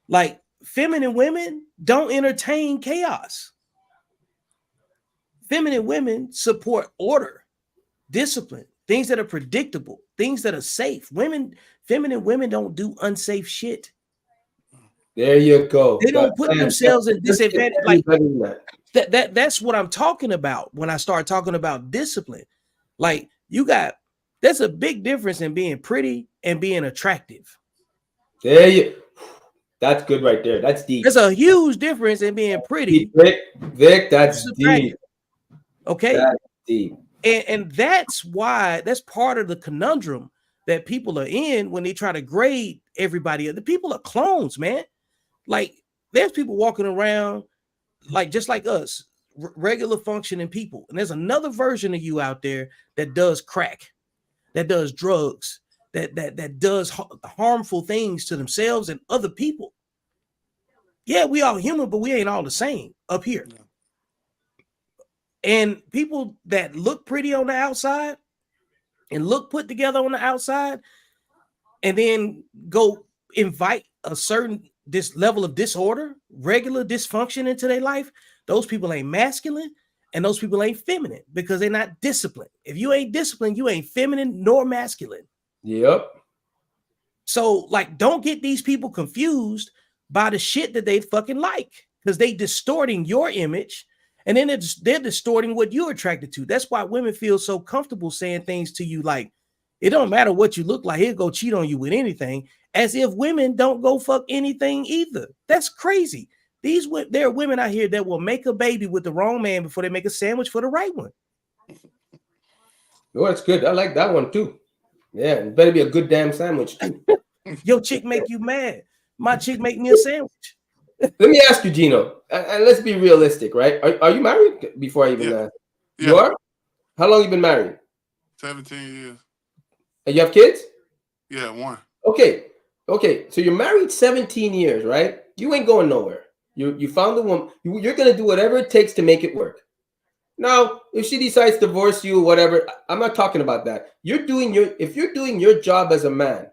Like feminine women don't entertain chaos. Feminine women support order, discipline, things that are predictable, things that are safe. Feminine women don't do unsafe shit. There you go. They don't put themselves in disadvantage. Like that's what I'm talking about when I start talking about discipline. Like there's a big difference in being pretty and being attractive. That's good right there. That's deep. There's a huge difference in being pretty. Vic, that's deep. Okay. That's deep. And that's part of the conundrum that people are in when they try to grade everybody. The people are clones, man. Like there's people walking around like just like us, regular functioning people. And there's another version of you out there that does crack, that does drugs, that does harmful things to themselves and other people. Yeah, we all human, but we ain't all the same up here. And people that look pretty on the outside and look put together on the outside and then go invite this level of disorder, regular dysfunction into their life, those people ain't masculine and those people ain't feminine because they're not disciplined. If you ain't disciplined, you ain't feminine nor masculine. Yep. So like, don't get these people confused by the shit that they fucking like because they distorting your image and then they're distorting what you're attracted to. That's why women feel so comfortable saying things to you like, it don't matter what you look like, he'll go cheat on you with anything, as if women don't go fuck anything either. That's crazy. There are women out here that will make a baby with the wrong man before they make a sandwich for the right one. Oh, that's good. I like that one too. Yeah, it better be a good damn sandwich too. Your chick make you mad. My chick make me a sandwich. Let me ask you, Gino, and let's be realistic, right? Are you married? Before I even ask, you are? How long you been married? 17 years. And you have kids? Yeah, one. Okay. So you're married 17 years, right? You ain't going nowhere. You found a woman. You're gonna do whatever it takes to make it work. Now, if she decides to divorce you, whatever, I'm not talking about that. If you're doing your job as a man,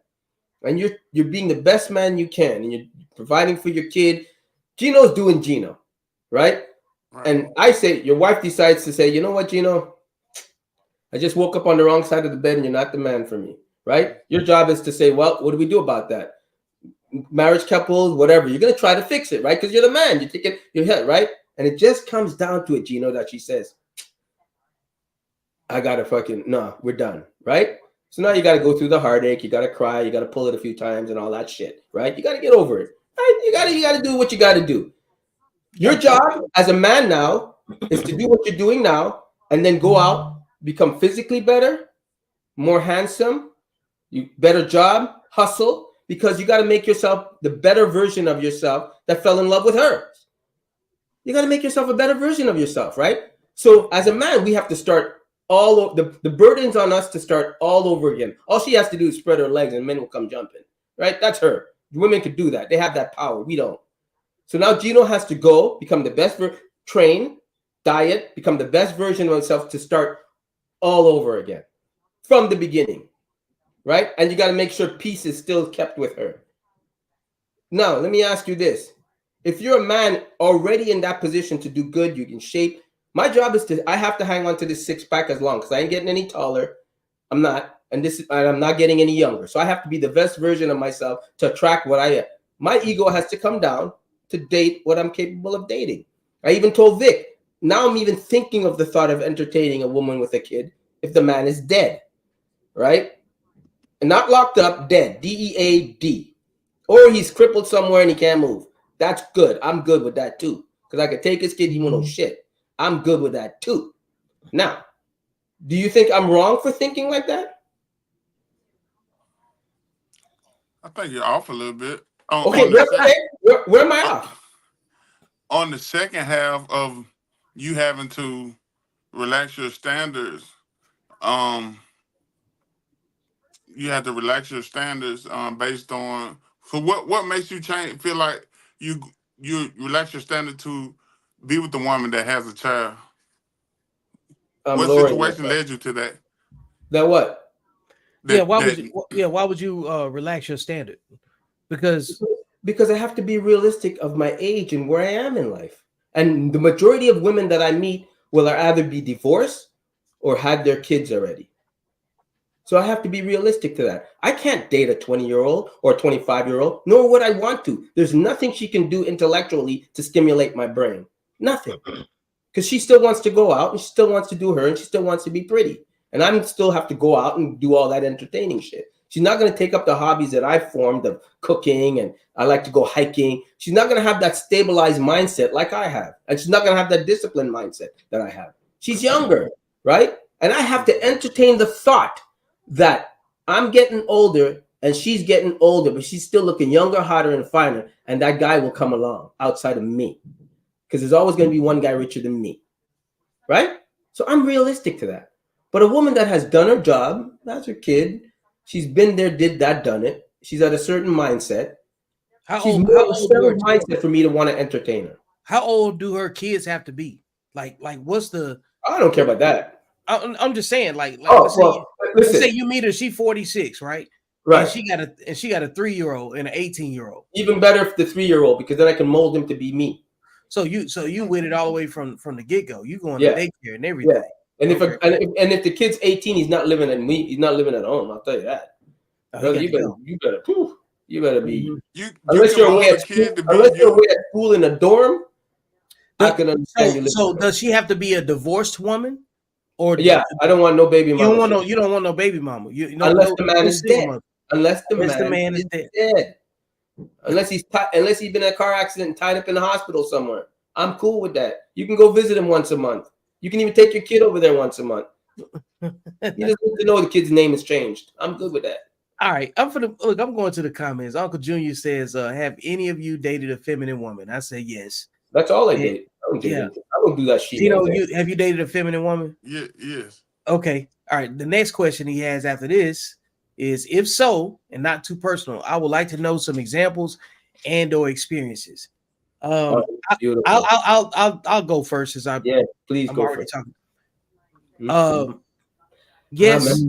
and you're being the best man you can, and you're providing for your kid, Gino's doing Gino, right? And I say, your wife decides to say, you know what, Gino? I just woke up on the wrong side of the bed and you're not the man for me, right? Your job is to say, well, what do we do about that? Marriage couples, whatever. You're going to try to fix it, right? Because you're the man. You're taking your head, right? And it just comes down to it, Gino, that she says, I got to no, we're done, right? So now you got to go through the heartache. You got to cry. You got to pull it a few times and all that shit, right? You got to get over it, right? You got to do what you got to do. Your job as a man now is to do what you're doing now and then go out, become physically better, more handsome, better job, hustle, because you got to make yourself the better version of yourself that fell in love with her. You got to make yourself a better version of yourself, right? So as a man, we have to start the burden's on us to start all over again. All she has to do is spread her legs and men will come jumping, right? That's her. Women could do that. They have that power. We don't. So now Gino has to go, become the best, train, diet, become the best version of himself to start all over again from the beginning, right? And you got to make sure peace is still kept with her. Now, let me ask you this. If you're a man already in that position to do good, you can shape. My job is I have to hang on to this six-pack as long because I ain't getting any taller. I'm not. And I'm not getting any younger. So I have to be the best version of myself to attract what I am. My ego has to come down to date what I'm capable of dating. I even told Vic, now I'm even thinking of the thought of entertaining a woman with a kid if the man is dead, right? And not locked up, dead, D-E-A-D. Or he's crippled somewhere and he can't move. That's good. I'm good with that too. Because I could take his kid, he won't know shit. I'm good with that too. Now, do you think I'm wrong for thinking like that? I think you're off a little bit. Okay, where am I off? On the second half of you having to relax your standards, you have to relax your standards based on. So what makes you feel like you relax your standard to be with the woman that has a child? What situation led you to that? That what? Why would you relax your standard? Because Because I have to be realistic of my age and where I am in life. And the majority of women that I meet will either be divorced or had their kids already. So I have to be realistic to that. I can't date a 20-year-old or a 25-year-old, nor would I want to. There's nothing she can do intellectually to stimulate my brain. Nothing. Because she still wants to go out and she still wants to do her and she still wants to be pretty. And I still have to go out and do all that entertaining shit. She's not going to take up the hobbies that I formed of cooking and I like to go hiking. She's not going to have that stabilized mindset like I have. And she's not going to have that disciplined mindset that I have. She's younger, right? And I have to entertain the thought that I'm getting older and she's getting older, but she's still looking younger, hotter, and finer. And that guy will come along outside of me. Because there's always going to be one guy richer than me, right? So I'm realistic to that. But a woman that has done her job, that's her kid, she's been there, did that, done it. She's at a certain mindset. She's more of a certain mindset for me to want to entertain her. How old do her kids have to be? Like what's the? I don't care about that. I'm just saying, like let's say you meet her, she's 46, right? Right. And she got a 3-year-old and an 18-year-old. Even better if the 3-year-old, because then I can mold him to be me. So you with it all the way from the get-go. You going to daycare and everything. Yeah. And if the kid's 18, he's not living he's not living at home. I'll tell you that. Brother, you better be. Unless you're away at school in a dorm, I can understand you. So does she have to be a divorced woman? Or I don't want no baby mama. You don't want no baby mama. Unless the man is dead. Unless the man is dead. Unless he's been in a car accident and tied up in the hospital somewhere. I'm cool with that. You can go visit him once a month. You can even take your kid over there once a month. He doesn't need to know the kid's name has changed. I'm good with that. All right. I'm going to the comments. Uncle Junior says, have any of you dated a feminine woman? I say yes. That's all I did. I don't do that shit. Have you dated a feminine woman? Yeah, yes. Okay. All right. The next question he has after this is, if so, and not too personal, I would like to know some examples and or experiences. I'll go first as please I'm go already first. Talking. Yes.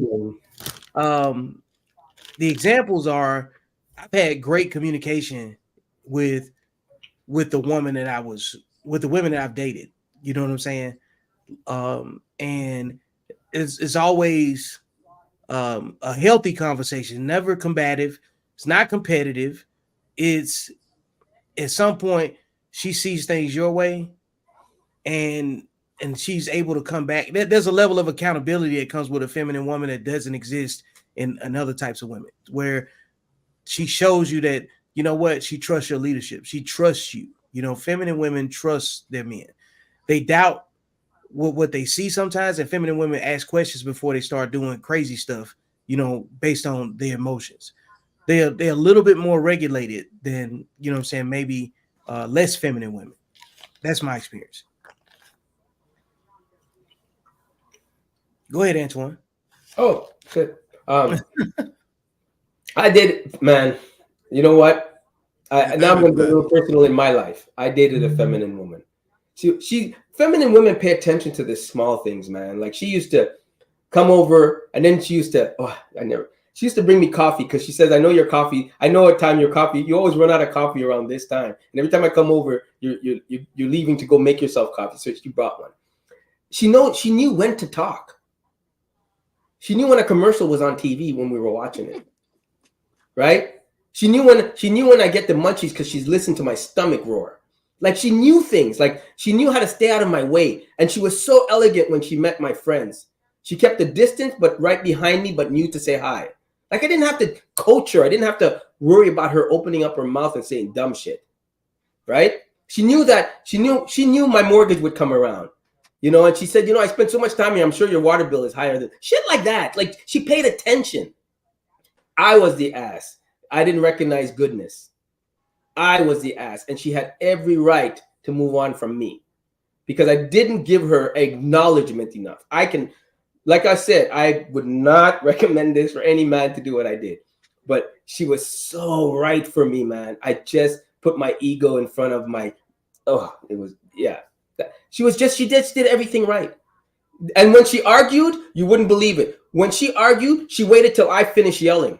The examples are, I've had great communication with the woman that with the women that I've dated. You know what I'm saying? And it's always a healthy conversation, never combative. It's not competitive. It's at some point she sees things your way and she's able to come back. There's a level of accountability that comes with a feminine woman that doesn't exist in other types of women, where she shows you that, you know what, she trusts your leadership. She trusts you. You know, feminine women trust their men. They doubt what they see sometimes, and feminine women ask questions before they start doing crazy stuff, you know, based on their emotions. They're a little bit more regulated than, you know what I'm saying, maybe less feminine women. That's my experience. Go ahead, Antoine. Oh, shit. I did, man. You know what? Now I'm going to be a little personal in my life. I dated a feminine woman. Feminine women pay attention to the small things, man. Like, she used to come over, and then she used to, she used to bring me coffee because she says, I know your coffee. I know what time your coffee, you always run out of coffee around this time. And every time I come over, you're leaving to go make yourself coffee. So she brought one. She knew when to talk. She knew when a commercial was on TV when we were watching it, right? She knew when I get the munchies because she's listened to my stomach roar. Like, she knew things. Like, she knew how to stay out of my way. And she was so elegant when she met my friends. She kept the distance, but right behind me, but knew to say hi. Like, I didn't have to coach her. I didn't have to worry about her opening up her mouth and saying dumb shit, right? She knew my mortgage would come around. You know, and she said, I spent so much time here. I'm sure your water bill is higher than shit like that. Like, she paid attention. I was the ass. I didn't recognize goodness. I was the ass. And she had every right to move on from me because I didn't give her acknowledgement enough. Like I said, I would not recommend this for any man to do what I did. But she was so right for me, man. I just put my ego in front of she just did everything right. And when she argued, you wouldn't believe it. When she argued, she waited till I finished yelling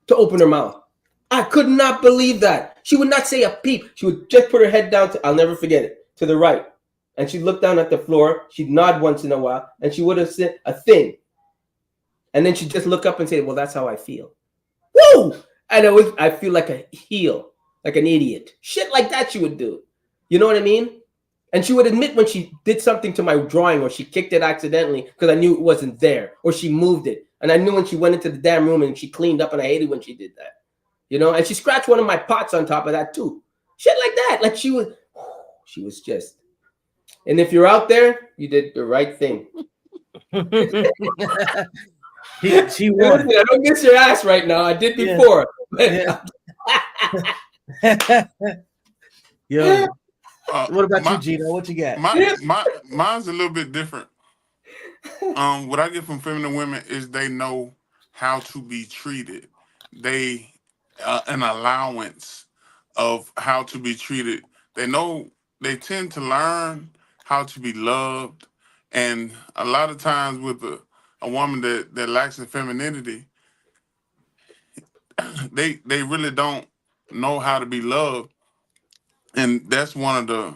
to open her mouth. I could not believe that. She would not say a peep. She would just put her head down I'll never forget it, to the right. And she'd look down at the floor. She'd nod once in a while, and she would have said a thing. And then she'd just look up and say, well, that's how I feel. Woo! And I feel like a heel, like an idiot. Shit like that she would do. You know what I mean? And she would admit when she did something to my drawing, or she kicked it accidentally because I knew it wasn't there, or she moved it. And I knew when she went into the damn room and she cleaned up, and I hated when she did that. You know, and she scratched one of my pots on top of that too. Shit like that. Like she was just. And if you're out there, you did the right thing. She won. I don't miss your ass right now. I did before. Yeah. Yo. What about you, Gino? What you got? Mine's a little bit different. What I get from feminine women is they know how to be treated. They an allowance of how to be treated. They tend to learn how to be loved, and a lot of times with a woman that lacks in femininity, they really don't know how to be loved, and that's one of the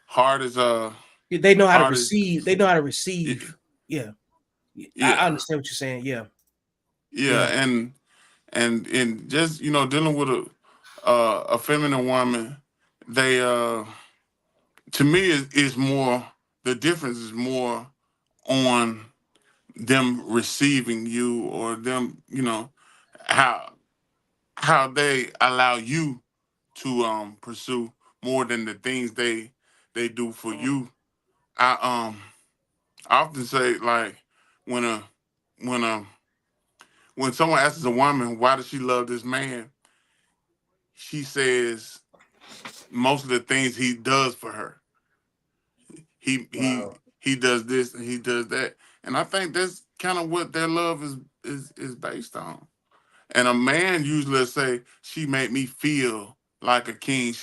hardest. They know how to receive. They know how to receive. Yeah. I understand what you're saying. Yeah. And just dealing with a feminine woman, they to me is more, the difference is more on them receiving you, or them how they allow you to pursue more than the things they do for you. I often say, like, when a when a when someone asks a woman why does she love this man, she says most of the things he does for her. He does this and he does that, and I think that's kind of what their love is based on. And a man usually say, "She made me feel like a king."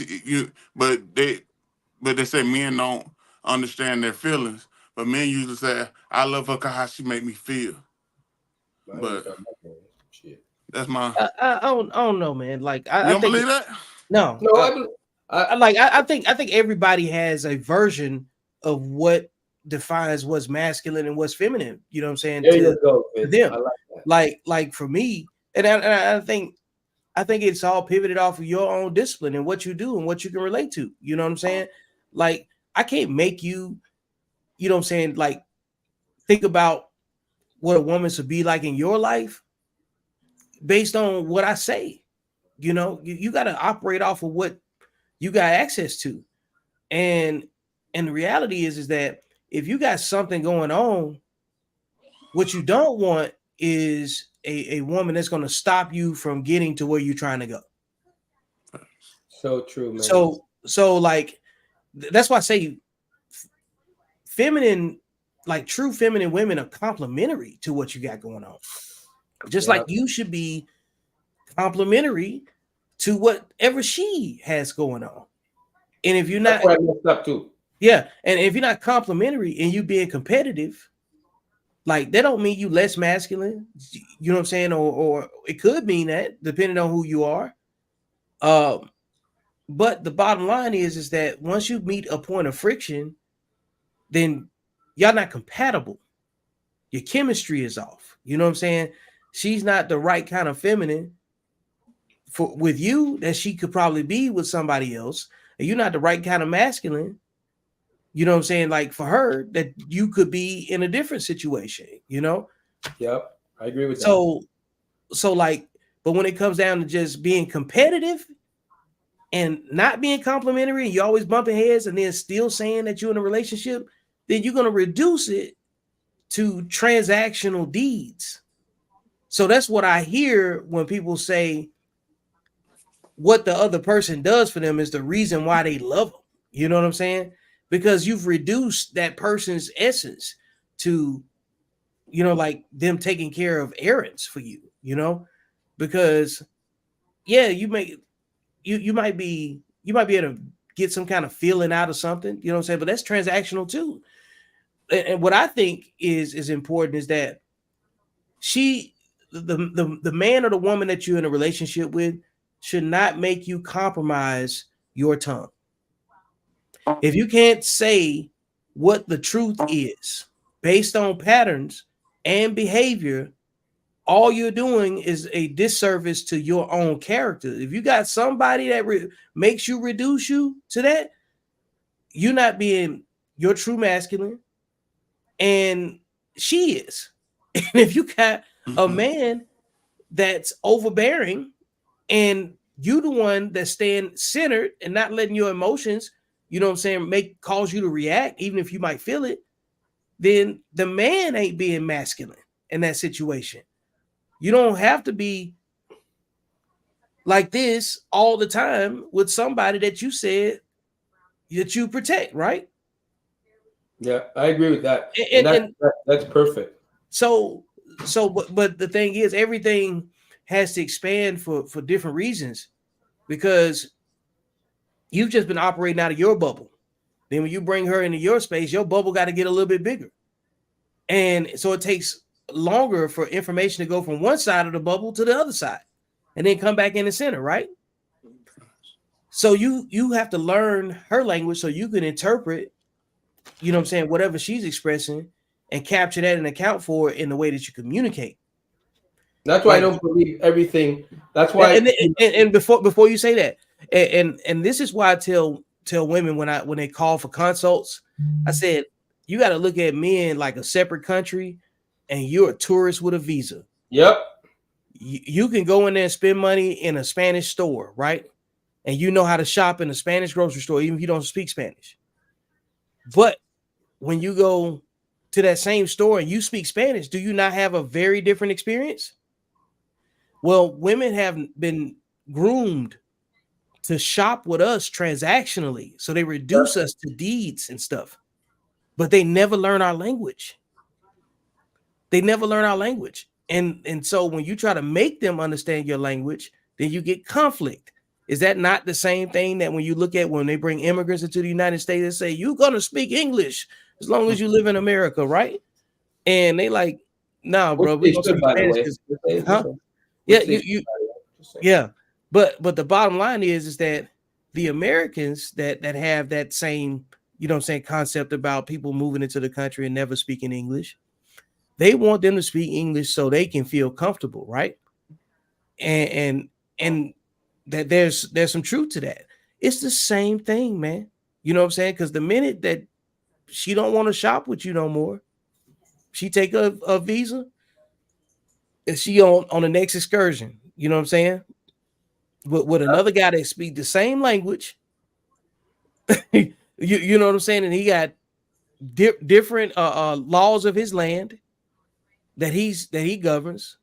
But they say men don't understand their feelings. But men usually say, "I love her because how she make me feel." But that's my. I don't know, man. Like You I don't think believe that? no. I think everybody has a version of what defines what's masculine and what's feminine. You know what I'm saying? There you go, to them. I like that. Like for me, and I think it's all pivoted off of your own discipline and what you do and what you can relate to. You know what I'm saying? Like I can't make you, you know what I'm saying, like think about what a woman should be like in your life based on what I say. You know, you got to operate off of what you got access to. And the reality is that if you got something going on, what you don't want is a woman that's going to stop you from getting to where you're trying to go. So true, man. So like that's why I say feminine, like true feminine women are complementary to what you got going on. Just like you should be complementary to whatever she has going on. And if you're not, that's where I messed up too. Yeah, and if you're not complimentary and you being competitive, like that don't mean you less masculine. You know what I'm saying? Or it could mean that depending on who you are. But the bottom line is that once you meet a point of friction, then y'all not compatible. Your chemistry is off. You know what I'm saying? She's not the right kind of feminine with you that she could probably be with somebody else, and you're not the right kind of masculine. You know what I'm saying? Like for her, that you could be in a different situation, you know? Yep, I agree with that. So like, but when it comes down to just being competitive and not being complimentary, and you're always bumping heads and then still saying that you're in a relationship, then you're going to reduce it to transactional deeds. So that's what I hear when people say what the other person does for them is the reason why they love them. You know what I'm saying? Because you've reduced that person's essence to, you know, like them taking care of errands for you, you know, because yeah, you might be able to get some kind of feeling out of something, you know what I'm saying? But that's transactional too. And what I think is important is that the man or the woman that you're in a relationship with should not make you compromise your tongue. If you can't say what the truth is based on patterns and behavior, all you're doing is a disservice to your own character. If you got somebody that makes you reduce you to that, you're not being your true masculine, and she is. And if you got a man that's overbearing and you the one that's staying centered and not letting your emotions, you know what I'm saying, cause you to react, even if you might feel it, then the man ain't being masculine in that situation. You don't have to be like this all the time with somebody that you said that you protect, right? Yeah, I agree with that. And that's perfect. So, but the thing is, everything has to expand for different reasons, because you've just been operating out of your bubble. Then when you bring her into your space, your bubble got to get a little bit bigger. And so it takes longer for information to go from one side of the bubble to the other side and then come back in the center, right? So you have to learn her language so you can interpret, you know what I'm saying, whatever she's expressing, and capture that and account for it in the way that you communicate. That's why I don't believe everything. That's why. And before you say that, and this is why I tell women when they call for consults, I said, you got to look at men like a separate country, and you're a tourist with a visa. Yep. You can go in there and spend money in a Spanish store, right? And you know how to shop in a Spanish grocery store, even if you don't speak Spanish. But when you go to that same store and you speak Spanish, do you not have a very different experience? Well, women have been groomed to shop with us transactionally, so they reduce us to deeds and stuff, but they never learn our language. They never learn our language. And so when you try to make them understand your language, then you get conflict. Is that not the same thing that when you look at when they bring immigrants into the United States and say, you're going to speak English as long as you live in America, right? And they like, nah, bro, we're going to speak Spanish. Huh? Yeah, yeah. But the bottom line is that the Americans that have that same, you know what I'm saying, concept about people moving into the country and never speaking English, they want them to speak English so they can feel comfortable, right? And that there's some truth to that. It's the same thing, man. You know what I'm saying? Because the minute that she don't want to shop with you no more, she take a visa, and she on the next excursion. You know what I'm saying? With another guy that speak the same language, you know what I'm saying, and he got different laws of his land that he governs,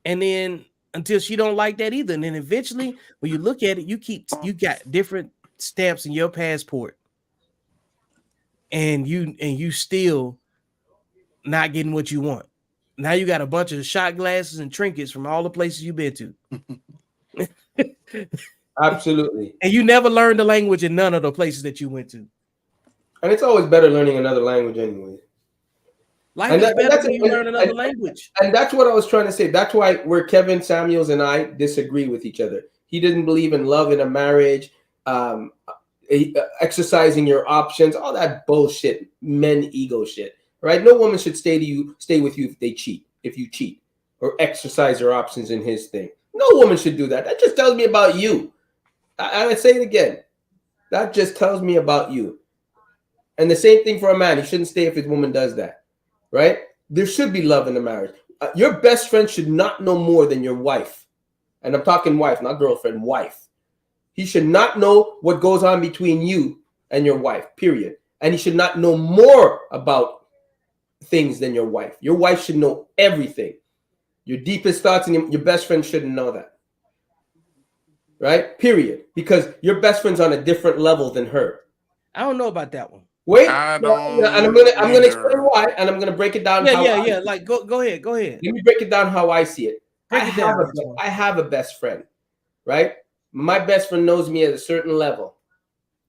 and then until she don't like that either, and then eventually when you look at it, you got different stamps in your passport, and you still not getting what you want. Now you got a bunch of shot glasses and trinkets from all the places you've been to. Absolutely. And you never learned the language in none of the places that you went to. And it's always better learning another language anyway. Life is better when you learn another language. And that's what I was trying to say. That's why where Kevin Samuels and I disagree with each other. He didn't believe in love in a marriage, exercising your options, all that bullshit, men ego shit, right? No woman should stay with you if you cheat, or exercise your options in his thing. No woman should do that. That just tells me about you. I say it again. That just tells me about you. And the same thing for a man. He shouldn't stay if his woman does that, right? There should be love in the marriage. Your best friend should not know more than your wife. And I'm talking wife, not girlfriend, wife. He should not know what goes on between you and your wife, period. And he should not know more about things than your wife. Your wife should know everything. Your deepest thoughts, and your best friend shouldn't know that. Right? Period. Because your best friend's on a different level than her. I don't know about that one. Wait, and I'm gonna explain why, and I'm gonna break it down. Yeah. Like go ahead. Let me break it down how I see it. I have a best friend, right? My best friend knows me at a certain level,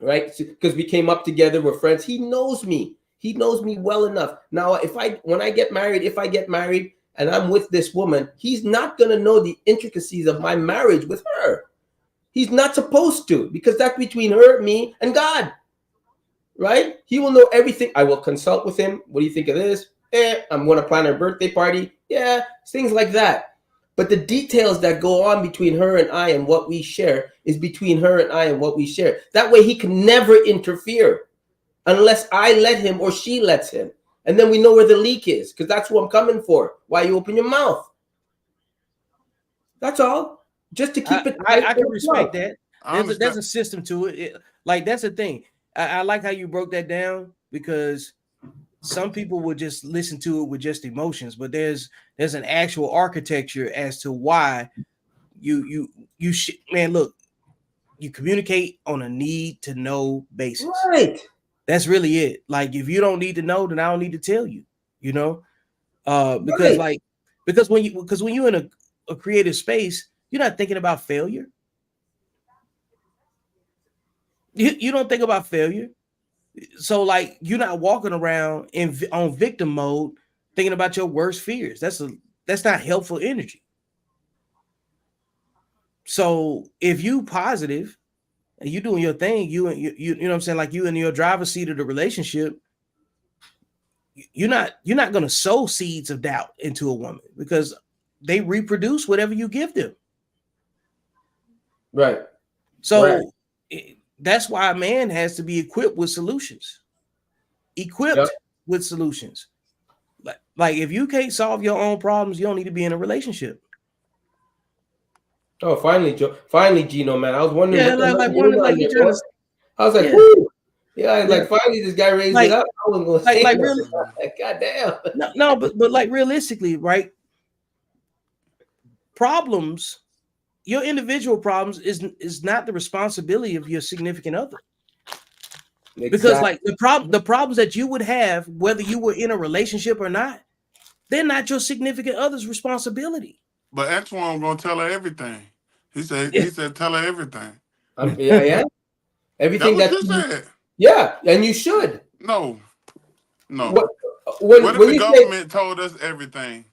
right? Because we came up together, we're friends. He knows me. He knows me well enough. Now, if I get married and I'm with this woman, he's not gonna know the intricacies of my marriage with her. He's not supposed to, because that's between her, me, and God. Right? He will know everything. I will consult with him. What do you think of this? I'm going to plan her birthday party. Yeah, things like that. But the details that go on between her and I and what we share is between her and I and what we share. That way he can never interfere unless I let him or she lets him. And then we know where the leak is, because that's what I'm coming for. Why you open your mouth. That's all. Just to keep it tight. I can respect that. There's a a system to it. Like, that's the thing. I like how you broke that down, because some people would just listen to it with just emotions, but there's an actual architecture as to why you man, look, you communicate on a need to know basis. Right. That's really it. Like, if you don't need to know, then I don't need to tell you, because Right. because when you're in a creative space, you're not thinking about failure. You don't think about failure. So, like, you're not walking around on victim mode thinking about your worst fears. That's not helpful energy. So if you positive and you doing your thing, you know what I'm saying, like, you in your driver's seat of the relationship, you're not going to sow seeds of doubt into a woman, because they reproduce whatever you give them. Right. So that's why a man has to be equipped with solutions. With solutions. Like, if you can't solve your own problems, you don't need to be in a relationship. Oh, finally, Gino, man. I was wondering. Yeah, you trying to. I was like, Yeah. whoo. Yeah, like, finally this guy raised it up. I wasn't going to say really, God damn. No, but like, realistically, right? Problems, your individual problems is not the responsibility of your significant other. Exactly. Because, like, the problems that you would have, whether you were in a relationship or not, they're not your significant other's responsibility. But Antoine gonna tell her everything. He said tell her everything. Yeah. Everything that you said. Yeah, and you should. No. What if the government told us everything?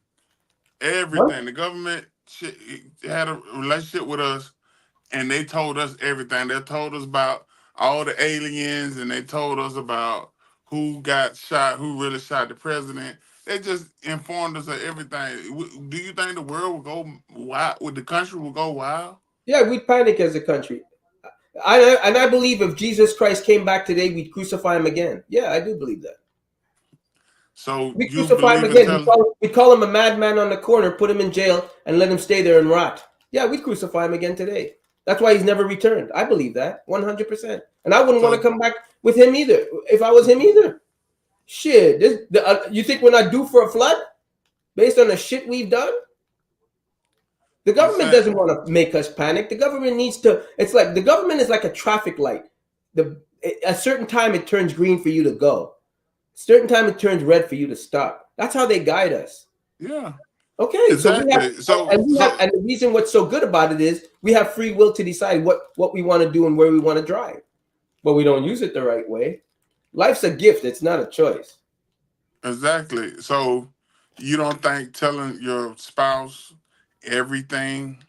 Everything. What? The government had a relationship with us, and they told us everything. They told us about all the aliens, and they told us about who got shot, who really shot the president. They just informed us of everything. Do you think the world will go wild? Would the country will go wild? Yeah, we'd panic as a country. I believe if Jesus Christ came back today, we'd crucify him again. Yeah, I do believe that. So we crucify him again. We call him a madman on the corner, put him in jail, and let him stay there and rot. Yeah, we'd crucify him again today. That's why he's never returned. I believe that 100%. And I wouldn't want to come back with him either, if I was him either. Shit, you think we're not due for a flood based on the shit we've done? The government doesn't want to make us panic. The government needs to. It's like the government is like a traffic light. A certain time it turns green for you to go. A certain time it turns red for you to stop. That's how they guide us. Yeah. Okay. Exactly. And the reason what's so good about it is we have free will to decide what we want to do and where we want to drive, but we don't use it the right way. Life's a gift. It's not a choice. Exactly. So you don't think telling your spouse everything,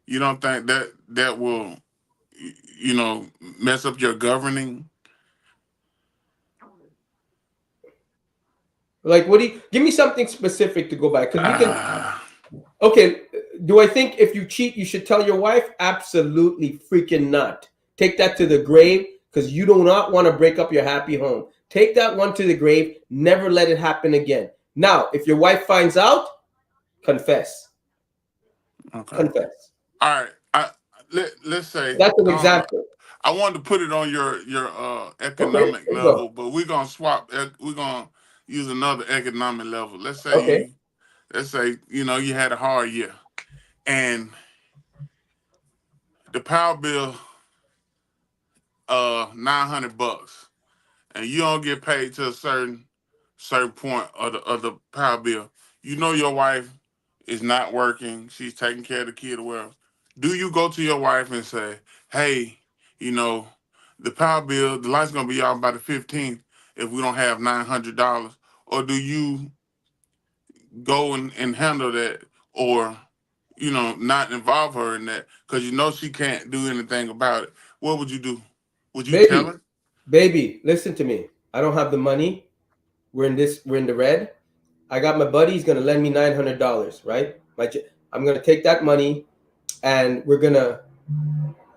you don't think that will, mess up your governing? Like, give me something specific to go by, because we can. Okay, do I think if you cheat, you should tell your wife? Absolutely freaking not. Take that to the grave, because you do not want to break up your happy home. Take that one to the grave. Never let it happen again. Now, if your wife finds out, confess. Okay. Confess. All right. Let's say that's an example. I wanted to put it on your economic level, but we're gonna swap. We're gonna use another economic level. Let's say you had a hard year, and the power bill $900, and you don't get paid to a certain point of the power bill. You know your wife is not working. She's taking care of the kid or whatever. Do you go to your wife and say, hey, the power bill, the light's going to be out by the 15th if we don't have $900? Or do you go and handle that? Or not involve her in that because she can't do anything about it. What would you do? Would you tell Baby, her? baby, listen to me. I don't have the money. We're in the red. I got my buddy. He's gonna lend me $900, right? I'm gonna take that money and we're gonna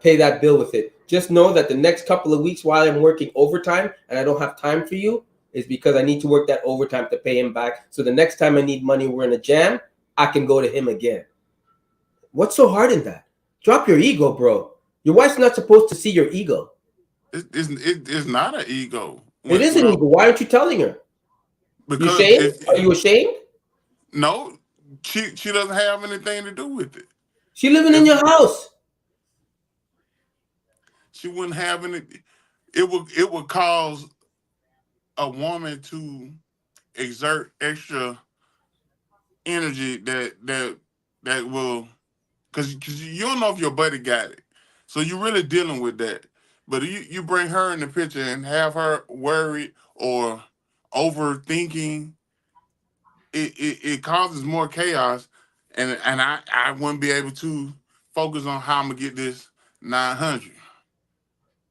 pay that bill with it. Just know that the next couple of weeks while I'm working overtime and I don't have time for you is because I need to work that overtime to pay him back. So the next time I need money, we're in a jam, I can go to him again. What's so hard in that? Drop your ego, bro. Your wife's not supposed to see your ego. It's not an ego. It is an ego. Why aren't you telling her? You Because ashamed? Are you ashamed? No, she doesn't have anything to do with it. She living in your house. She wouldn't have any. It would cause a woman to exert extra energy that will, because you don't know if your buddy got it, so you're really dealing with that. But you bring her in the picture and have her worried or overthinking, it causes more chaos, and I wouldn't be able to focus on how I'm gonna get this 900.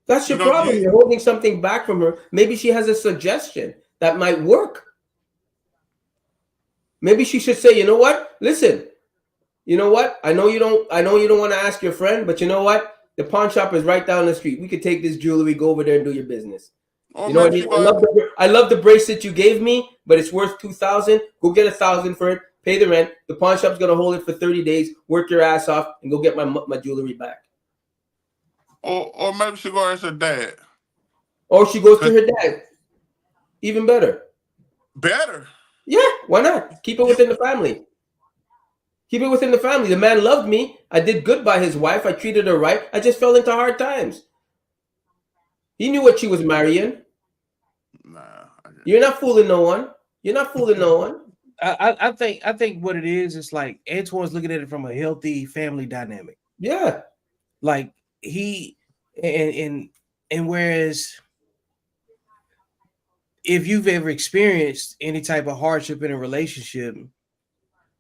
That's your problem. You're holding something back from her. Maybe she has a suggestion that might work. Maybe she should say, you know what? Listen, you know what? I know you don't want to ask your friend, but you know what? The pawn shop is right down the street. We could take this jewelry, go over there and do your business. You know what I mean? I love the bracelet you gave me, but it's worth $2,000. Go get $1,000 for it. Pay the rent. The pawn shop's gonna hold it for 30 days. Work your ass off and go get my jewelry back. Or maybe she go ask her dad. Or she goes to her dad. Even better. Better? Yeah, why not? Keep it within the family. Keep it within the family. The man loved me. I did good by his wife. I treated her right. I just fell into hard times. He knew what she was marrying. Nah. You're not fooling no one. You're not fooling no one. I think what it is like Antoine's looking at it from a healthy family dynamic. Yeah. Like he and whereas if you've ever experienced any type of hardship in a relationship,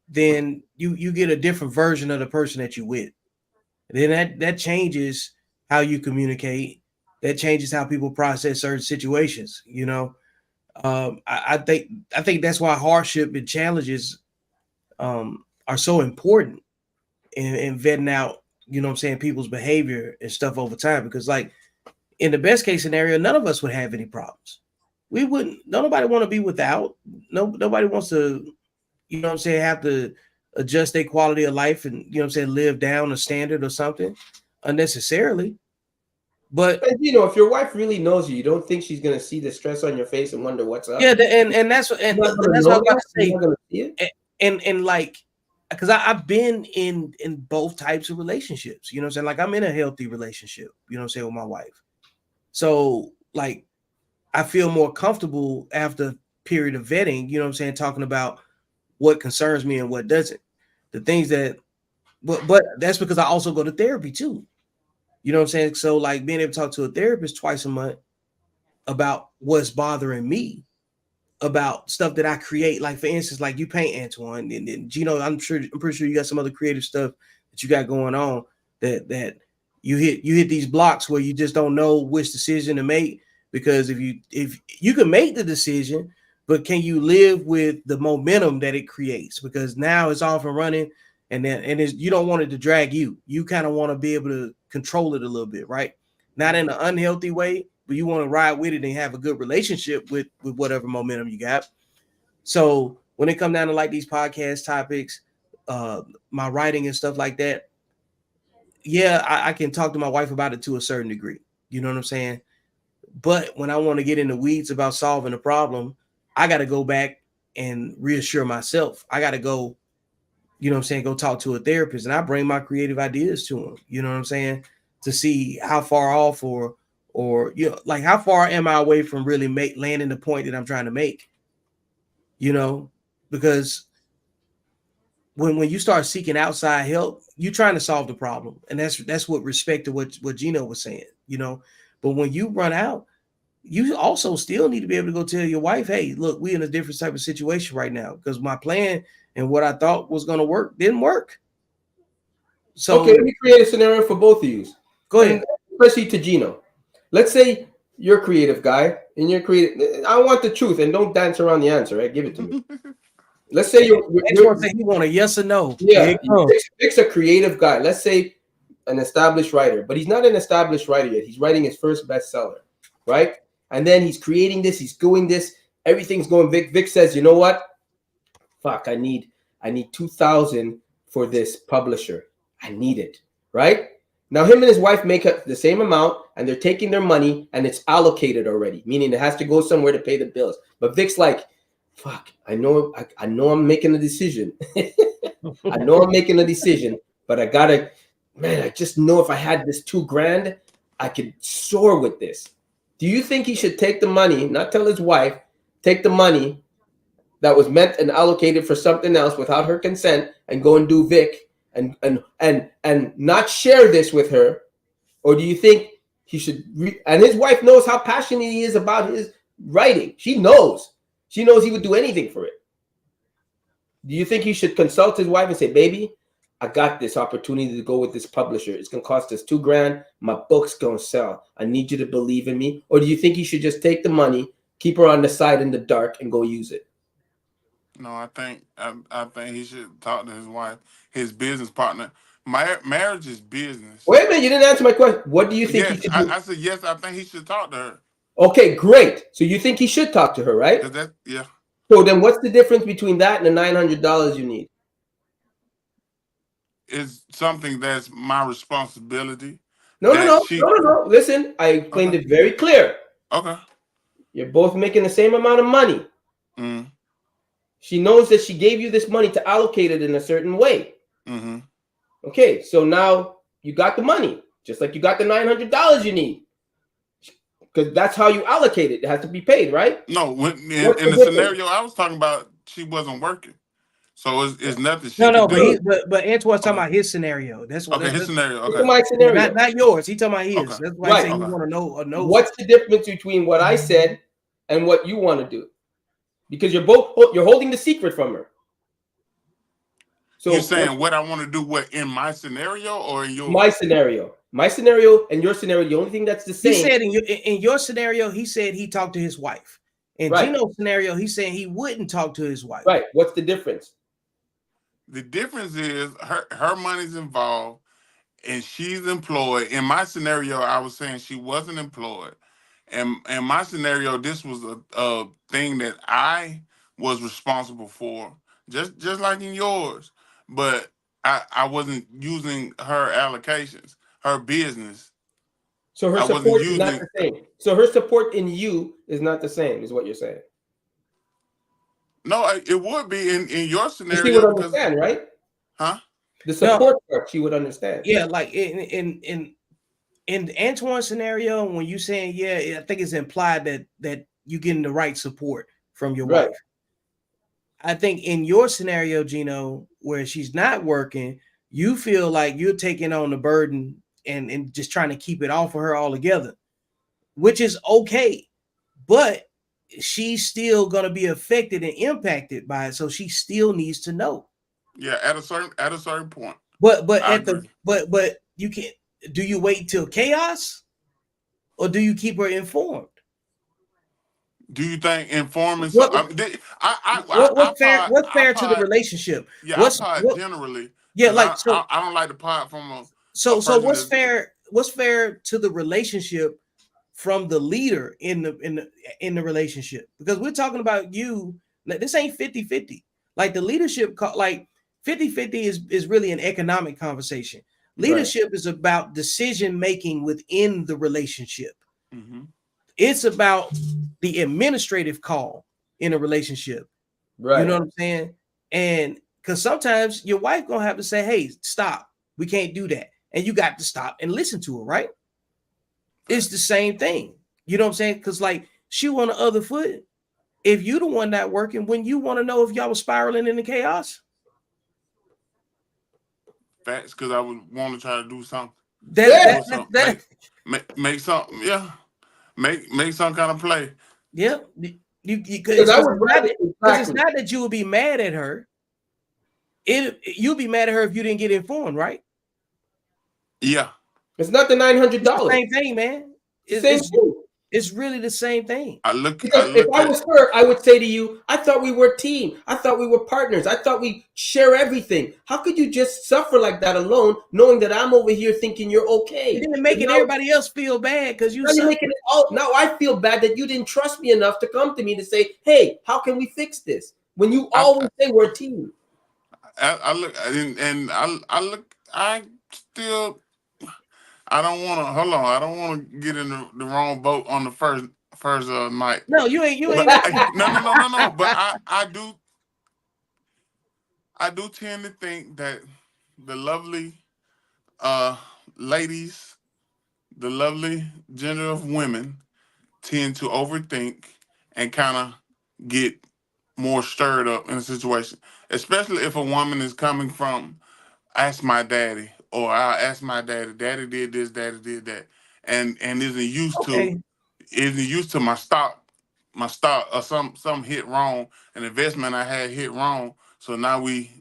then you get a different version of the person that you with. And then that changes how you communicate. That changes how people process certain situations. I think that's why hardship and challenges are so important in vetting out, people's behavior and stuff over time. Because like in the best case scenario, none of us would have any problems. We wouldn't. Nobody want to be without. Nobody wants to, have to adjust their quality of life and live down a standard or something unnecessarily. But if your wife really knows you, you don't think she's gonna see the stress on your face and wonder what's up. Yeah, and that's what that's what I'm about to say. And like, because I've been in both types of relationships. You know what I'm saying? Like I'm in a healthy relationship. You know what I'm saying, with my wife. So like, I feel more comfortable after a period of vetting. You know what I'm saying? Talking about what concerns me and what doesn't. The things that, but that's because I also go to therapy too. You know what I'm saying? So like being able to talk to a therapist twice a month about what's bothering me, about stuff that I create. Like for instance, like you paint, Antoine, and Gino, I'm pretty sure you got some other creative stuff that you got going on that you hit these blocks where you just don't know which decision to make. Because if you can make the decision, but can you live with the momentum that it creates? Because now it's off and running, and you don't want it to drag you. You kind of want to be able to control it a little bit, right? Not in an unhealthy way, but you want to ride with it and have a good relationship with whatever momentum you got. So when it comes down to like these podcast topics, my writing and stuff like that, yeah, I can talk to my wife about it to a certain degree. You know what I'm saying? But when I want to get in the weeds about solving a problem, I got to go back and reassure myself. I got to go, go talk to a therapist, and I bring my creative ideas to them. You know what I'm saying? To see how far off or like how far am I away from really landing the point that I'm trying to make? Because when you start seeking outside help, you're trying to solve the problem, and that's what respect to what Gino was saying. But when you run out, you also still need to be able to go tell your wife, hey, look, we're in a different type of situation right now because my plan and what I thought was going to work didn't work. So okay, let me create a scenario for both of you. go ahead. And especially to Gino. Let's say you're a creative guy and you're creative. I want the truth and don't dance around the answer, right? Give it to me. Let's say Next one say he want a yes or no. yeah, Vic's a creative guy. Let's say an established writer, but he's not an established writer yet. He's writing his first bestseller, right? And then he's creating this, he's doing this, everything's going. Vic says, you know what? Fuck, I need 2,000 for this publisher. I need it, right? Now him and his wife make up the same amount and they're taking their money and it's allocated already, meaning it has to go somewhere to pay the bills. But Vic's like, fuck, I know I'm making a decision. I know I'm making a decision, but I gotta, man, I just know if I had this $2,000, I could soar with this. Do you think he should take the money, not tell his wife, take the money that was meant and allocated for something else without her consent and go and do Vic and not share this with her? Or do you think he should and his wife knows how passionate he is about his writing. She knows he would do anything for it. Do you think he should consult his wife and say, baby, I got this opportunity to go with this publisher. It's going to cost us $2,000. My book's going to sell. I need you to believe in me. Or do you think he should just take the money, keep her on the side in the dark and go use it? No, I think he should talk to his wife, his business partner. Marriage is business. Wait a minute, you didn't answer my question. What do you think he should do? I said yes. I think he should talk to her. Okay, great. So you think he should talk to her, right? Yeah. So then, what's the difference between that and the $900 you need? It's something that's my responsibility. No. Listen, I explained it very clear. Okay. You're both making the same amount of money. Mm-hmm. She knows that she gave you this money to allocate it in a certain way. Mm-hmm. Okay, so now you got the money, just like you got the $900 you need. Because that's how you allocate it. It has to be paid, right? No, in the scenario I was talking about, she wasn't working. So it's nothing she No, could do. but Antoine's talking about his scenario. That's what his scenario. Okay. My scenario. Not yours. He talking about his. Okay. That's why I say you want to know. What's the difference between what I said and what you want to do? Because you're holding the secret from her. So you're saying what I want to do, what in my scenario or in yours? My scenario and your scenario. The only thing that's the same. He said in your scenario, he said he talked to his wife. In Gino's scenario, he's saying he wouldn't talk to his wife. Right. What's the difference? The difference is her money's involved and she's employed. In my scenario, I was saying she wasn't employed. And in my scenario, this was a thing that I was responsible for, just like in yours. But I wasn't using her allocations, her business. So her support is not the same. So her support in you is not the same, is what you're saying. No, it would be in your scenario. She would understand, right? Huh? The support part, she would understand. Yeah, like in Antoine's scenario, when you saying I think it's implied that you're getting the right support from your wife. I think in your scenario, Gino, where she's not working, you feel like you're taking on the burden and just trying to keep it off of her altogether, which is okay, but she's still gonna be affected and impacted by it, so she still needs to know. Yeah, at a certain point. But you can't. Do you wait till chaos, or do you keep her informed? Do you think informing? What's fair to the relationship? Yeah, I pod generally. Yeah, like I don't like to pod from a. So what's fair? What's fair to the relationship from the leader in the relationship? Because we're talking about you. Like, this ain't 50-50. Like the leadership, like 50-50 is really an economic conversation. Leadership is about decision making within the relationship. Mm-hmm. It's about the administrative call in a relationship. Right. You know what I'm saying? And because sometimes your wife gonna have to say, hey, stop. We can't do that. And you got to stop and listen to her, right? It's the same thing. You know what I'm saying? Because like she on the other foot. If you the one not working, when you want to know if y'all was spiraling into chaos. Facts, because I would want to try to do something. Make something, yeah. Make some kind of play. Yeah. Because it's not that you would be mad at her. You'd be mad at her if you didn't get informed, right? Yeah. It's not the It's the $900. same thing, man. It's the same thing. It's really the same thing. Because if I was her, I would say to you, I thought we were a team. I thought we were partners. I thought we share everything. How could you just suffer like that alone, knowing that I'm over here thinking you're okay? And then making everybody else feel bad because you. Now you're making it all. Now I feel bad that you didn't trust me enough to come to me to say, "Hey, how can we fix this?" When you always say we're a team. I look and I look. I still. I don't want to. Hold on. I don't want to get in the wrong boat on the first night. No, you ain't. No. But I do tend to think that the lovely ladies, the lovely gender of women, tend to overthink and kind of get more stirred up in a situation, especially if a woman is coming from ask my daddy, or I'll ask my daddy. Daddy did this, daddy did that, and isn't used to my stock, or some hit wrong, an investment I had hit wrong. So now we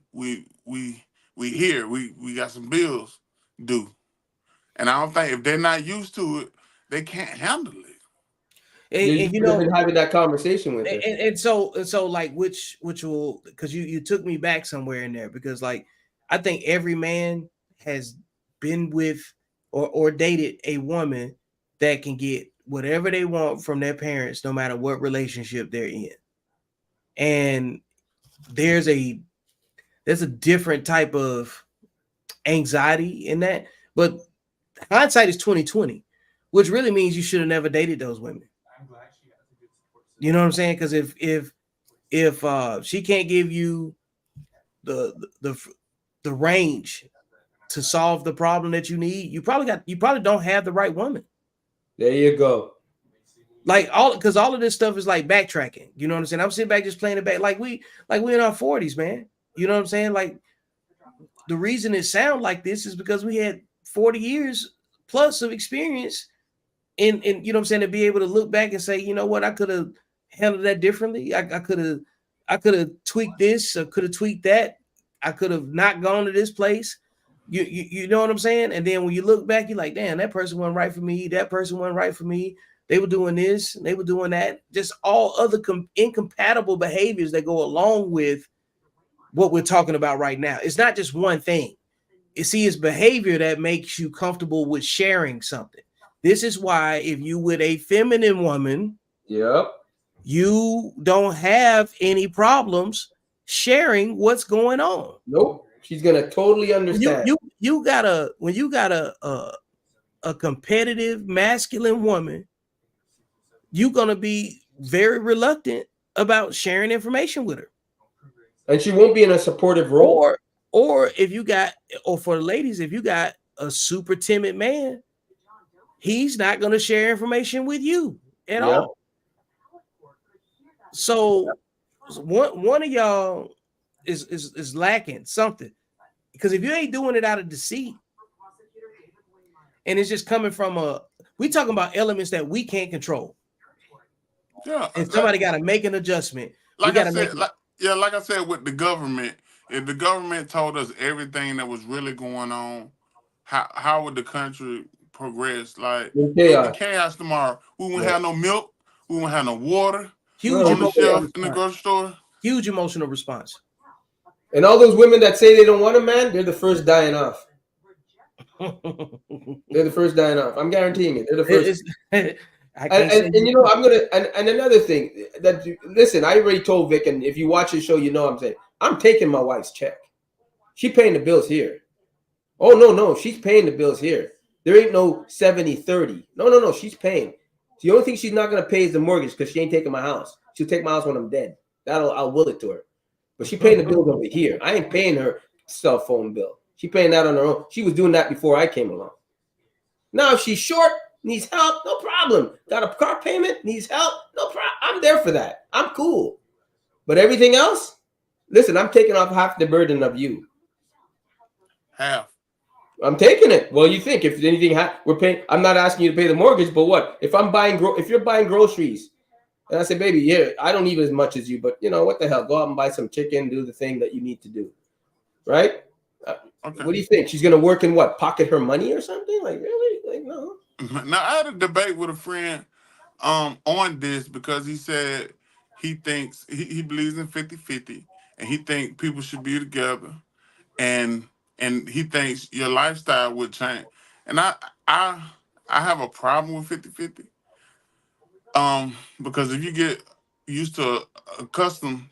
here, we got some bills due, and I don't think if they're not used to it, they can't handle it. And you know, been having that conversation with her. And so like which will, because you took me back somewhere in there, because like I think every man has been with or dated a woman that can get whatever they want from their parents, no matter what relationship they're in. And there's a different type of anxiety in that, but hindsight is 2020, which really means you should have never dated those women. You know what I'm saying? Because if she can't give you the range to solve the problem that you need, you probably don't have the right woman. There you go. Like because all of this stuff is like backtracking. You know what I'm saying? I'm sitting back just playing it back like we in our 40s, man. You know what I'm saying? Like the reason it sounds like this is because we had 40 years plus of experience in you know what I'm saying, to be able to look back and say, you know what, I could have handled that differently. I could have tweaked this, or could have tweaked that. I could have not gone to this place. You know what I'm saying? And then when you look back, you're like, damn, that person wasn't right for me. That person wasn't right for me. They were doing this, they were doing that. Just all other incompatible behaviors that go along with what we're talking about right now. It's not just one thing. You see, it's behavior that makes you comfortable with sharing something. This is why if you with a feminine woman, yep, you don't have any problems sharing what's going on. Nope. She's gonna totally understand. You got a competitive masculine woman, you're gonna be very reluctant about sharing information with her. And she won't be in a supportive role. Or if you got, or for the ladies, if you got a super timid man, he's not gonna share information with you at all. So one of y'all is lacking something, because if you ain't doing it out of deceit, and it's just coming from we talking about elements that we can't control. Yeah, and somebody got to make an adjustment. Like I said, with the government, if the government told us everything that was really going on, how would the country progress? Like it would be chaos tomorrow. We wouldn't have no milk. We wouldn't have no water. Huge on the shelf in the grocery store. Huge emotional response. And all those women that say they don't want a man, they're the first dying off. They're the first dying off. I'm guaranteeing it. They're the first. And you know, I'm gonna and another thing that listen, I already told Vic, and if you watch the show, you know I'm saying I'm taking my wife's check. She paying the bills here. Oh no, she's paying the bills here. There ain't no 70-30. No, she's paying. The only thing she's not gonna pay is the mortgage, because she ain't taking my house. She'll take my house when I'm dead. I'll will it to her. But she paying the bills over here. I ain't paying her cell phone bill. She paying that on her own. She was doing that before I came along. Now if she's short, needs help, no problem. Got a car payment, needs help, no problem. I'm there for that. I'm cool. But everything else, listen, I'm taking off half the burden of you. Half. I'm taking it. Well, you think if anything we're paying. I'm not asking you to pay the mortgage, but what if I'm buying? If you're buying groceries, and I say, baby, yeah, I don't eat as much as you, but you know what the hell? Go out and buy some chicken, do the thing that you need to do, right? Okay. What do you think? She's gonna work and what? Pocket her money or something? Like really? Like no. Now I had a debate with a friend on this because he said he thinks he believes in 50-50 and he thinks people should be together and he thinks your lifestyle would change. And I have a problem with 50-50. Because if you get used to accustomed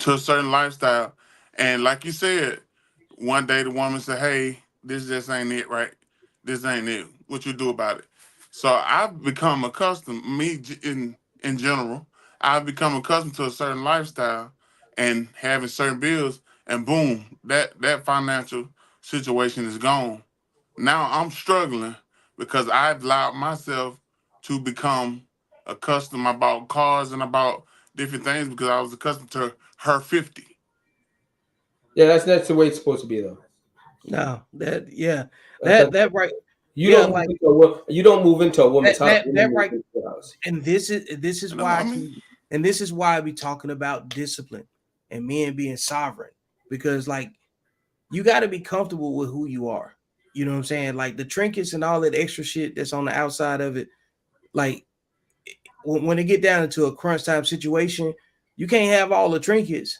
to a certain lifestyle, and like you said, one day the woman said, "Hey, this just ain't it, right? This ain't it. What you do about it?" So I've become accustomed. In general, I've become accustomed to a certain lifestyle and having certain bills, and boom, that financial situation is gone. Now I'm struggling because I've allowed myself to become accustomed about cars and about different things because I was accustomed to her 50. Yeah, that's the way it's supposed to be though. No, that That's that right. You Yeah, don't move like you don't move into a woman's house. that Move right. into the house. And this is why and this is why we talking about discipline and men being sovereign, because like you got to be comfortable with who you are. You know what I'm saying? Like the trinkets and all that extra shit that's on the outside of it. Like when it get down into a crunch time situation, you can't have all the trinkets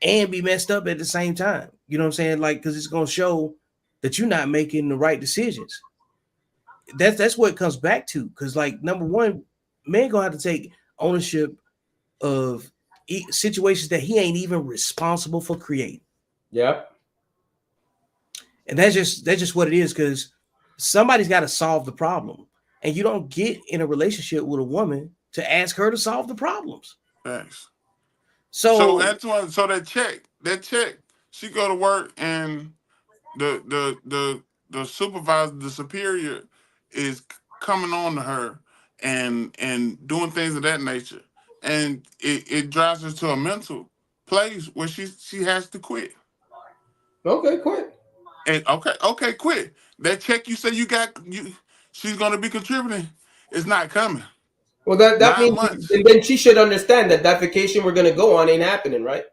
and be messed up at the same time. You know what I'm saying? Like, because it's gonna show that you're not making the right decisions. That's what it comes back to. Because like number one, man gonna have to take ownership of situations that he ain't even responsible for creating. Yep. And that's just what it is. Because somebody's got to solve the problem, and you don't get in a relationship with a woman to ask her to solve the problems. Thanks. So Antoine, so that check, she go to work and the supervisor, the superior, is coming on to her and doing things of that nature, and it drives her to a mental place where she has to quit. Okay, quit. And okay, quit. That check you say she's gonna be contributing, it's not coming. Well, that 9 means months. then she should understand that vacation we're gonna go on ain't happening, right?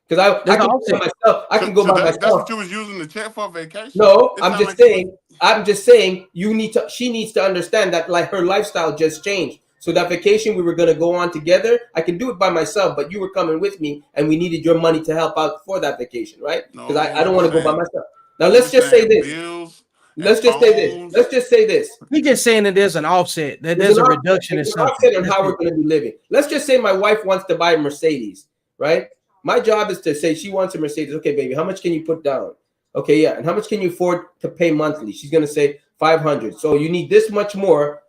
Because I can go by myself. I can go by That's myself. what you was using the check for vacation. No, I'm just saying. I'm just saying she needs to understand that like her lifestyle just changed. So that vacation we were gonna go on together, I can do it by myself, but you were coming with me, and we needed your money to help out for that vacation, right? Because I don't want to go by myself. Now let's just say this. Let's just say this. Let's just say this. He's just saying that there's an offset, that there's a reduction in something. Offset on how we're going to be living. Let's just say my wife wants to buy a Mercedes, right? My job is to say she wants a Mercedes. Okay, baby, how much can you put down? Okay, yeah. And how much can you afford to pay monthly? She's going to say 500. So you need this much more,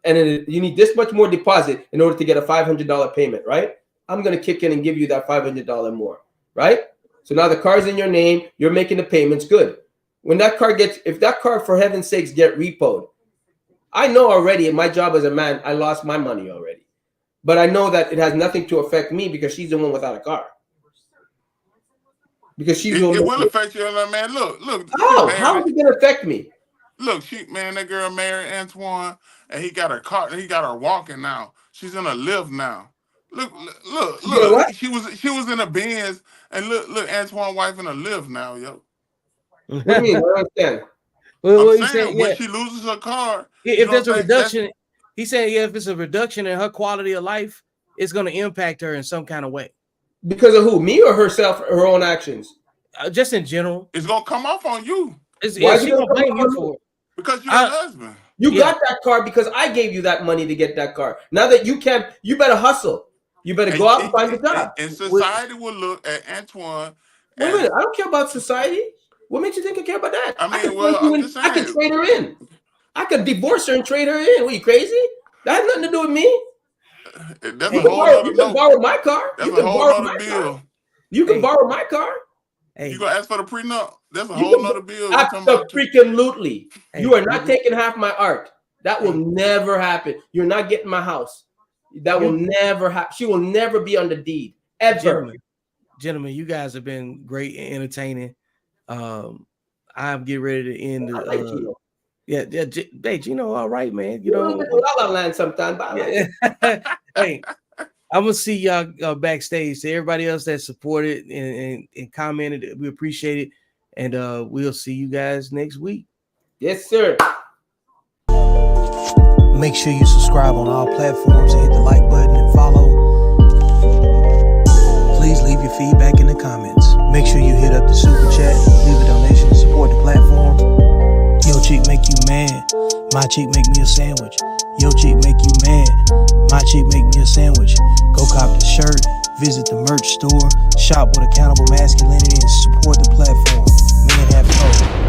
and then you need this much more deposit in order to get a $500 payment, right? I'm going to kick in and give you that $500 more, right? So now the car's in your name. You're making the payments. Good. When that car if that car, for heaven's sakes, get repoed, I know already in my job as a man, I lost my money already. But I know that it has nothing to affect me because she's the one without a car. Because she's it will affect you, man. Look. How is it gonna affect me? Look, that girl married Antoine, and he got her car. He got her walking now. She's in a lift now. Look. She was in a Benz, and look, Antoine's wife in a lift now, yo. What do you mean? I don't understand. I'm saying when she loses her car, if there's a reduction, he said, if it's a reduction in her quality of life, it's going to impact her in some kind of way. Because of who? Me or herself? Her own actions? Just in general. It's going to come off on you. Why is she going to blame you for it? Because you're the husband. You got that car because I gave you that money to get that car. Now that you can't, you better hustle. You better go out and find a job. And society will look at Antoine. Wait a minute. I don't care about society. What makes you think I care about that? I can trade her in. I could divorce her and trade her in. What, you crazy? That has nothing to do with me. That's you can borrow my car. That's a whole other bill. You can borrow my car. You gonna ask for the prenup? That's a whole other bill. Absolutely. You are not taking half my art. That will never happen. You're not getting my house. That will never happen. She will never be on the deed ever. Gentlemen, you guys have been great and entertaining. I'm getting ready to end the hey, Gino, all right, man. You know, La La Land sometime. Hey, I'm gonna see y'all backstage. To everybody else that supported and commented, we appreciate it. And we'll see you guys next week. Yes, sir. Make sure you subscribe on all platforms and hit the like button and follow. Please leave your feedback in the comments. Make sure you hit up the super chat, leave a donation to support the platform. Yo chick make you mad, my chick make me a sandwich. Yo chick make you mad, my chick make me a sandwich. Go cop the shirt, visit the merch store, shop with Accountable Masculinity, and support the platform. Men have hope.